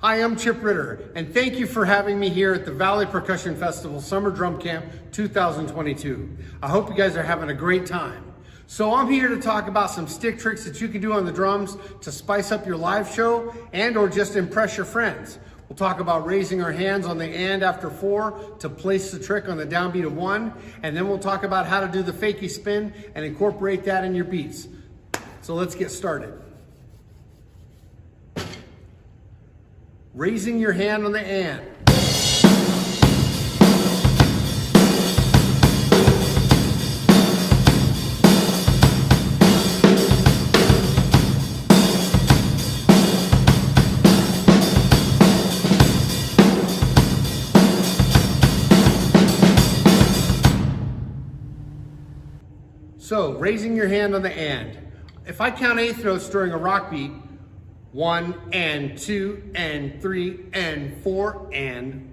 Hi, I'm Chip Ritter, and thank you for having me here at the Valley Percussion Festival Summer Drum Camp 2022. I hope you guys are having a great time. So I'm here to talk about some stick tricks that you can do on the drums to spice up your live show and or just impress your friends. We'll talk about raising our hands on the and after 4 to place the trick on the downbeat of 1, and then we'll talk about how to do the fakie spin and incorporate that in your beats. So let's get started. Raising your hand on the and. So raising your hand on the and. If I count eighth notes during a rock beat, 1 and 2 and 3 and 4 and.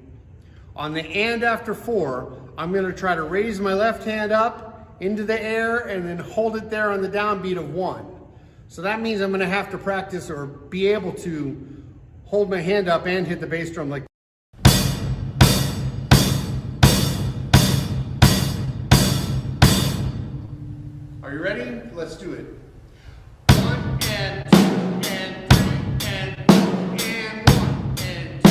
On the and after 4, I'm going to try to raise my left hand up into the air and then hold it there on the downbeat of 1. So that means I'm going to have to practice or be able to hold my hand up and hit the bass drum like. Are you ready? Let's do it. 1 and 2 and 3 and 4 and 1 and 2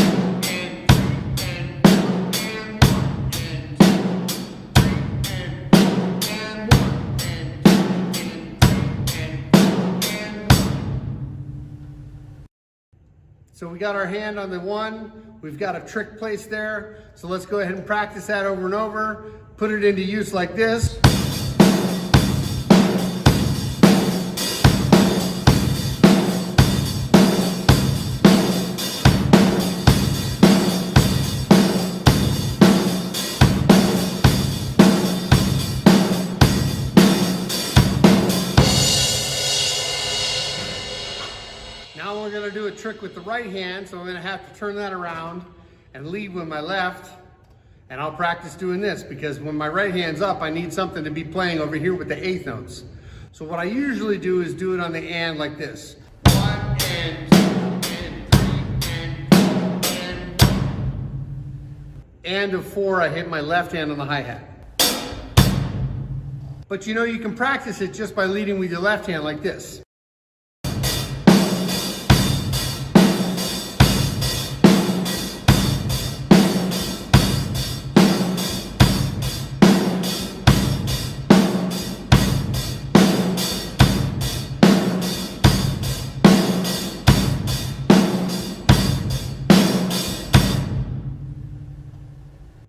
and 3 and 4 and 1 and 2 and 4 and 1 and 2 and 3 and 4 and 1. So we got our hand on the 1. We've got a trick placed there. So let's go ahead and practice that over and over. Put it into use like this. Now we're going to do a trick with the right hand, so I'm going to have to turn that around and lead with my left. And I'll practice doing this because when my right hand's up, I need something to be playing over here with the eighth notes. So what I usually do is do it on the and like this. 1 and 2 and 3 and 4 and 1. And of 4, I hit my left hand on the hi-hat. But you know, you can practice it just by leading with your left hand like this.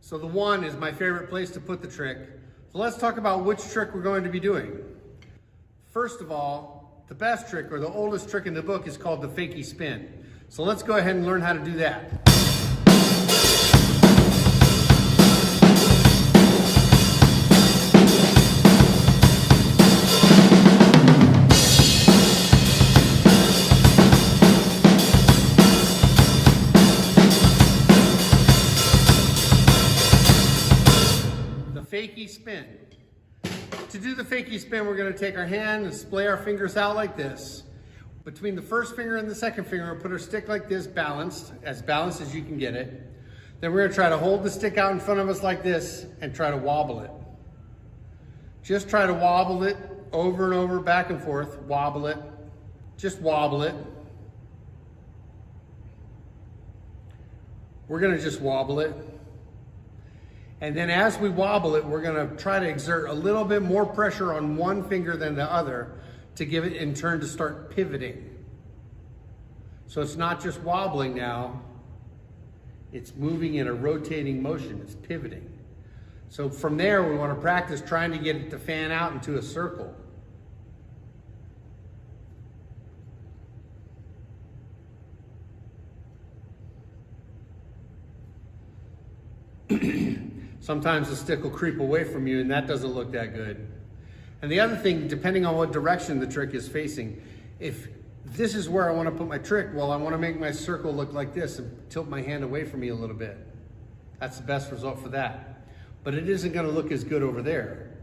So the 1 is my favorite place to put the trick. So let's talk about which trick we're going to be doing. First of all, the best trick or the oldest trick in the book is called the fakie spin. So let's go ahead and learn how to do that. Fakie spin. To do the fakie spin, we're going to take our hand and splay our fingers out like this. Between the first finger and the second finger, we'll put our stick like this, balanced as you can get it. Then we're going to try to hold the stick out in front of us like this and try to wobble it. Just try to wobble it over and over, back and forth, wobble it. Just wobble it. We're going to just wobble it. And then as we wobble it, we're going to try to exert a little bit more pressure on one finger than the other to give it in turn to start pivoting. So it's not just wobbling now, it's moving in a rotating motion, it's pivoting. So from there, we want to practice trying to get it to fan out into a circle. Sometimes the stick will creep away from you and that doesn't look that good. And the other thing, depending on what direction the trick is facing, if this is where I want to put my trick, well, I want to make my circle look like this and tilt my hand away from me a little bit. That's the best result for that. But it isn't going to look as good over there.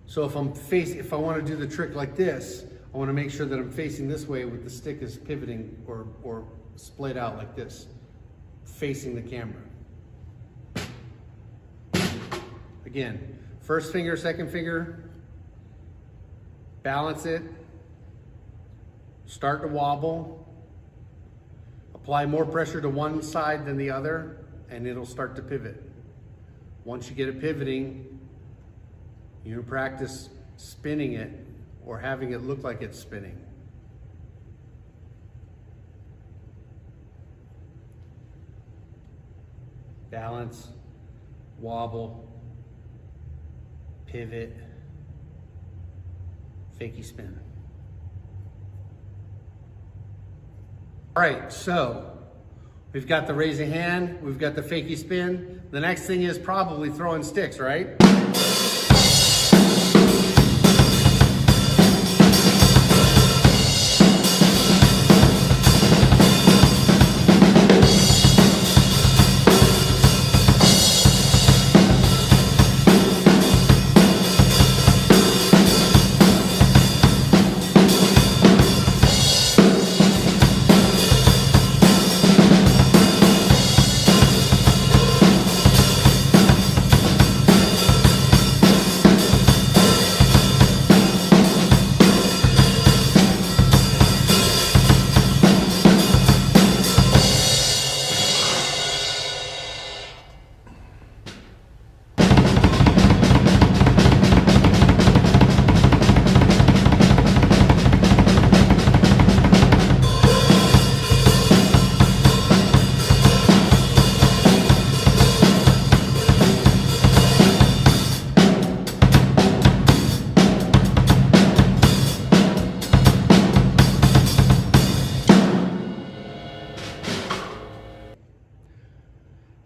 So if I want to do the trick like this, I want to make sure that I'm facing this way with the stick is pivoting or splayed out like this, facing the camera. Again, first finger, second finger, balance it, start to wobble, apply more pressure to one side than the other, and it'll start to pivot. Once you get it pivoting, you practice spinning it or having it look like it's spinning. Balance, wobble, pivot, fakie spin. All right, so we've got the raising hand, we've got the fakie spin. The next thing is probably throwing sticks, right?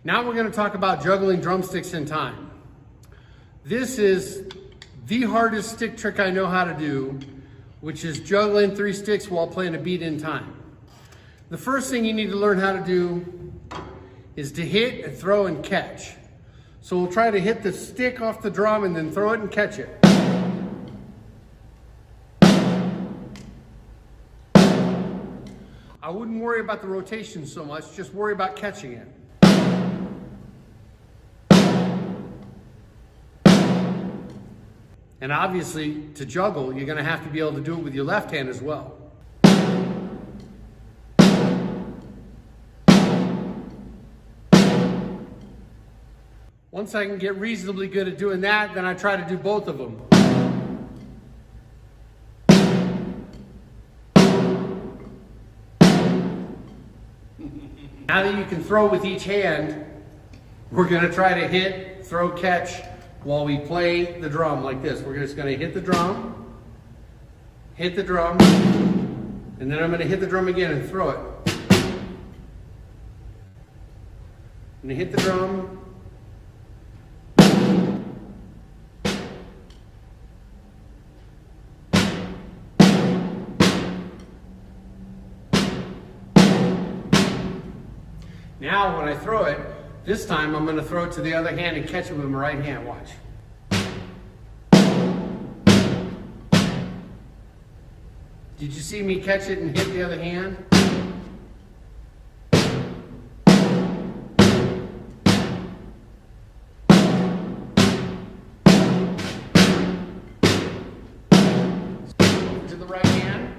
Now we're going to talk about juggling drumsticks in time. This is the hardest stick trick I know how to do, which is juggling 3 sticks while playing a beat in time. The first thing you need to learn how to do is to hit and throw and catch. So we'll try to hit the stick off the drum and then throw it and catch it. I wouldn't worry about the rotation so much, just worry about catching it. And obviously, to juggle, you're going to have to be able to do it with your left hand as well. Once I can get reasonably good at doing that, then I try to do both of them. Now that you can throw with each hand, we're going to try to hit, throw, catch while we play the drum like this. We're just going to hit the drum, and then I'm going to hit the drum again and throw it. I'm going to hit the drum. Now when I throw it, this time I'm going to throw it to the other hand and catch it with my right hand. Watch. Did you see me catch it and hit the other hand? To the right hand.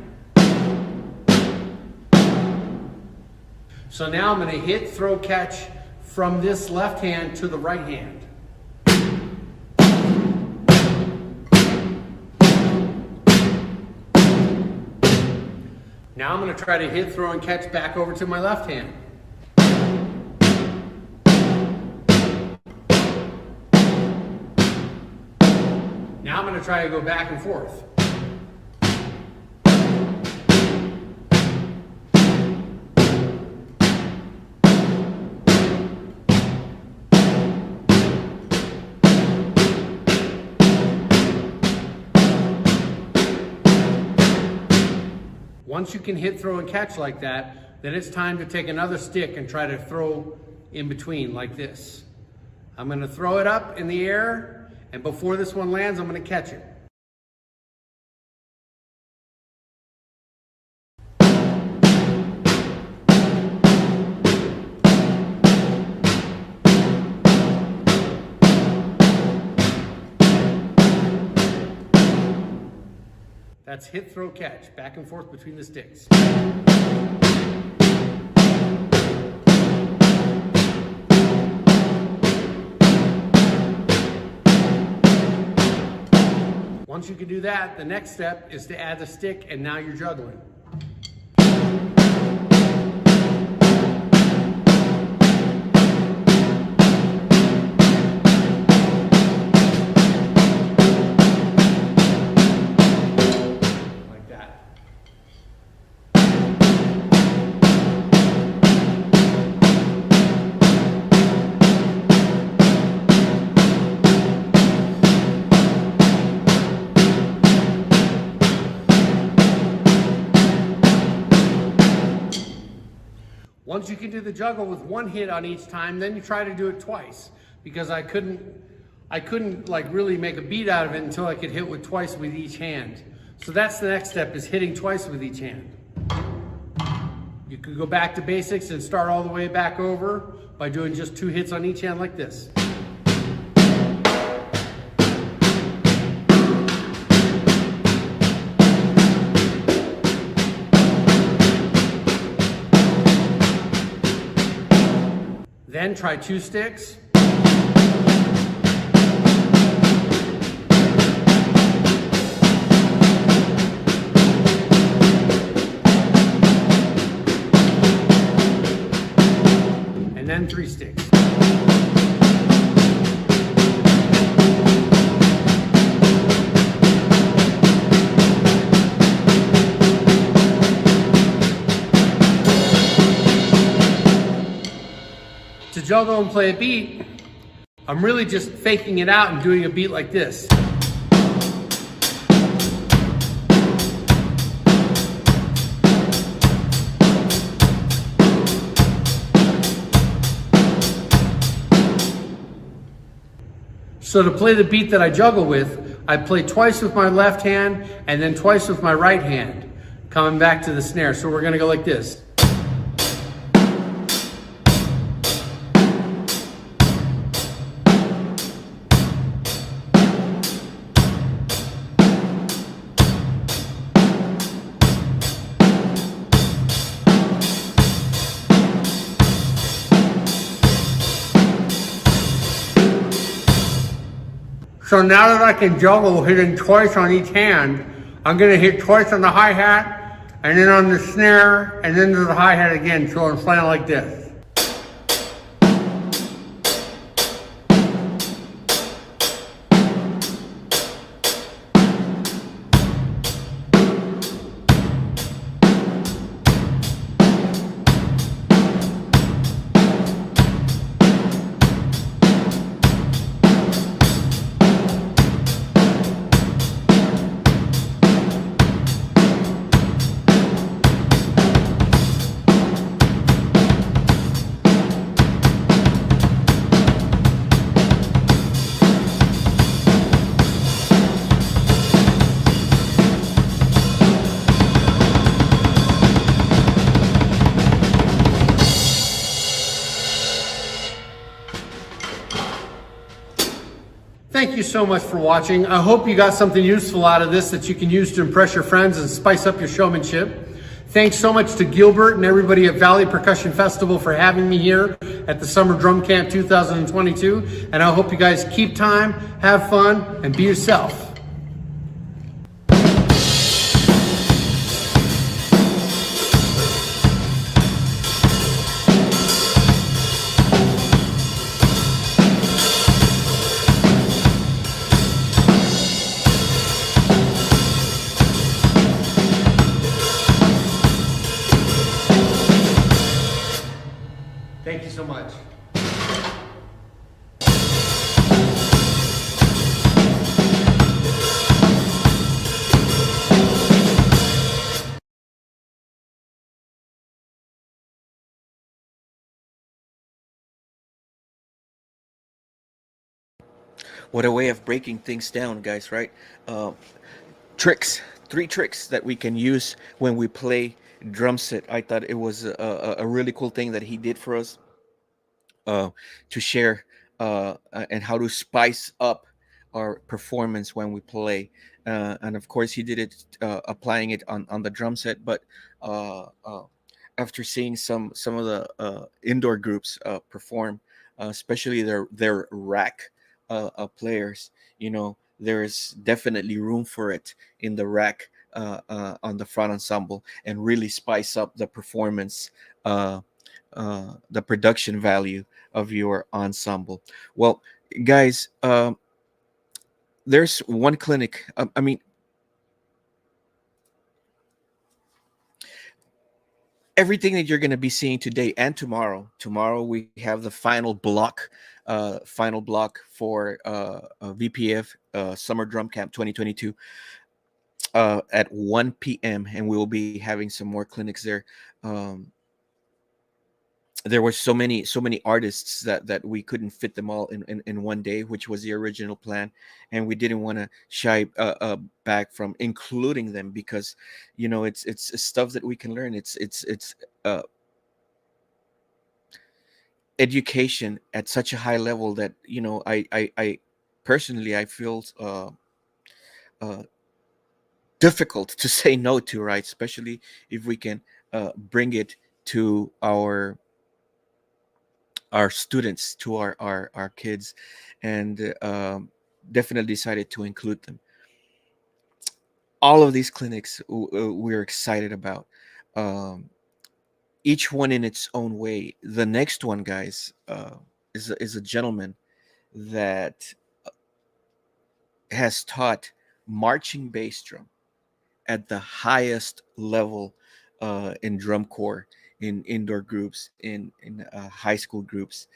So now I'm going to hit, throw, catch from this left hand to the right hand. Now I'm going to try to hit, throw, and catch back over to my left hand. Now I'm going to try to go back and forth. Once you can hit, throw, and catch like that, then it's time to take another stick and try to throw in between like this. I'm going to throw it up in the air, and before this one lands, I'm going to catch it. That's hit, throw, catch, back and forth between the sticks. Once you can do that, the next step is to add the stick, and now you're juggling. Once you can do the juggle with one hit on each time, then you try to do it twice, because I couldn't like really make a beat out of it until I could hit with twice with each hand. So that's the next step, is hitting twice with each hand. You could go back to basics and start all the way back over by doing just 2 hits on each hand like this. Then try 2 sticks. And then 3 sticks. To juggle and play a beat, I'm really just faking it out and doing a beat like this. So to play the beat that I juggle with, I play twice with my left hand and then twice with my right hand, coming back to the snare. So we're gonna go like this. So now that I can juggle hitting twice on each hand, I'm gonna hit twice on the hi-hat, and then on the snare, and then to the hi-hat again, so I'm playing like this. Thank you so much for watching. I hope you got something useful out of this that you can use to impress your friends and spice up your showmanship. Thanks so much to Gilbert and everybody at Valley Percussion Festival for having me here at the Summer Drum Camp 2022. And I hope you guys keep time, have fun, and be yourself. Thank you so much. What a way of breaking things down, guys, right? Tricks, 3 tricks that we can use when we play drum set. I thought it was a really cool thing that he did for us, to share, and how to spice up our performance when we play. And of course, he did it, applying it on the drum set. But after seeing some of the indoor groups perform, especially their rack players, there is definitely room for it in the rack, on the front ensemble, and really spice up the performance, the production value of your ensemble. Well, guys, there's one clinic. I mean, everything that you're going to be seeing today and tomorrow. Tomorrow we have the final block for VPF, Summer Drum Camp 2022, at 1 p.m. and we will be having some more clinics there. There were so many artists that we couldn't fit them all in one day, which was the original plan, and we didn't want to shy back from including them, because it's stuff that we can learn. It's education at such a high level that I personally, I feel uh, difficult to say no to, right? Especially if we can bring it to our students, to our kids, and definitely decided to include them. All of these clinics we're excited about, each one in its own way. The next one, guys, is a gentleman that has taught marching bass drum at the highest level, in drum corps, in indoor groups, in high school groups.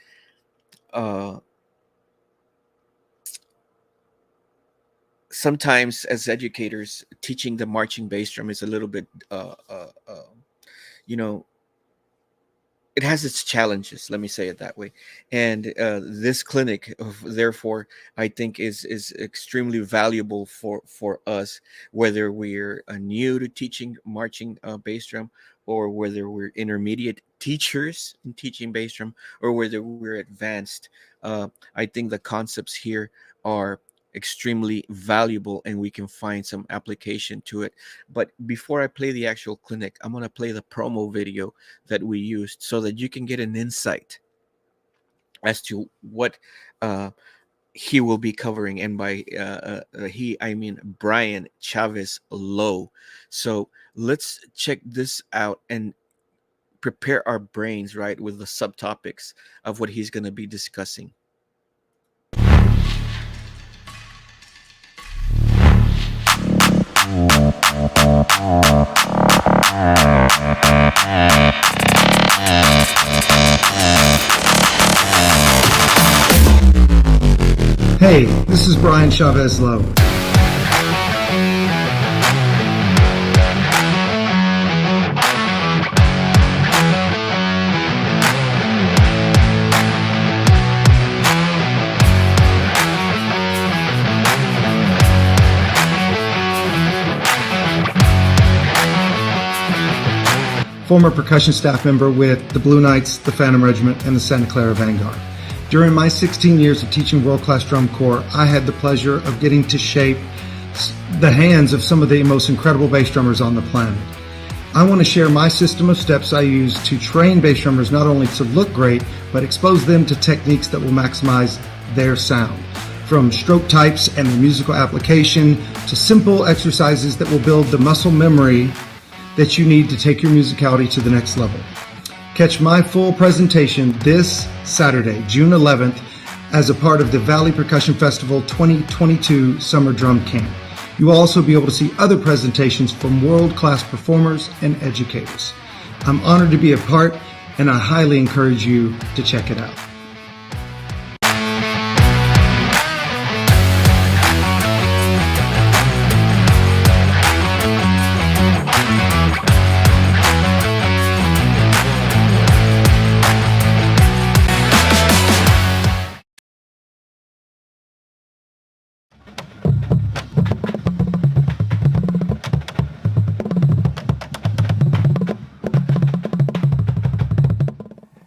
sometimes as educators, teaching the marching bass drum is a little bit, you know, it has its challenges, let me say it that way. And this clinic therefore I think is extremely valuable for us, whether we're new to teaching marching bass drum, or whether we're intermediate teachers in teaching bass drum, or whether we're advanced. I think the concepts here are extremely valuable and we can find some application to it. But before I play the actual clinic, I'm going to play the promo video that we used so that you can get an insight as to what he will be covering. And by he, I mean Brian Chavez Lowe. So let's check this out and prepare our brains, right, with the subtopics of what he's going to be discussing. Hey, this is Brian Chavez Lowe. Former percussion staff member with the Blue Knights, the Phantom Regiment, and the Santa Clara Vanguard. During my 16 years of teaching world-class drum corps, I had the pleasure of getting to shape the hands of some of the most incredible bass drummers on the planet. I want to share my system of steps I use to train bass drummers not only to look great, but expose them to techniques that will maximize their sound. From stroke types and their musical application to simple exercises that will build the muscle memory that you need to take your musicality to the next level. Catch my full presentation this Saturday, June 11th, as a part of the Valley Percussion Festival 2022 Summer Drum Camp. You will also be able to see other presentations from world-class performers and educators. I'm honored to be a part, and I highly encourage you to check it out.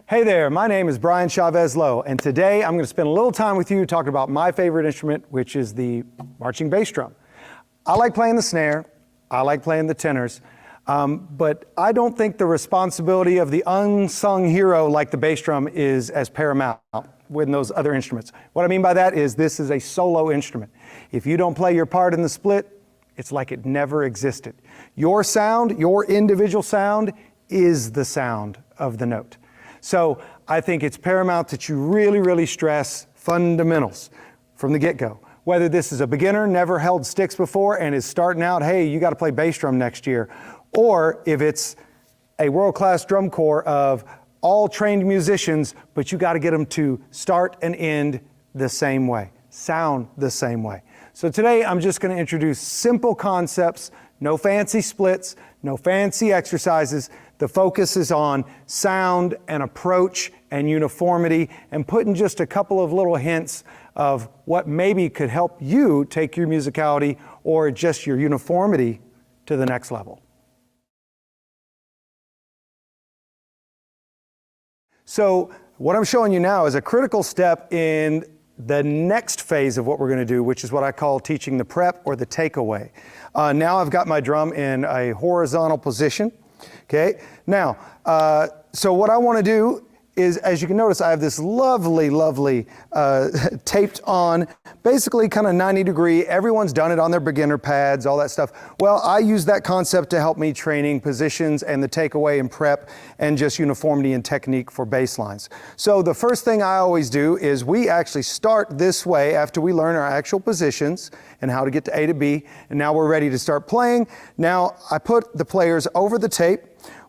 Hey there, my name is Brian Chavez Lowe, and today I'm going to spend a little time with you talking about my favorite instrument, which is the marching bass drum. I like playing the snare, I like playing the tenors, but I don't think the responsibility of the unsung hero like the bass drum is as paramount with those other instruments. What I mean by that is this is a solo instrument. If you don't play your part in the split, it's like it never existed. Your sound, your individual sound, is the sound of the note. So I think it's paramount that you really, really stress fundamentals from the get-go. Whether this is a beginner, never held sticks before, and is starting out, hey, you got to play bass drum next year, or if it's a world-class drum corps of all trained musicians, but you got to get them to start and end the same way, sound the same way. So today I'm just going to introduce simple concepts, no fancy splits, no fancy exercises. The focus is on sound and approach and uniformity, and putting just a couple of little hints of what maybe could help you take your musicality or just your uniformity to the next level. So what I'm showing you now is a critical step in the next phase of what we're going to do, which is what I call teaching the prep or the takeaway. Now I've got my drum in a horizontal position. Okay, now, so what I want to do is, as you can notice, I have this lovely taped on, basically kind of 90 degree. Everyone's done it on their beginner pads, all that stuff. Well, I use that concept to help me training positions and the takeaway and prep and just uniformity and technique for bass lines. So the first thing I always do is we actually start this way after we learn our actual positions and how to get to A to B. And now we're ready to start playing. Now I put the players over the tape.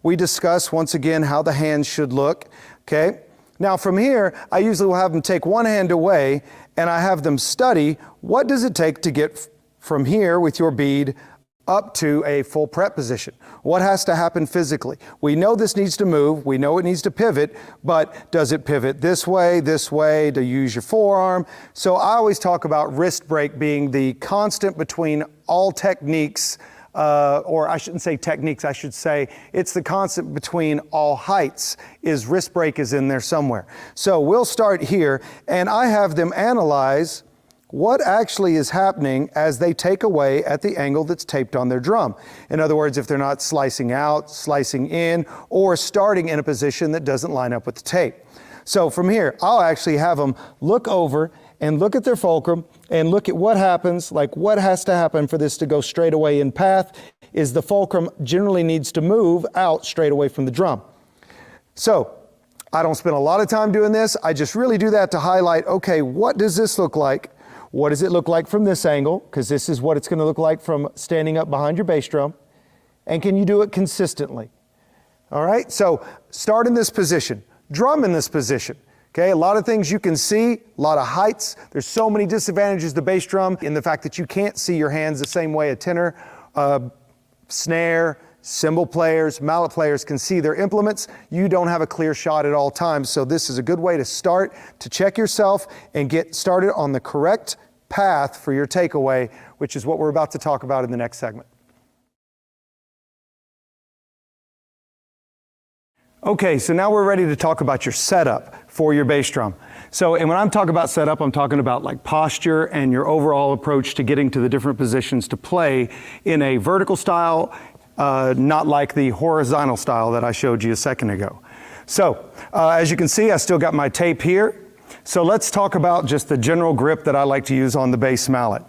We discuss once again how the hands should look. Okay, Now from here, I usually will have them take one hand away and I have them study what does it take to get from here with your bead up to a full prep position. What has to happen physically? We know this needs to move, we know it needs to pivot, but does it pivot this way, to use your forearm? So I always talk about wrist break being the constant between all techniques, or I shouldn't say techniques, I should say it's the constant between all heights, is wrist break is in there somewhere. So we'll start here, and I have them analyze what actually is happening as they take away at the angle that's taped on their drum. In other words, if they're not slicing out, slicing in, or starting in a position that doesn't line up with the tape. So from here, I'll actually have them look over and look at their fulcrum and look at what happens, like what has to happen for this to go straight away in path is the fulcrum generally needs to move out straight away from the drum. So I don't spend a lot of time doing this. I just really do that to highlight, okay, what does this look like? What does it look like from this angle? Because this is what it's going to look like from standing up behind your bass drum. And can you do it consistently? All right, so start in this position, drum in this position. Okay, a lot of things you can see, a lot of heights. There's so many disadvantages to bass drum in the fact that you can't see your hands the same way a tenor, snare, cymbal players, mallet players can see their implements. You don't have a clear shot at all times. So this is a good way to start, to check yourself and get started on the correct path for your takeaway, which is what we're about to talk about in the next segment. Okay, so now we're ready to talk about your setup for your bass drum. So, and when I'm talking about setup, I'm talking about like posture and your overall approach to getting to the different positions to play in a vertical style, not like the horizontal style that I showed you a second ago. So, as you can see, I still got my tape here. So let's talk about just the general grip that I like to use on the bass mallet.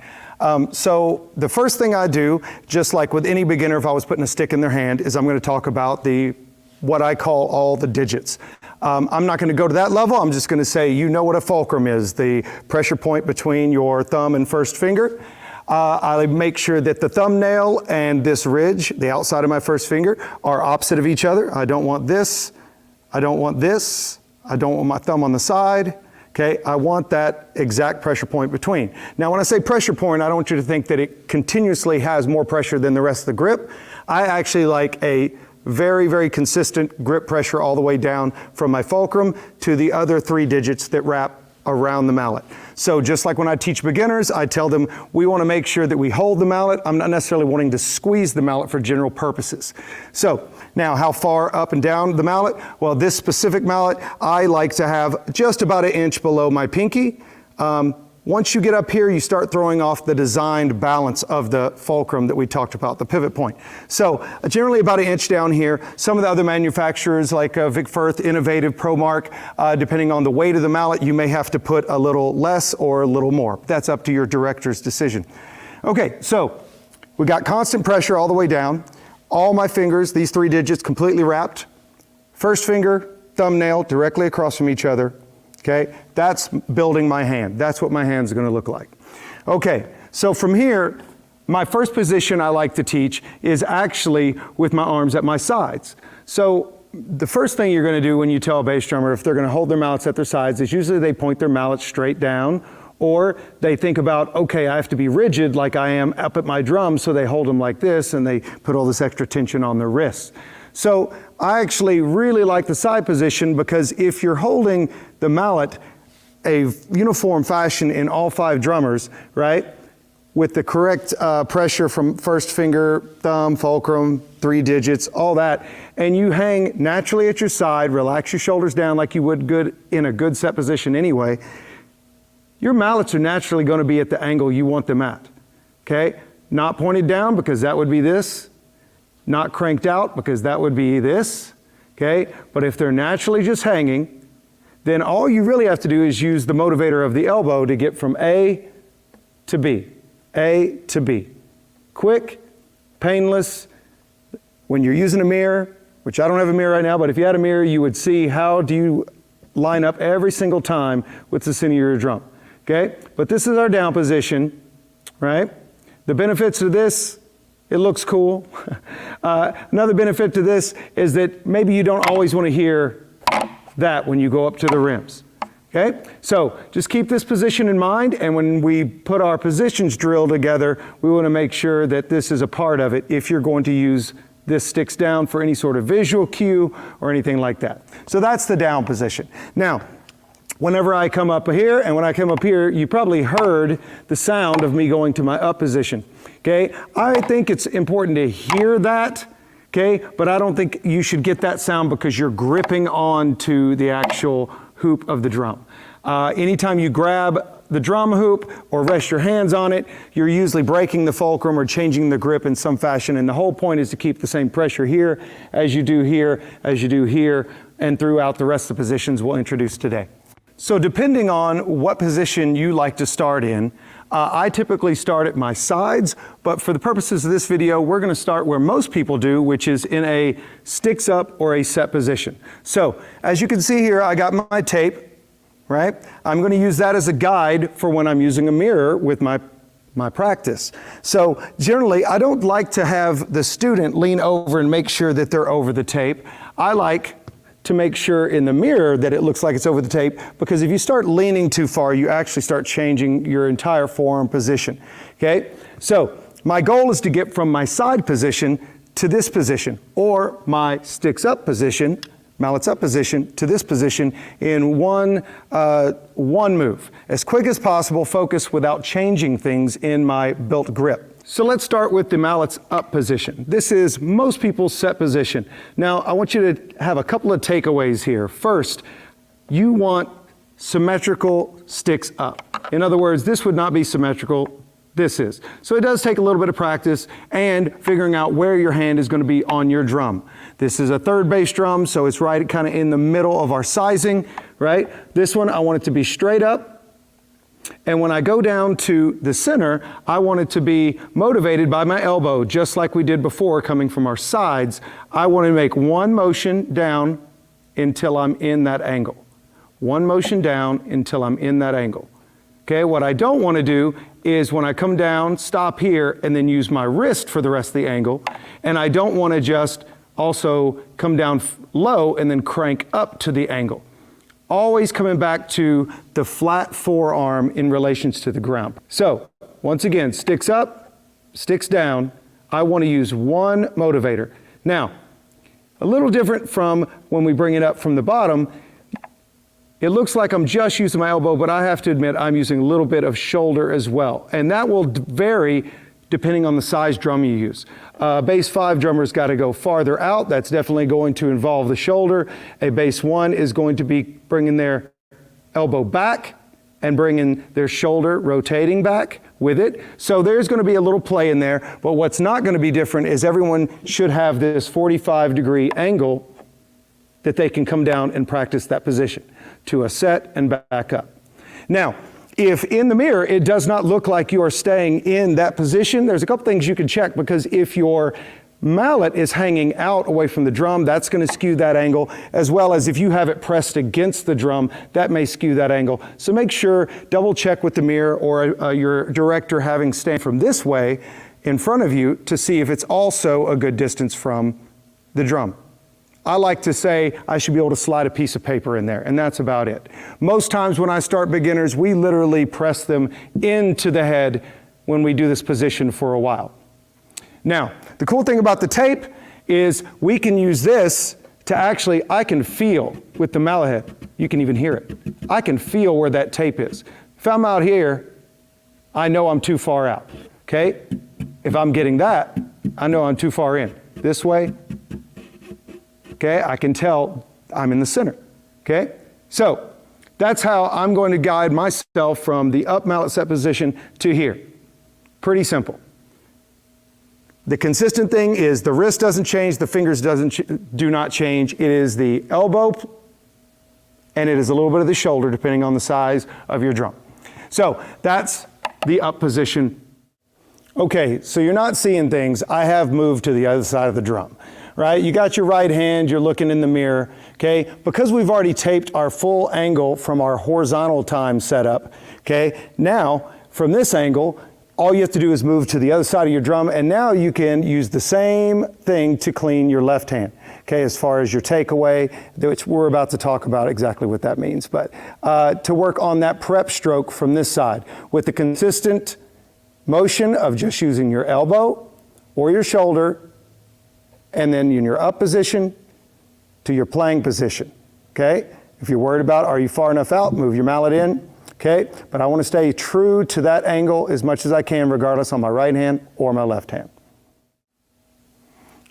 So the first thing I do, just like with any beginner if I was putting a stick in their hand, is I'm going to talk about what I call all the digits. I'm not going to go to that level. I'm just going to say, you know what a fulcrum is, the pressure point between your thumb and first finger. I make sure that the thumbnail and this ridge, the outside of my first finger, are opposite of each other. I don't want this. I don't want this. I don't want my thumb on the side. Okay, I want that exact pressure point between. Now when I say pressure point, I don't want you to think that it continuously has more pressure than the rest of the grip. I actually like a very, very consistent grip pressure all the way down from my fulcrum to the other 3 digits that wrap around the mallet. So just like when I teach beginners, I tell them we want to make sure that we hold the mallet. I'm not necessarily wanting to squeeze the mallet for general purposes. So now how far up and down the mallet? Well, this specific mallet, I like to have just about 1 inch below my pinky. Once you get up here, you start throwing off the designed balance of the fulcrum that we talked about, the pivot point. So generally about 1 inch down here. Some of the other manufacturers like Vic Firth, Innovative, ProMark, depending on the weight of the mallet, you may have to put a little less or a little more. That's up to your director's decision. Okay, so we got constant pressure all the way down. All my fingers, these 3 digits completely wrapped. First finger, thumbnail directly across from each other. Okay, that's building my hand. That's what my hand's going to look like. Okay, so from here, my first position I like to teach is actually with my arms at my sides. So the first thing you're going to do when you tell a bass drummer if they're going to hold their mallets at their sides is usually they point their mallet straight down, or they think about, okay, I have to be rigid like I am up at my drum, so they hold them like this and they put all this extra tension on their wrists. So I actually really like the side position because if you're holding the mallet a uniform fashion in all 5 drummers, right, with the correct pressure from first finger, thumb, fulcrum, 3 digits, all that, and you hang naturally at your side, relax your shoulders down like you would in a good set position anyway, your mallets are naturally going to be at the angle you want them at, okay? Not pointed down because that would be this. Not cranked out because that would be this, okay? But if they're naturally just hanging, then all you really have to do is use the motivator of the elbow to get from A to B, A to B. Quick, painless. When you're using a mirror, which I don't have a mirror right now, but if you had a mirror, you would see how do you line up every single time with the center of your drum, okay? But this is our down position, right? The benefits of this, it looks cool. Another benefit to this is that maybe you don't always want to hear that when you go up to the rims. Okay, so just keep this position in mind, and when we put our positions drill together, we want to make sure that this is a part of it if you're going to use this sticks down for any sort of visual cue or anything like that. So that's the down position. Now, whenever I come up here, and when I come up here, you probably heard the sound of me going to my up position. Okay, I think it's important to hear that. Okay, but I don't think you should get that sound because you're gripping on to the actual hoop of the drum. Anytime you grab the drum hoop or rest your hands on it, you're usually breaking the fulcrum or changing the grip in some fashion, and the whole point is to keep the same pressure here as you do here, as you do here, and throughout the rest of the positions we'll introduce today. So depending on what position you like to start in, I typically start at my sides, but for the purposes of this video, we're going to start where most people do, which is in a sticks up or a set position. So as you can see here, I got my tape, right? I'm going to use that as a guide for when I'm using a mirror with my practice. So generally, I don't like to have the student lean over and make sure that they're over the tape. I like to make sure in the mirror that it looks like it's over the tape, because if you start leaning too far, you actually start changing your entire forearm position, okay? So my goal is to get from my side position to this position, or my sticks up position, mallets up position, to this position in one move. As quick as possible, focus without changing things in my belt grip. So let's start with the mallets up position. This is most people's set position. Now, I want you to have a couple of takeaways here. First, you want symmetrical sticks up. In other words, this would not be symmetrical, this is. So it does take a little bit of practice and figuring out where your hand is going to be on your drum. This is a third bass drum, so it's right kind of in the middle of our sizing, right? This one, I want it to be straight up. And when I go down to the center, I want it to be motivated by my elbow, just like we did before coming from our sides. I want to make one motion down until I'm in that angle. One motion down until I'm in that angle. Okay, what I don't want to do is when I come down, stop here, and then use my wrist for the rest of the angle. And I don't want to just also come down low and then crank up to the angle. Always coming back to the flat forearm in relations to the ground. So, once again, sticks up, sticks down. I want to use one motivator. Now, a little different from when we bring it up from the bottom. It looks like I'm just using my elbow, but I have to admit I'm using a little bit of shoulder as well. And that will vary depending on the size drum you use. Bass 5 drummer's got to go farther out. That's definitely going to involve the shoulder. A bass 1 is going to be bringing their elbow back and bringing their shoulder rotating back with it. So there's going to be a little play in there, but what's not going to be different is everyone should have this 45-degree angle that they can come down and practice that position to a set and back up. Now, if in the mirror it does not look like you are staying in that position, there's a couple things you can check, because if your mallet is hanging out away from the drum, that's going to skew that angle, as well as if you have it pressed against the drum, that may skew that angle. So make sure, double check with the mirror or your director having stand from this way in front of you to see if it's also a good distance from the drum. I like to say I should be able to slide a piece of paper in there, and that's about it. Most times when I start beginners, we literally press them into the head when we do this position for a while. Now, the cool thing about the tape is we can use this to actually, I can feel with the mallet head, you can even hear it. I can feel where that tape is. If I'm out here, I know I'm too far out, okay? If I'm getting that, I know I'm too far in. This way, okay, I can tell I'm in the center, okay? So that's how I'm going to guide myself from the up mallet set position to here. Pretty simple. The consistent thing is the wrist doesn't change, the fingers do not change. It is the elbow and it is a little bit of the shoulder depending on the size of your drum. So that's the up position. Okay, so you're not seeing things. I have moved to the other side of the drum. Right? You got your right hand, you're looking in the mirror, okay? Because we've already taped our full angle from our horizontal time setup, okay? Now, from this angle, all you have to do is move to the other side of your drum, and now you can use the same thing to clean your left hand. Okay, as far as your takeaway, which we're about to talk about exactly what that means, but to work on that prep stroke from this side with the consistent motion of just using your elbow or your shoulder, and then in your up position to your playing position. Okay, if you're worried about are you far enough out, move your mallet in. Okay, but I want to stay true to that angle as much as I can, regardless on my right hand or my left hand.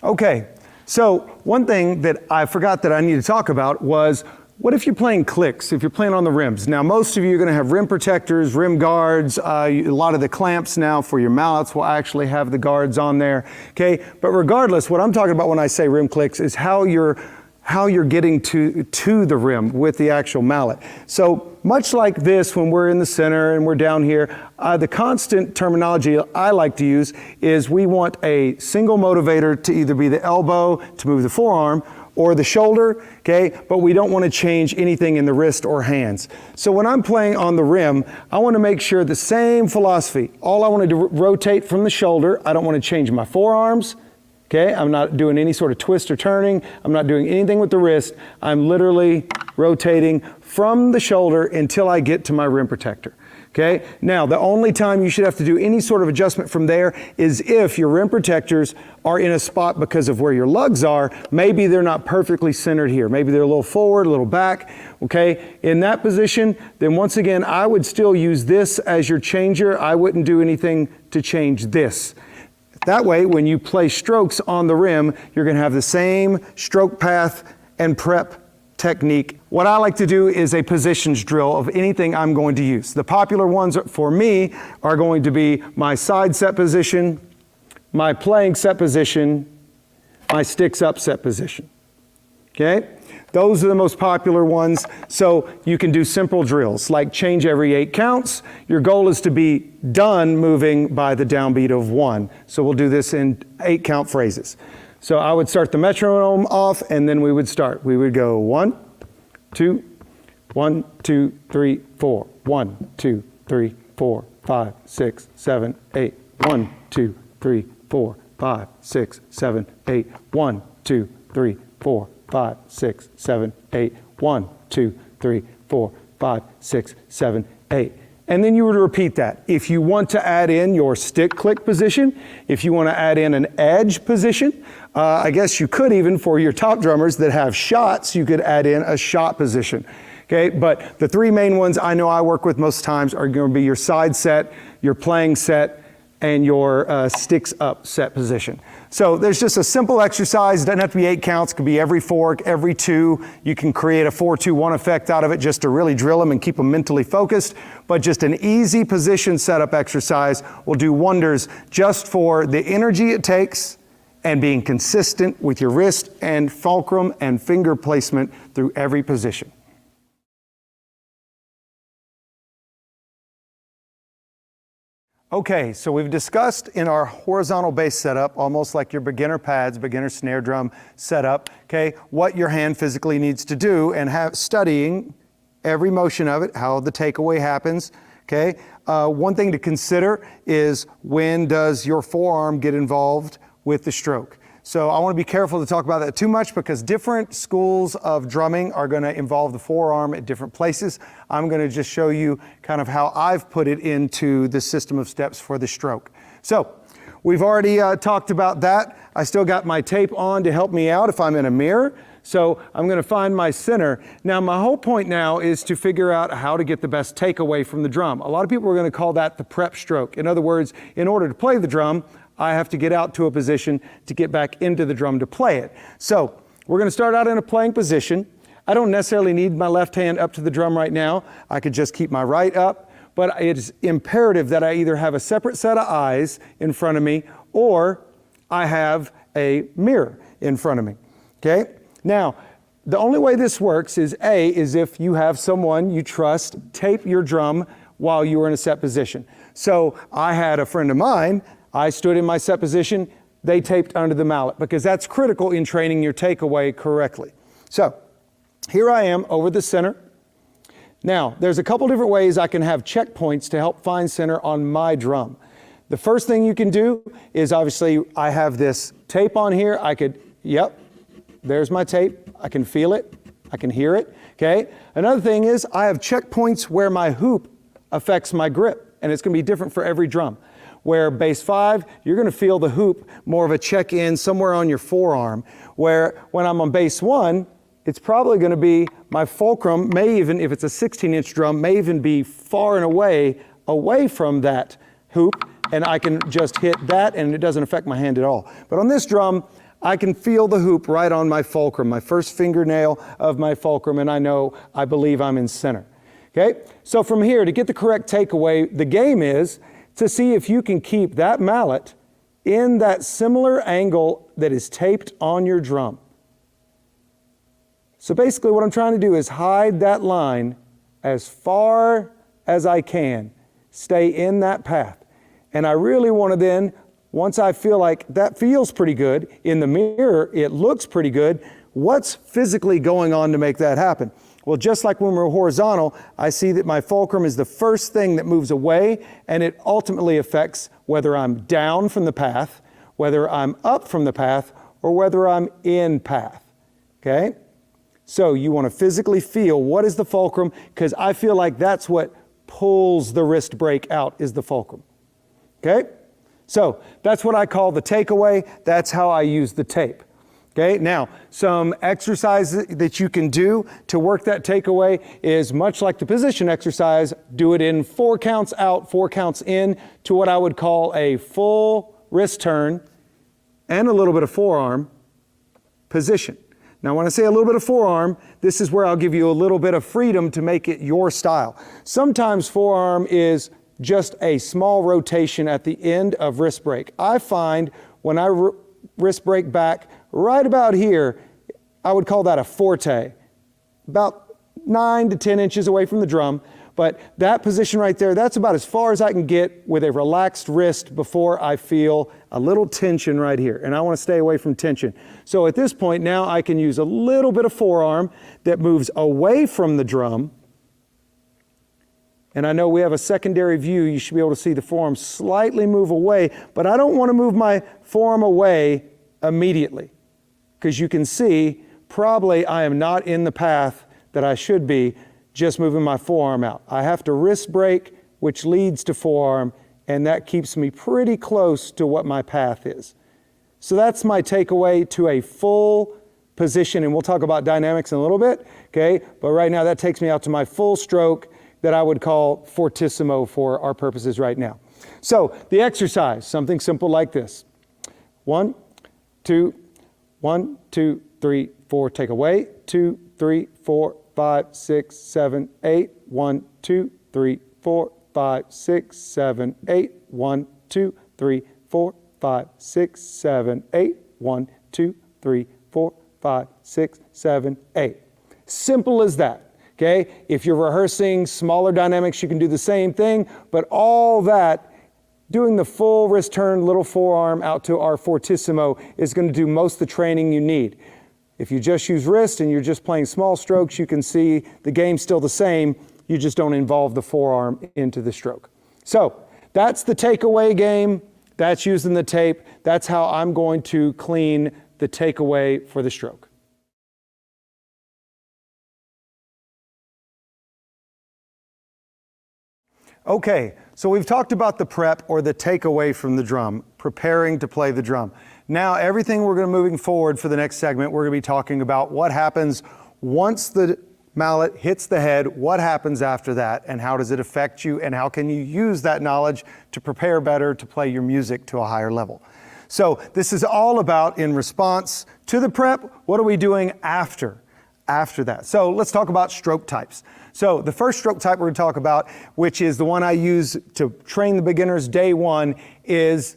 Okay, so one thing that I forgot that I need to talk about was, what if you're playing clicks, if you're playing on the rims? Now, most of you are going to have rim protectors, rim guards. A lot of the clamps now for your mallets will actually have the guards on there. Okay, but regardless, what I'm talking about when I say rim clicks is how you're getting to the rim with the actual mallet. So much like this, when we're in the center and we're down here, the constant terminology I like to use is we want a single motivator to either be the elbow to move the forearm or the shoulder, okay? But we don't want to change anything in the wrist or hands. So when I'm playing on the rim, I want to make sure the same philosophy. All I want to do, rotate from the shoulder. I don't want to change my forearms. Okay, I'm not doing any sort of twist or turning. I'm not doing anything with the wrist. I'm literally rotating from the shoulder until I get to my rim protector. Okay, now the only time you should have to do any sort of adjustment from there is if your rim protectors are in a spot because of where your lugs are. Maybe they're not perfectly centered here. Maybe they're a little forward, a little back. Okay, in that position, then once again, I would still use this as your changer. I wouldn't do anything to change this. That way, when you play strokes on the rim, you're going to have the same stroke path and prep technique. What I like to do is a positions drill of anything I'm going to use. The popular ones for me are going to be my side set position, my playing set position, my sticks up set position. Okay? Those are the most popular ones. So you can do simple drills like change every 8 counts. Your goal is to be done moving by the downbeat of 1. So we'll do this in 8 count phrases. So I would start the metronome off and then we would start. We would go 1, 2, 1, 2, 3, 4. 1, 2, 3, 4, 5, 6, 7, 8. 1, 2, 3, 4, 5, 6, 7, 8. 1, 2, 3, 4, 5, 6, 7, 8. 1, 2, 3, 4, 5, 6, 7, 8. And then you would repeat that. If you want to add in your stick click position, if you want to add in an edge position, I guess you could even, for your top drummers that have shots, you could add in a shot position. Okay, but the 3 main ones I know I work with most times are going to be your side set, your playing set, and your sticks up set position. So there's just a simple exercise. It doesn't have to be 8 counts. It could be every 4, every 2. You can create a 4-2-1 effect out of it just to really drill them and keep them mentally focused. But just an easy position setup exercise will do wonders just for the energy it takes and being consistent with your wrist and fulcrum and finger placement through every position. Okay, so we've discussed in our horizontal bass setup, almost like your beginner pads, beginner snare drum setup, okay, what your hand physically needs to do and studying every motion of it, how the takeaway happens, okay. One thing to consider is when does your forearm get involved with the stroke. So I want to be careful to talk about that too much because different schools of drumming are going to involve the forearm at different places. I'm going to just show you kind of how I've put it into the system of steps for the stroke. So we've already talked about that. I still got my tape on to help me out if I'm in a mirror. So I'm going to find my center. Now my whole point now is to figure out how to get the best takeaway from the drum. A lot of people are going to call that the prep stroke. In other words, in order to play the drum, I have to get out to a position to get back into the drum to play it. So we're going to start out in a playing position. I don't necessarily need my left hand up to the drum right now. I could just keep my right up, but it's imperative that I either have a separate set of eyes in front of me or I have a mirror in front of me. Okay? Now, the only way this works is if you have someone you trust tape your drum while you are in a set position. So I had a friend of mine, I stood in my set position, they taped under the mallet because that's critical in training your takeaway correctly. So here I am over the center. Now, there's a couple different ways I can have checkpoints to help find center on my drum. The first thing you can do is obviously I have this tape on here. Yep, there's my tape. I can feel it. I can hear it, okay? Another thing is I have checkpoints where my hoop affects my grip, and it's gonna be different for every drum. Where bass 5, you're gonna feel the hoop more of a check-in somewhere on your forearm, where when I'm on bass 1, it's probably gonna be my fulcrum, may even, if it's a 16-inch drum, may even be far and away from that hoop, and I can just hit that and it doesn't affect my hand at all. But on this drum, I can feel the hoop right on my fulcrum, my first fingernail of my fulcrum, and I believe I'm in center. Okay? So from here, to get the correct takeaway, the game is to see if you can keep that mallet in that similar angle that is taped on your drum. So basically what I'm trying to do is hide that line as far as I can, stay in that path. And I really want to then, once I feel like that feels pretty good, in the mirror it looks pretty good, what's physically going on to make that happen? Well, just like when we're horizontal, I see that my fulcrum is the first thing that moves away, and it ultimately affects whether I'm down from the path, whether I'm up from the path, or whether I'm in path, okay? So you want to physically feel what is the fulcrum, because I feel like that's what pulls the wrist brake out, is the fulcrum, okay? So that's what I call the takeaway. That's how I use the tape. Okay, now some exercises that you can do to work that takeaway is much like the position exercise. Do it in 4 counts out, 4 counts in, to what I would call a full wrist turn and a little bit of forearm position. Now when I say a little bit of forearm, this is where I'll give you a little bit of freedom to make it your style. Sometimes forearm is just a small rotation at the end of wrist brake. I find when I wrist brake back right about here, I would call that a forte, about 9 to 10 inches away from the drum. But that position right there, that's about as far as I can get with a relaxed wrist before I feel a little tension right here. And I want to stay away from tension. So at this point now I can use a little bit of forearm that moves away from the drum. And I know we have a secondary view. You should be able to see the forearm slightly move away, but I don't want to move my forearm away immediately, because you can see probably I am not in the path that I should be just moving my forearm out. I have to wrist brake, which leads to forearm, and that keeps me pretty close to what my path is. So that's my takeaway to a full position, and we'll talk about dynamics in a little bit, okay? But right now that takes me out to my full stroke that I would call fortissimo for our purposes right now. So the exercise, something simple like this. 1, 2, 1, 2, 3, 4, take away. 2, 3, 4, 5, 6, 7, 8. 1, 2, 3, 4, 5, 6, 7, 8. 1, 2, 3, 4, 5, 6, 7, 8. 1, 2, 3, 4, 5, 6, 7, 8. Simple as that. Okay, if you're rehearsing smaller dynamics, you can do the same thing, but all that, doing the full wrist turn, little forearm out to our fortissimo is going to do most of the training you need. If you just use wrist and you're just playing small strokes, you can see the game's still the same, you just don't involve the forearm into the stroke. So that's the takeaway game, that's using the tape, that's how I'm going to clean the takeaway for the stroke. Okay, so we've talked about the prep or the takeaway from the drum, preparing to play the drum. Now everything we're going to moving forward for the next segment, we're going to be talking about what happens once the mallet hits the head, what happens after that, and how does it affect you, and how can you use that knowledge to prepare better to play your music to a higher level. So this is all about, in response to the prep, what are we doing after that? So let's talk about stroke types. So the first stroke type we're going to talk about, which is the one I use to train the beginners day one, is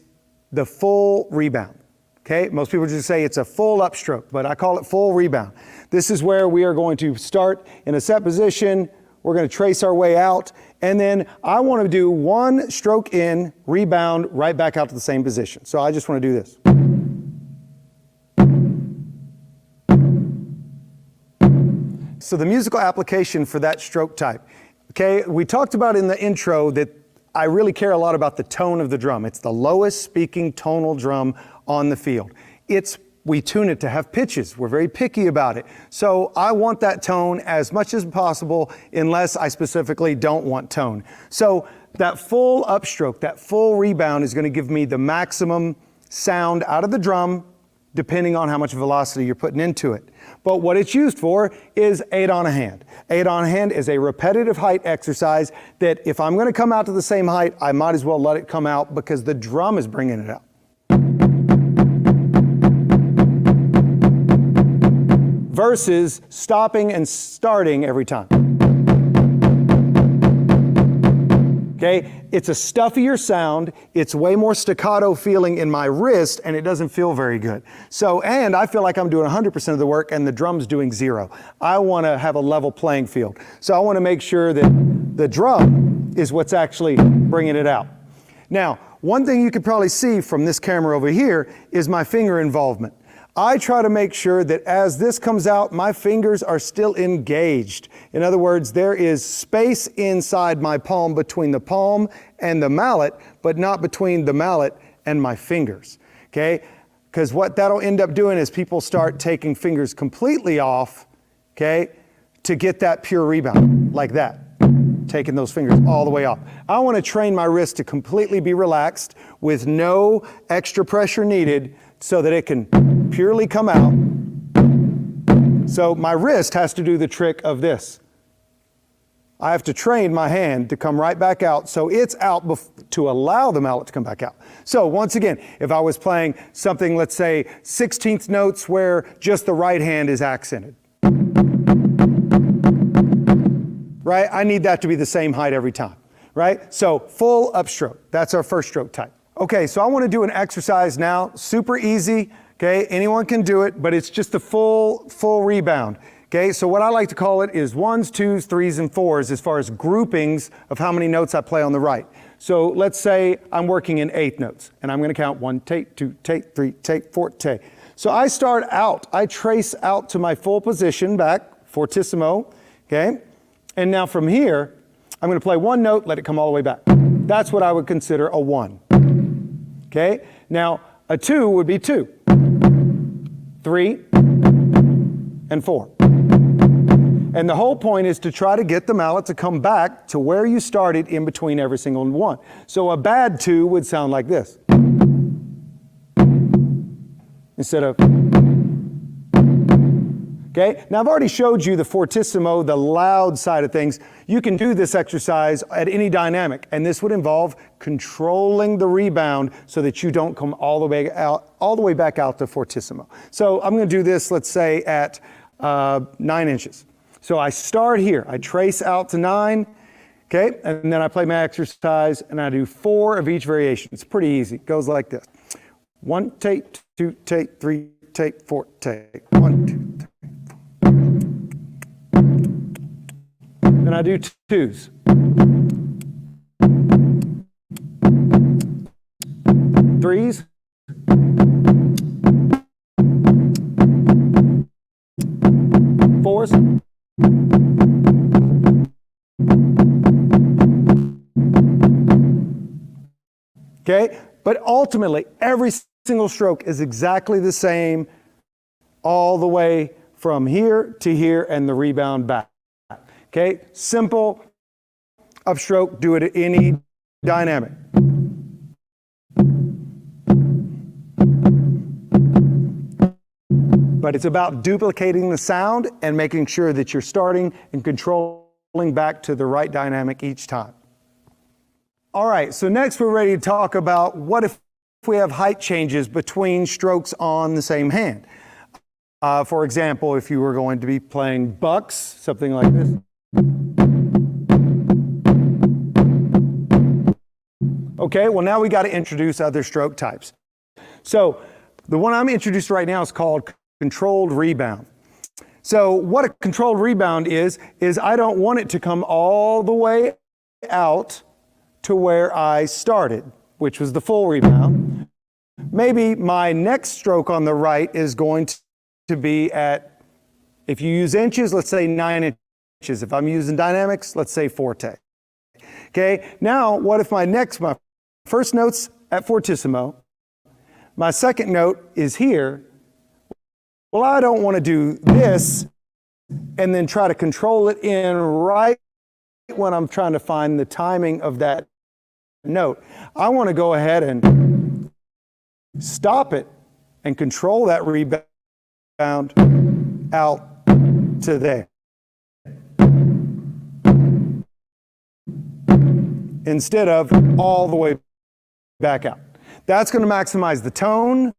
the full rebound. Okay, most people just say it's a full upstroke, but I call it full rebound. This is where we are going to start in a set position. We're going to trace our way out, and then I want to do one stroke in, rebound, right back out to the same position. So I just want to do this. So the musical application for that stroke type. Okay, we talked about in the intro that I really care a lot about the tone of the drum. It's the lowest speaking tonal drum on the field. We tune it to have pitches. We're very picky about it. So I want that tone as much as possible unless I specifically don't want tone. So that full upstroke, that full rebound is going to give me the maximum sound out of the drum depending on how much velocity you're putting into it. But what it's used for is 8 on a hand. 8 on a hand is a repetitive height exercise that if I'm going to come out to the same height, I might as well let it come out because the drum is bringing it out. Versus stopping and starting every time. Okay, it's a stuffier sound, it's way more staccato feeling in my wrist, and it doesn't feel very good. So, and I feel like I'm doing 100% of the work and the drum's doing 0. I want to have a level playing field. So I want to make sure that the drum is what's actually bringing it out. Now, one thing you could probably see from this camera over here is my finger involvement. I try to make sure that as this comes out, my fingers are still engaged. In other words, there is space inside my palm between the palm and the mallet, but not between the mallet and my fingers, okay? Because what that'll end up doing is people start taking fingers completely off, okay, to get that pure rebound, like that, taking those fingers all the way off. I want to train my wrist to completely be relaxed with no extra pressure needed so that it can purely come out. So my wrist has to do the trick of this. I have to train my hand to come right back out so it's out to allow the mallet to come back out. So once again, if I was playing something, let's say 16th notes where just the right hand is accented, right? I need that to be the same height every time, right? So full upstroke, that's our first stroke type. Okay, so I want to do an exercise now, super easy, okay? Anyone can do it, but it's just the full rebound. Okay, so what I like to call it is 1s, 2s, 3s, and 4s as far as groupings of how many notes I play on the right. So let's say I'm working in 8th notes, and I'm going to count 1 take, 2 take, 3 take, 4 take. So I start out, I trace out to my full position back, fortissimo, okay? And now from here, I'm going to play one note, let it come all the way back. That's what I would consider a 1. Okay, now a 2 would be 2, 3, and 4. And the whole point is to try to get the mallet to come back to where you started in between every single one. So a bad 2 would sound like this. Instead of, okay? Now I've already showed you the fortissimo, the loud side of things. You can do this exercise at any dynamic, and this would involve controlling the rebound so that you don't come all the way back out to fortissimo. So I'm going to do this, let's say, at 9 inches. So I start here, I trace out to 9, okay, and then I play my exercise, and I do 4 of each variation. It's pretty easy. It goes like this: 1 take, 2 take, 3 take, 4 take. 1, 2, 3, 4. Then I do 2s. 3s. 4s. Okay, but ultimately every single stroke is exactly the same all the way from here to here and the rebound back. Okay, simple upstroke, do it at any dynamic. But it's about duplicating the sound and making sure that you're starting and controlling back to the right dynamic each time. All right, so next we're ready to talk about what if we have height changes between strokes on the same hand. For example, if you were going to be playing bucks, something like this. Okay, well now we got to introduce other stroke types. So the one I'm introducing right now is called controlled rebound. So what a controlled rebound is I don't want it to come all the way out to where I started, which was the full rebound. Maybe my next stroke on the right is going to be at, if you use inches, let's say 9 inches. If I'm using dynamics, let's say 4 take. Okay, now what if my first note's at fortissimo, my second note is here. Well, I don't want to do this and then try to control it in right when I'm trying to find the timing of that note. I want to go ahead and stop it and control that rebound out to there. Instead of all the way back out. That's going to maximize the tone.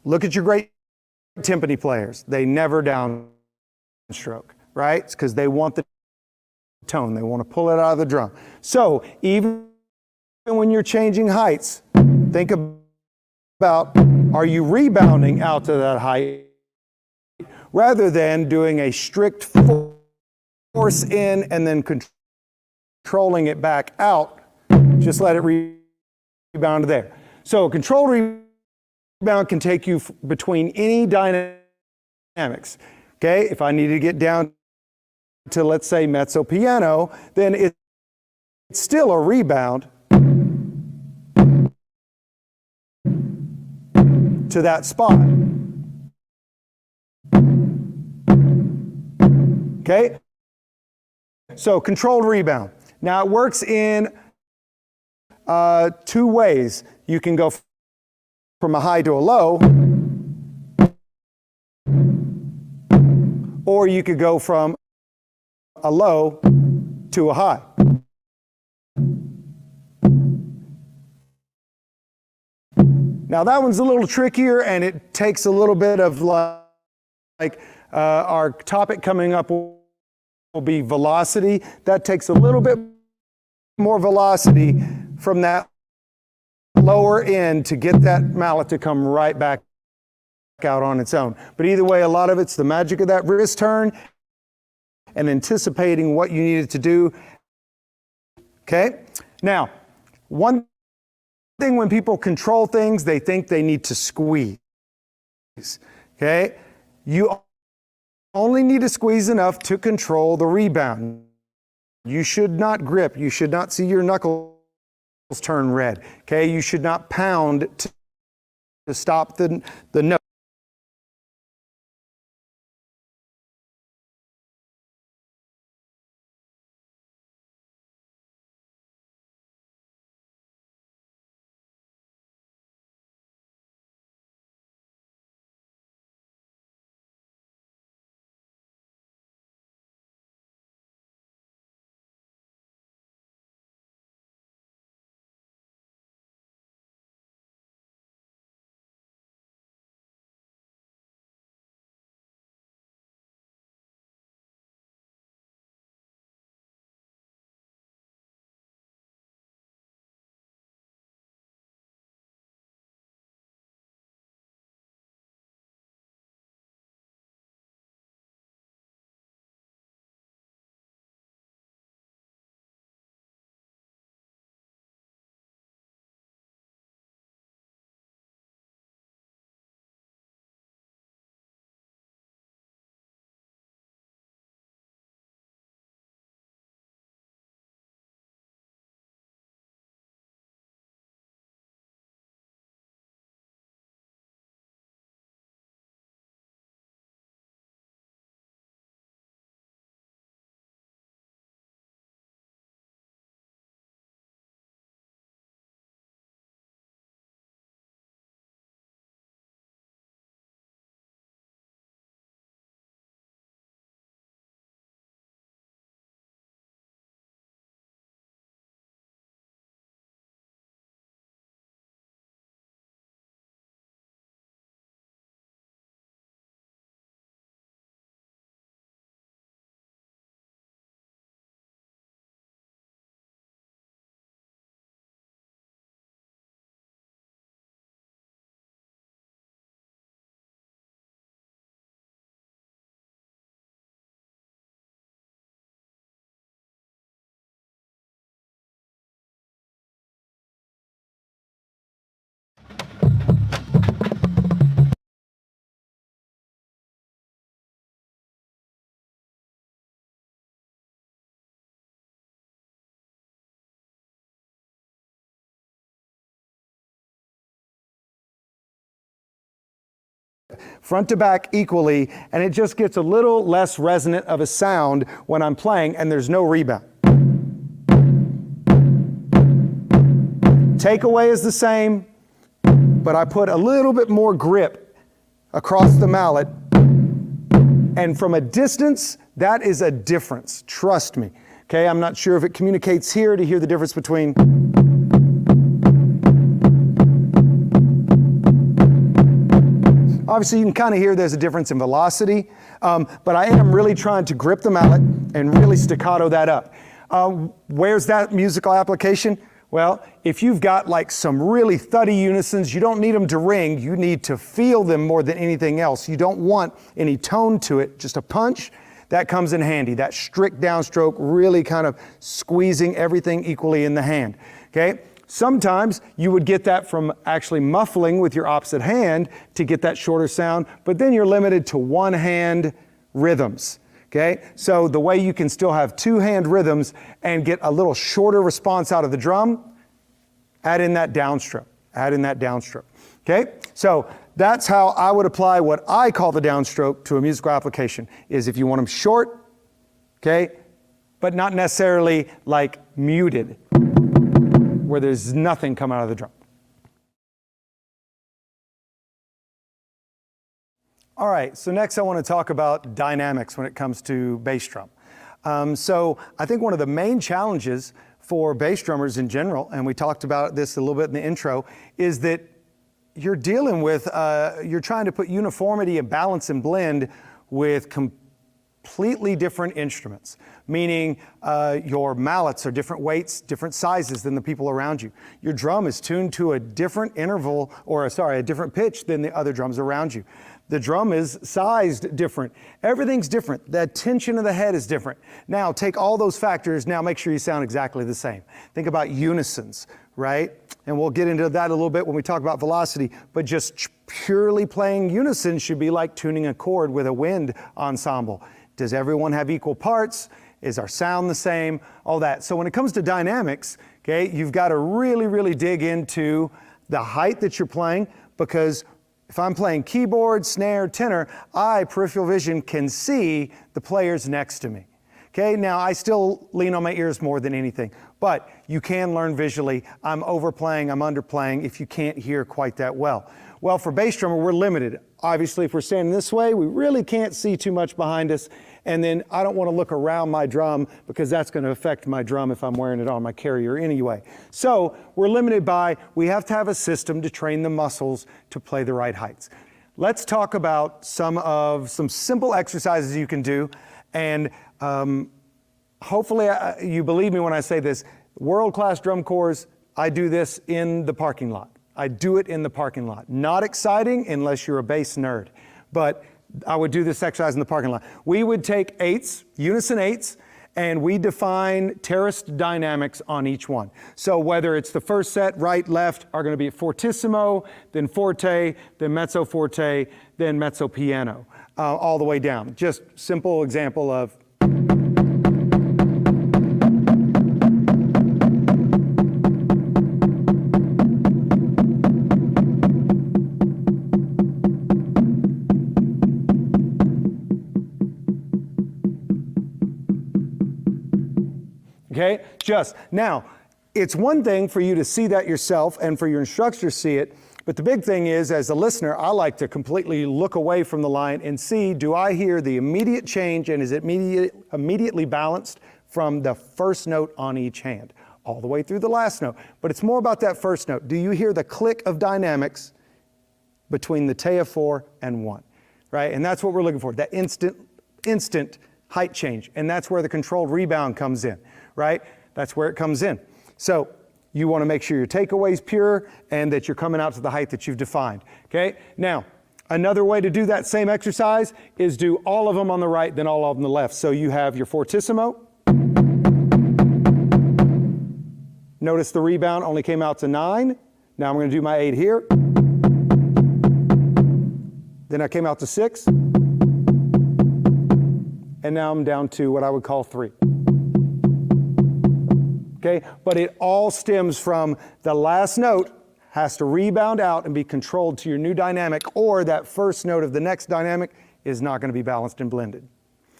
Look at your great timpani players. They never downstroke, right? It's because they want the tone. They want to pull it out of the drum. So even when you're changing heights, think about, are you rebounding out to that height rather than doing a strict force in and then controlling it back out. Just let it rebound there. So a controlled rebound can take you between any dynamics. Okay, if I need to get down to, let's say, mezzo piano, then it's still a rebound to that spot. Okay, so controlled rebound. Now it works in two ways. You can go from a high to a low, or you could go from a low to a high. Now that one's a little trickier, and it takes a little bit of our topic coming up will be velocity. That takes a little bit more velocity from that lower end to get that mallet to come right back out on its own. But either way, a lot of it's the magic of that wrist turn and anticipating what you needed to do. Okay? Now, one thing when people control things, they think they need to squeeze. Okay? You only need to squeeze enough to control the rebound. You should not grip. You should not see your knuckles turn red. Okay? You should not pound to stop the note. front to back equally, and it just gets a little less resonant of a sound when I'm playing and there's no rebound. Takeaway is the same, but I put a little bit more grip across the mallet, and from a distance, that is a difference, trust me. Okay, I'm not sure if it communicates here to hear the difference between. Obviously, you can kind of hear there's a difference in velocity, but I am really trying to grip the mallet and really staccato that up. Where's that musical application? Well, if you've got like some really thuddy unisons, you don't need them to ring, you need to feel them more than anything else. You don't want any tone to it, just a punch. That comes in handy, that strict downstroke, really kind of squeezing everything equally in the hand, okay? Sometimes you would get that from actually muffling with your opposite hand to get that shorter sound, but then you're limited to one hand rhythms, okay? So the way you can still have two hand rhythms and get a little shorter response out of the drum, add in that downstroke, okay? So that's how I would apply what I call the downstroke to a musical application, is if you want them short, okay, but not necessarily like muted, where there's nothing coming out of the drum. All right, so next I want to talk about dynamics when it comes to bass drum. So I think one of the main challenges for bass drummers in general, and we talked about this a little bit in the intro, is that you're dealing with, you're trying to put uniformity and balance and blend with completely different instruments, meaning your mallets are different weights, different sizes than the people around you. Your drum is tuned to a different interval, or sorry, a different pitch than the other drums around you. The drum is sized different. Everything's different. The tension of the head is different. Now take all those factors, now make sure you sound exactly the same. Think about unisons, right? And we'll get into that a little bit when we talk about velocity, but just purely playing unison should be like tuning a chord with a wind ensemble. Does everyone have equal parts? Is our sound the same? All that. So when it comes to dynamics, okay, you've got to really, really dig into the height that you're playing, because if I'm playing keyboard, snare, tenor, peripheral vision, can see the players next to me. Okay, now I still lean on my ears more than anything, but you can learn visually. I'm overplaying, I'm underplaying if you can't hear quite that well. Well, for bass drummer, we're limited. Obviously, if we're standing this way, we really can't see too much behind us. And then I don't want to look around my drum because that's going to affect my drum if I'm wearing it on my carrier anyway. So we're limited by, we have to have a system to train the muscles to play the right heights. Let's talk about some simple exercises you can do. And hopefully you believe me when I say this, world-class drum corps, I do this in the parking lot. I do it in the parking lot. Not exciting unless you're a bass nerd, but I would do this exercise in the parking lot. We would take eights, unison eights, and we define terraced dynamics on each one. So whether it's the first set, right, left, are gonna be fortissimo, then forte, then mezzo forte, then mezzo piano, all the way down. Just simple example of. Okay, just now, it's one thing for you to see that yourself and for your instructor to see it, but the big thing is, as a listener, I like to completely look away from the line and see, do I hear the immediate change, and is it immediately balanced from the first note on each hand, all the way through the last note. But it's more about that first note. Do you hear the click of dynamics between the Te 4 and 1, right? And that's what we're looking for, that instant height change, and that's where the controlled rebound comes in. Right? That's where it comes in. So you want to make sure your takeaway is pure and that you're coming out to the height that you've defined. Okay? Now, another way to do that same exercise is do all of them on the right, then all of them on the left. So you have your fortissimo. Notice the rebound only came out to 9. Now I'm going to do my 8 here. Then I came out to 6. And now I'm down to what I would call 3. Okay, but it all stems from the last note has to rebound out and be controlled to your new dynamic, or that first note of the next dynamic is not going to be balanced and blended.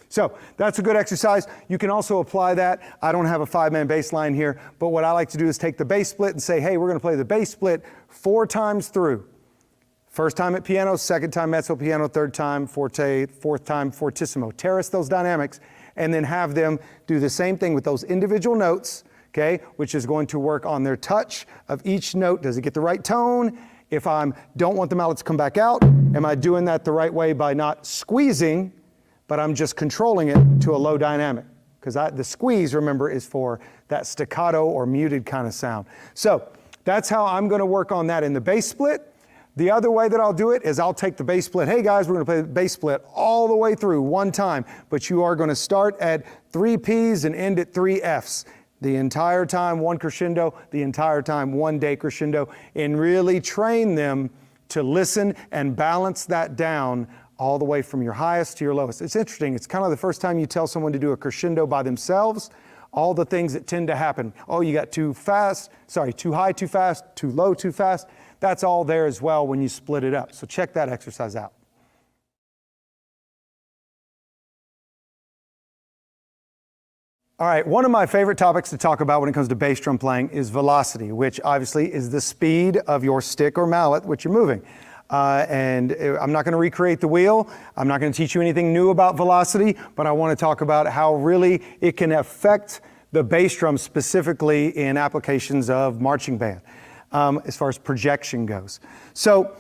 So that's a good exercise. You can also apply that. I don't have a 5-man bass line here, but what I like to do is take the bass split and say, hey, we're going to play the bass split 4 times through. First time at piano, second time mezzo piano, third time forte, fourth time fortissimo. Terrace those dynamics and then have them do the same thing with those individual notes, okay, which is going to work on their touch of each note. Does it get the right tone? If I don't want the mallet to come back out, am I doing that the right way by not squeezing, but I'm just controlling it to a low dynamic? Because the squeeze, remember, is for that staccato or muted kind of sound. So that's how I'm going to work on that in the bass split. The other way that I'll do it is I'll take the bass split. Hey guys, we're going to play the bass split all the way through one time, but you are going to start at 3 Ps and end at 3 Fs. The entire time, one crescendo, the entire time, one decrescendo, and really train them to listen and balance that down all the way from your highest to your lowest. It's interesting. It's kind of the first time you tell someone to do a crescendo by themselves, all the things that tend to happen. Oh, you got too high too fast, too low too fast. That's all there as well when you split it up. So check that exercise out. All right, one of my favorite topics to talk about when it comes to bass drum playing is velocity, which obviously is the speed of your stick or mallet which you're moving. And I'm not going to recreate the wheel. I'm not going to teach you anything new about velocity, but I want to talk about how really it can affect the bass drum specifically in applications of marching band. As far as projection goes. So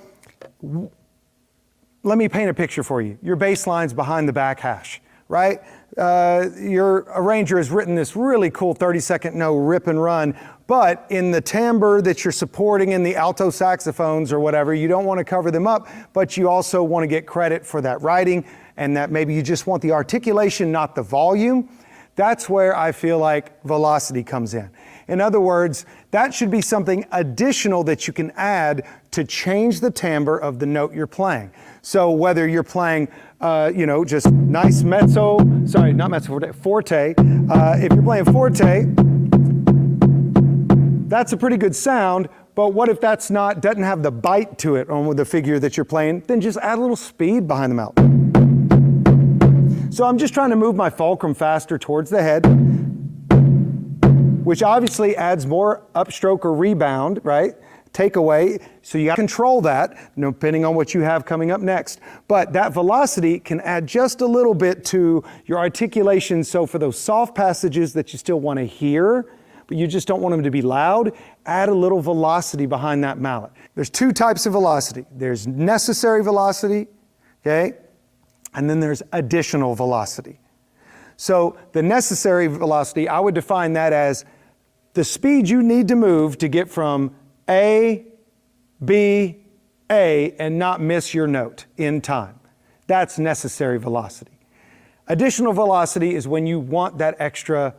let me paint a picture for you. Your bass line's behind the back hash, right? Your arranger has written this really cool 30-second no rip and run, but in the timbre that you're supporting in the alto saxophones or whatever, you don't want to cover them up, but you also want to get credit for that writing and that maybe you just want the articulation, not the volume. That's where I feel like velocity comes in. In other words, that should be something additional that you can add to change the timbre of the note you're playing. So whether you're playing, just nice mezzo, sorry, not mezzo, forte. If you're playing forte, that's a pretty good sound, but what if that's doesn't have the bite to it on the figure that you're playing? Then just add a little speed behind the mallet. So I'm just trying to move my fulcrum faster towards the head, which obviously adds more upstroke or rebound, right? Takeaway, so you got to control that, depending on what you have coming up next. But that velocity can add just a little bit to your articulation, so for those soft passages that you still want to hear, but you just don't want them to be loud, add a little velocity behind that mallet. There's 2 types of velocity. There's necessary velocity, okay? And then there's additional velocity. So the necessary velocity, I would define that as the speed you need to move to get from A, B, A, and not miss your note in time. That's necessary velocity. Additional velocity is when you want that extra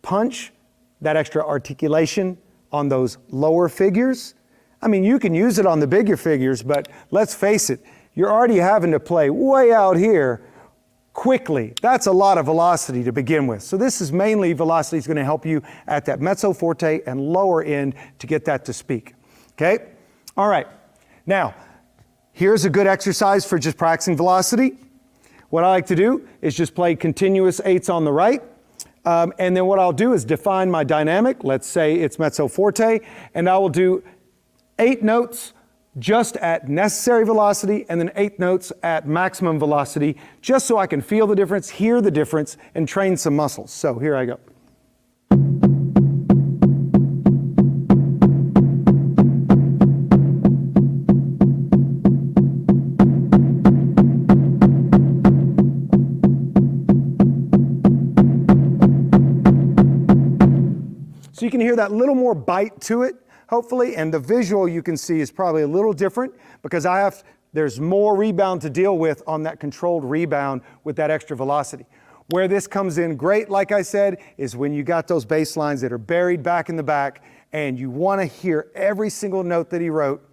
punch, that extra articulation on those lower figures. I mean, you can use it on the bigger figures, but let's face it, you're already having to play way out here quickly. That's a lot of velocity to begin with. So this is mainly velocity is going to help you at that mezzo, forte, and lower end to get that to speak. Okay? All right. Now, here's a good exercise for just practicing velocity. What I like to do is just play continuous 8s on the right. And then what I'll do is define my dynamic. Let's say it's mezzo forte, and I will do 8 notes just at necessary velocity and then 8 notes at maximum velocity, just so I can feel the difference, hear the difference, and train some muscles. So here I go. So you can hear that little more bite to it, hopefully, and the visual you can see is probably a little different because there's more rebound to deal with on that controlled rebound with that extra velocity. Where this comes in great, like I said, is when you got those bass lines that are buried back in the back and you want to hear every single note that he wrote.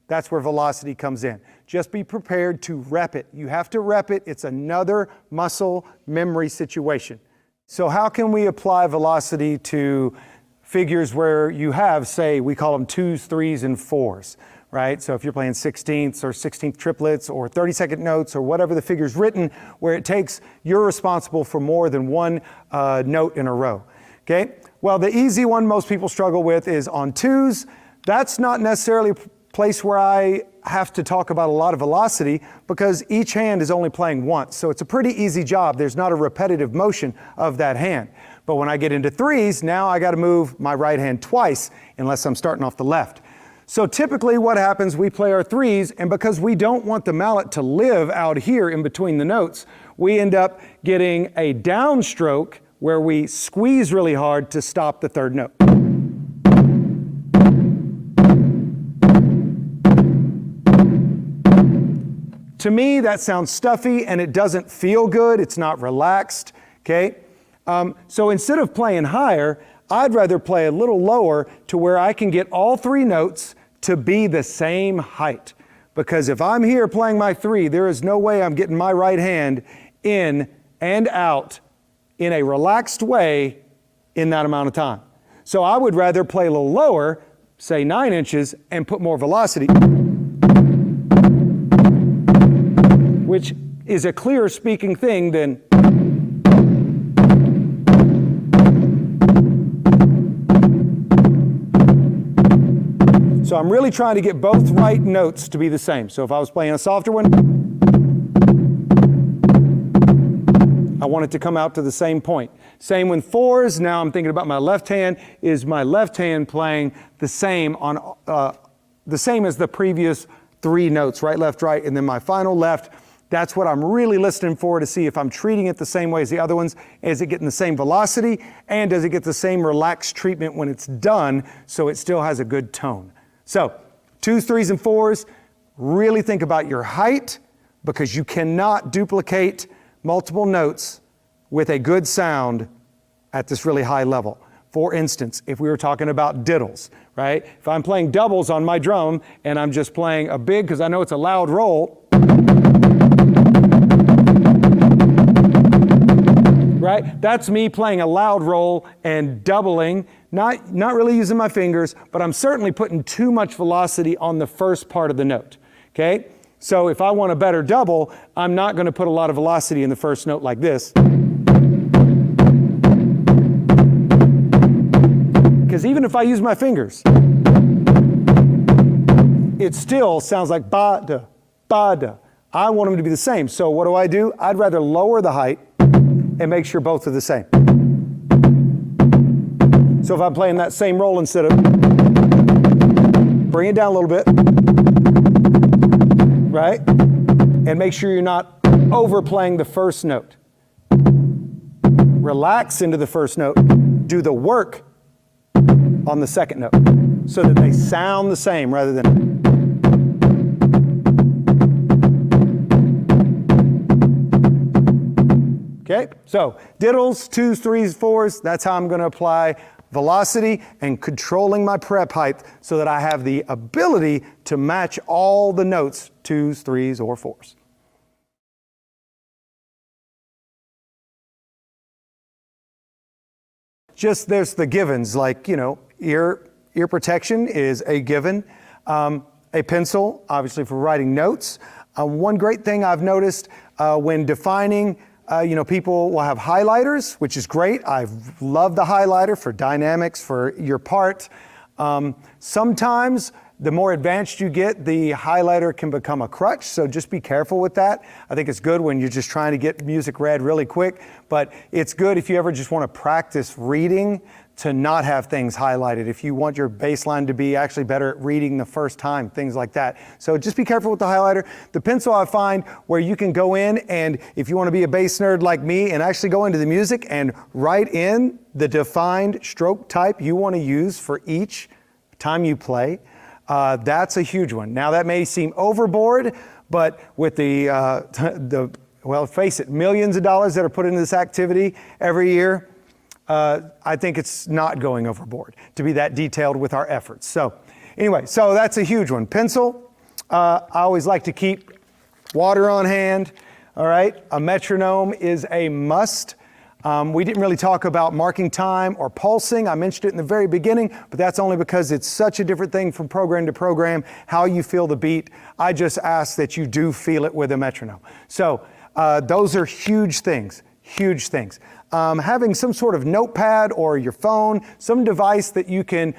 That's where velocity comes in. Just be prepared to rep it. You have to rep it. It's another muscle memory situation. So how can we apply velocity to figures where you have, say, we call them 2s, 3s, and 4s, right? So if you're playing 16ths or 16th triplets or 32nd notes or whatever the figure's written, where it takes, you're responsible for more than one note in a row, okay? Well, the easy one most people struggle with is on 2s. That's not necessarily a place where I have to talk about a lot of velocity because each hand is only playing once. So it's a pretty easy job. There's not a repetitive motion of that hand. But when I get into 3s, now I got to move my right hand twice unless I'm starting off the left. So typically what happens, we play our 3s, and because we don't want the mallet to live out here in between the notes, we end up getting a downstroke where we squeeze really hard to stop the third note. To me, that sounds stuffy and it doesn't feel good. It's not relaxed, okay? So instead of playing higher, I'd rather play a little lower to where I can get all 3 notes to be the same height. Because if I'm here playing my 3, there is no way I'm getting my right hand in and out in a relaxed way in that amount of time. So I would rather play a little lower, say 9 inches, and put more velocity, which is a clearer speaking thing than so I'm really trying to get both right notes to be the same. So if I was playing a softer one, I want it to come out to the same point. Same with 4s. Now I'm thinking about my left hand. Is my left hand playing the same on the same as the previous 3 notes, right, left, right, and then my final left. That's what I'm really listening for to see if I'm treating it the same way as the other ones. Is it getting the same velocity? And does it get the same relaxed treatment when it's done so it still has a good tone? So 2s, 3s, and 4s, really think about your height because you cannot duplicate multiple notes with a good sound at this really high level. For instance, if we were talking about diddles, right? If I'm playing doubles on my drum and I'm just playing a big, because I know it's a loud roll, right? That's me playing a loud roll and doubling, not really using my fingers, but I'm certainly putting too much velocity on the first part of the note, okay? So if I want a better double, I'm not going to put a lot of velocity in the first note like this. Because even if I use my fingers, it still sounds like ba-da, ba-da. I want them to be the same. So what do? I'd rather lower the height and make sure both are the same. So if I'm playing that same roll instead of, bring it down a little bit, right? And make sure you're not overplaying the first note. Relax into the first note. Do the work on the second note so that they sound the same rather than. Okay, so diddles, 2s, 3s, 4s, that's how I'm going to apply velocity and controlling my prep height so that I have the ability to match all the notes, 2s, 3s, or 4s. Just there's the givens, like, you know, ear protection is a given. A pencil, obviously for writing notes. One great thing I've noticed when defining people will have highlighters, which is great. I love the highlighter for dynamics, for your part. Sometimes the more advanced you get, the highlighter can become a crutch, so just be careful with that. I think it's good when you're just trying to get music read really quick, but it's good if you ever just want to practice reading to not have things highlighted. If you want your bass line to be actually better at reading the first time, things like that. So just be careful with the highlighter. The pencil I find where you can go in and if you want to be a bass nerd like me and actually go into the music and write in the defined stroke type you want to use for each time you play, that's a huge one. Now that may seem overboard, but with well, face it, millions of dollars that are put into this activity every year, I think it's not going overboard to be that detailed with our efforts. So anyway, so that's a huge one. Pencil, I always like to keep water on hand, all right? A metronome is a must. We didn't really talk about marking time or pulsing. I mentioned it in the very beginning, but that's only because it's such a different thing from program to program, how you feel the beat. I just ask that you do feel it with a metronome. So those are huge things, huge things. Having some sort of notepad or your phone, some device that you can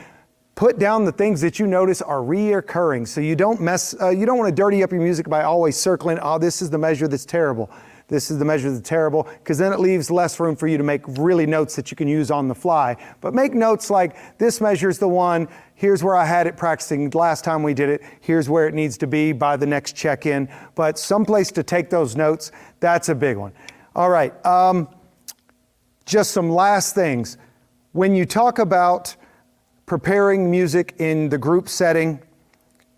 put down the things that you notice are reoccurring. So you don't you don't want to dirty up your music by always circling, oh, this is the measure that's terrible. This is the measure that's terrible, because then it leaves less room for you to make really notes that you can use on the fly. But make notes like, this measure is the one, here's where I had it practicing last time we did it, here's where it needs to be by the next check-in. But someplace to take those notes, that's a big one. All right, just some last things. When you talk about preparing music in the group setting,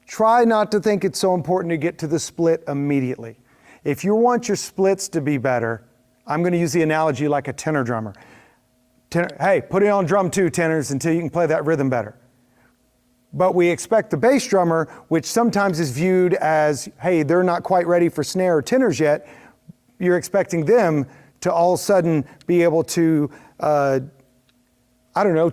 try not to think it's so important to get to the split immediately. If you want your splits to be better, I'm going to use the analogy like a tenor drummer. Hey, put it on drum 2, tenors, until you can play that rhythm better. But we expect the bass drummer, which sometimes is viewed as, hey, they're not quite ready for snare or tenors yet, you're expecting them to all of a sudden be able to,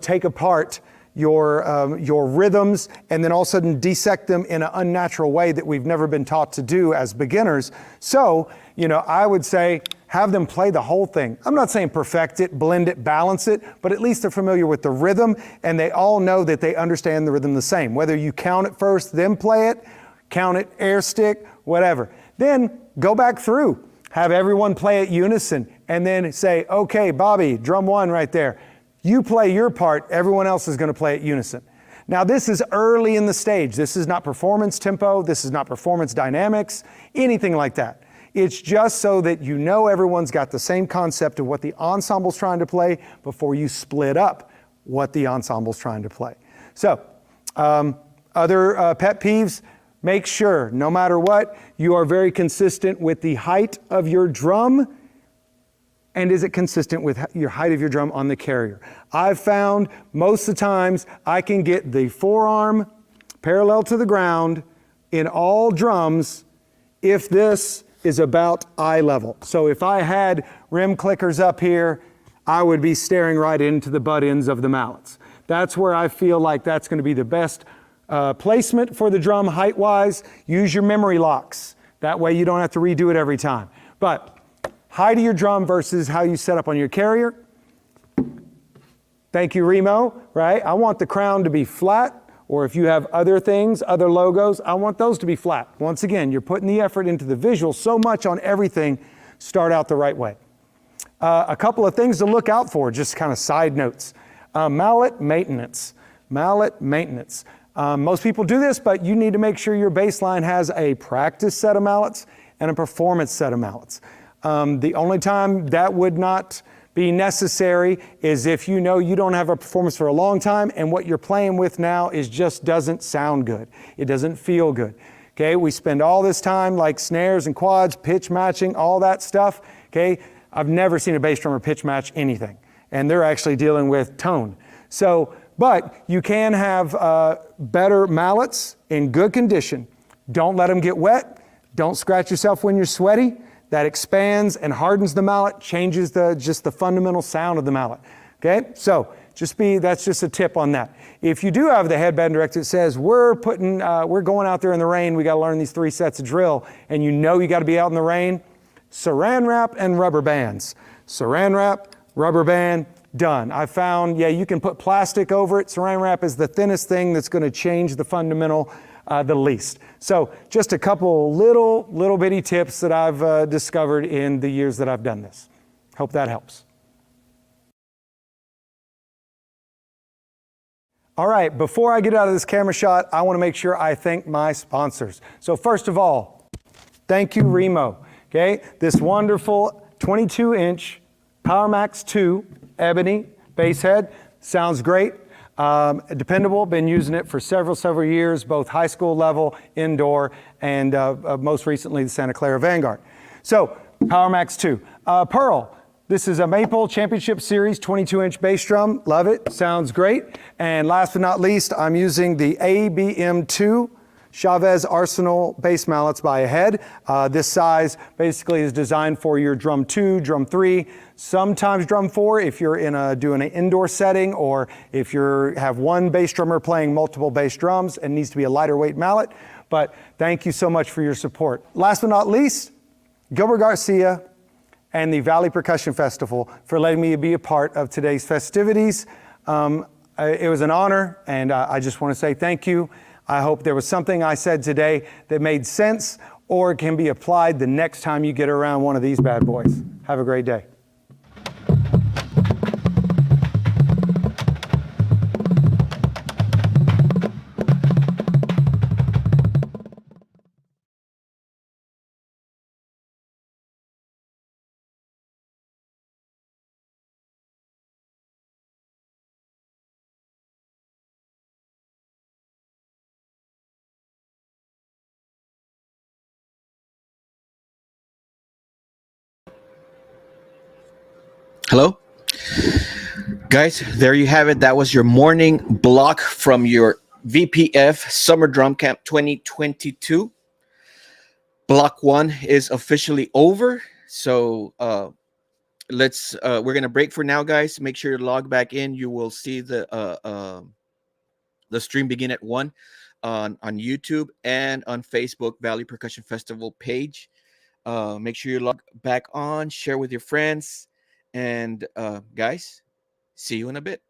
take apart your rhythms and then all of a sudden dissect them in an unnatural way that we've never been taught to do as beginners. So, I would say have them play the whole thing. I'm not saying perfect it, blend it, balance it, but at least they're familiar with the rhythm and they all know that they understand the rhythm the same. Whether you count it first, then play it, count it, air stick, whatever. Then go back through, have everyone play at unison and then say, okay, Bobby, drum 1 right there. You play your part, everyone else is going to play at unison. Now this is early in the stage. This is not performance tempo. This is not performance dynamics, anything like that. It's just so that you know everyone's got the same concept of what the ensemble's trying to play before you split up what the ensemble's trying to play. So, other pet peeves, make sure, no matter what, you are very consistent with the height of your drum. And is it consistent with your height of your drum on the carrier? I've found most of the times I can get the forearm parallel to the ground in all drums if this is about eye level. So if I had rim clickers up here, I would be staring right into the butt ends of the mallets. That's where I feel like that's going to be the best placement for the drum height-wise. Use your memory locks. That way you don't have to redo it every time. But height of your drum versus how you set up on your carrier. Thank you, Remo, right? I want the crown to be flat, or if you have other things, other logos, I want those to be flat. Once again, you're putting the effort into the visual so much on everything, start out the right way. A couple of things to look out for, just kind of side notes. Mallet maintenance. Mallet maintenance. Most people do this, but you need to make sure your bass line has a practice set of mallets and a performance set of mallets. The only time that would not be necessary is if you know you don't have a performance for a long time and what you're playing with now just doesn't sound good. It doesn't feel good. Okay, we spend all this time like snares and quads, pitch matching, all that stuff. Okay, I've never seen a bass drummer pitch match anything, and they're actually dealing with tone. So, but you can have better mallets in good condition. Don't let them get wet. Don't scratch yourself when you're sweaty. That expands and hardens the mallet, changes just the fundamental sound of the mallet. Okay, so that's just a tip on that. If you do have the headband director that says we're going out there in the rain, we got to learn these 3 sets of drill, and you know you got to be out in the rain, saran wrap and rubber bands. Saran wrap, rubber band, done. I found, you can put plastic over it. Saran wrap is the thinnest thing that's going to change the fundamental the least. So just a couple little bitty tips that I've discovered in the years that I've done this. Hope that helps. All right, before I get out of this camera shot, I want to make sure I thank my sponsors. So first of all, thank you, Remo. Okay, this wonderful 22-inch PowerMax 2 ebony bass head sounds great. Dependable, been using it for several years, both high school level, indoor, and most recently the Santa Clara Vanguard. So, PowerMax 2. Pearl, this is a Maple Championship Series 22-inch bass drum. Love it, sounds great. And last but not least, I'm using the ABM2 Chavez Arsenal bass mallets by Ahead. This size basically is designed for your drum 2, drum 3, sometimes drum 4 if you're doing an indoor setting, or if you have one bass drummer playing multiple bass drums and needs to be a lighter weight mallet. But thank you so much for your support. Last but not least, Gilbert Garcia and the Valley Percussion Festival for letting me be a part of today's festivities. It was an honor, and I just want to say thank you. I hope there was something I said today that made sense or can be applied the next time you get around one of these bad boys. Have a great day. Hello? Guys, there you have it. That was your morning block from your VPF Summer Drum Camp 2022. Block 1 is officially over. So we're gonna break for now, guys. Make sure you log back in. You will see the stream begin at 1 on YouTube and on Facebook Valley Percussion Festival page. Make sure you log back on, share with your friends, and guys, see you in a bit.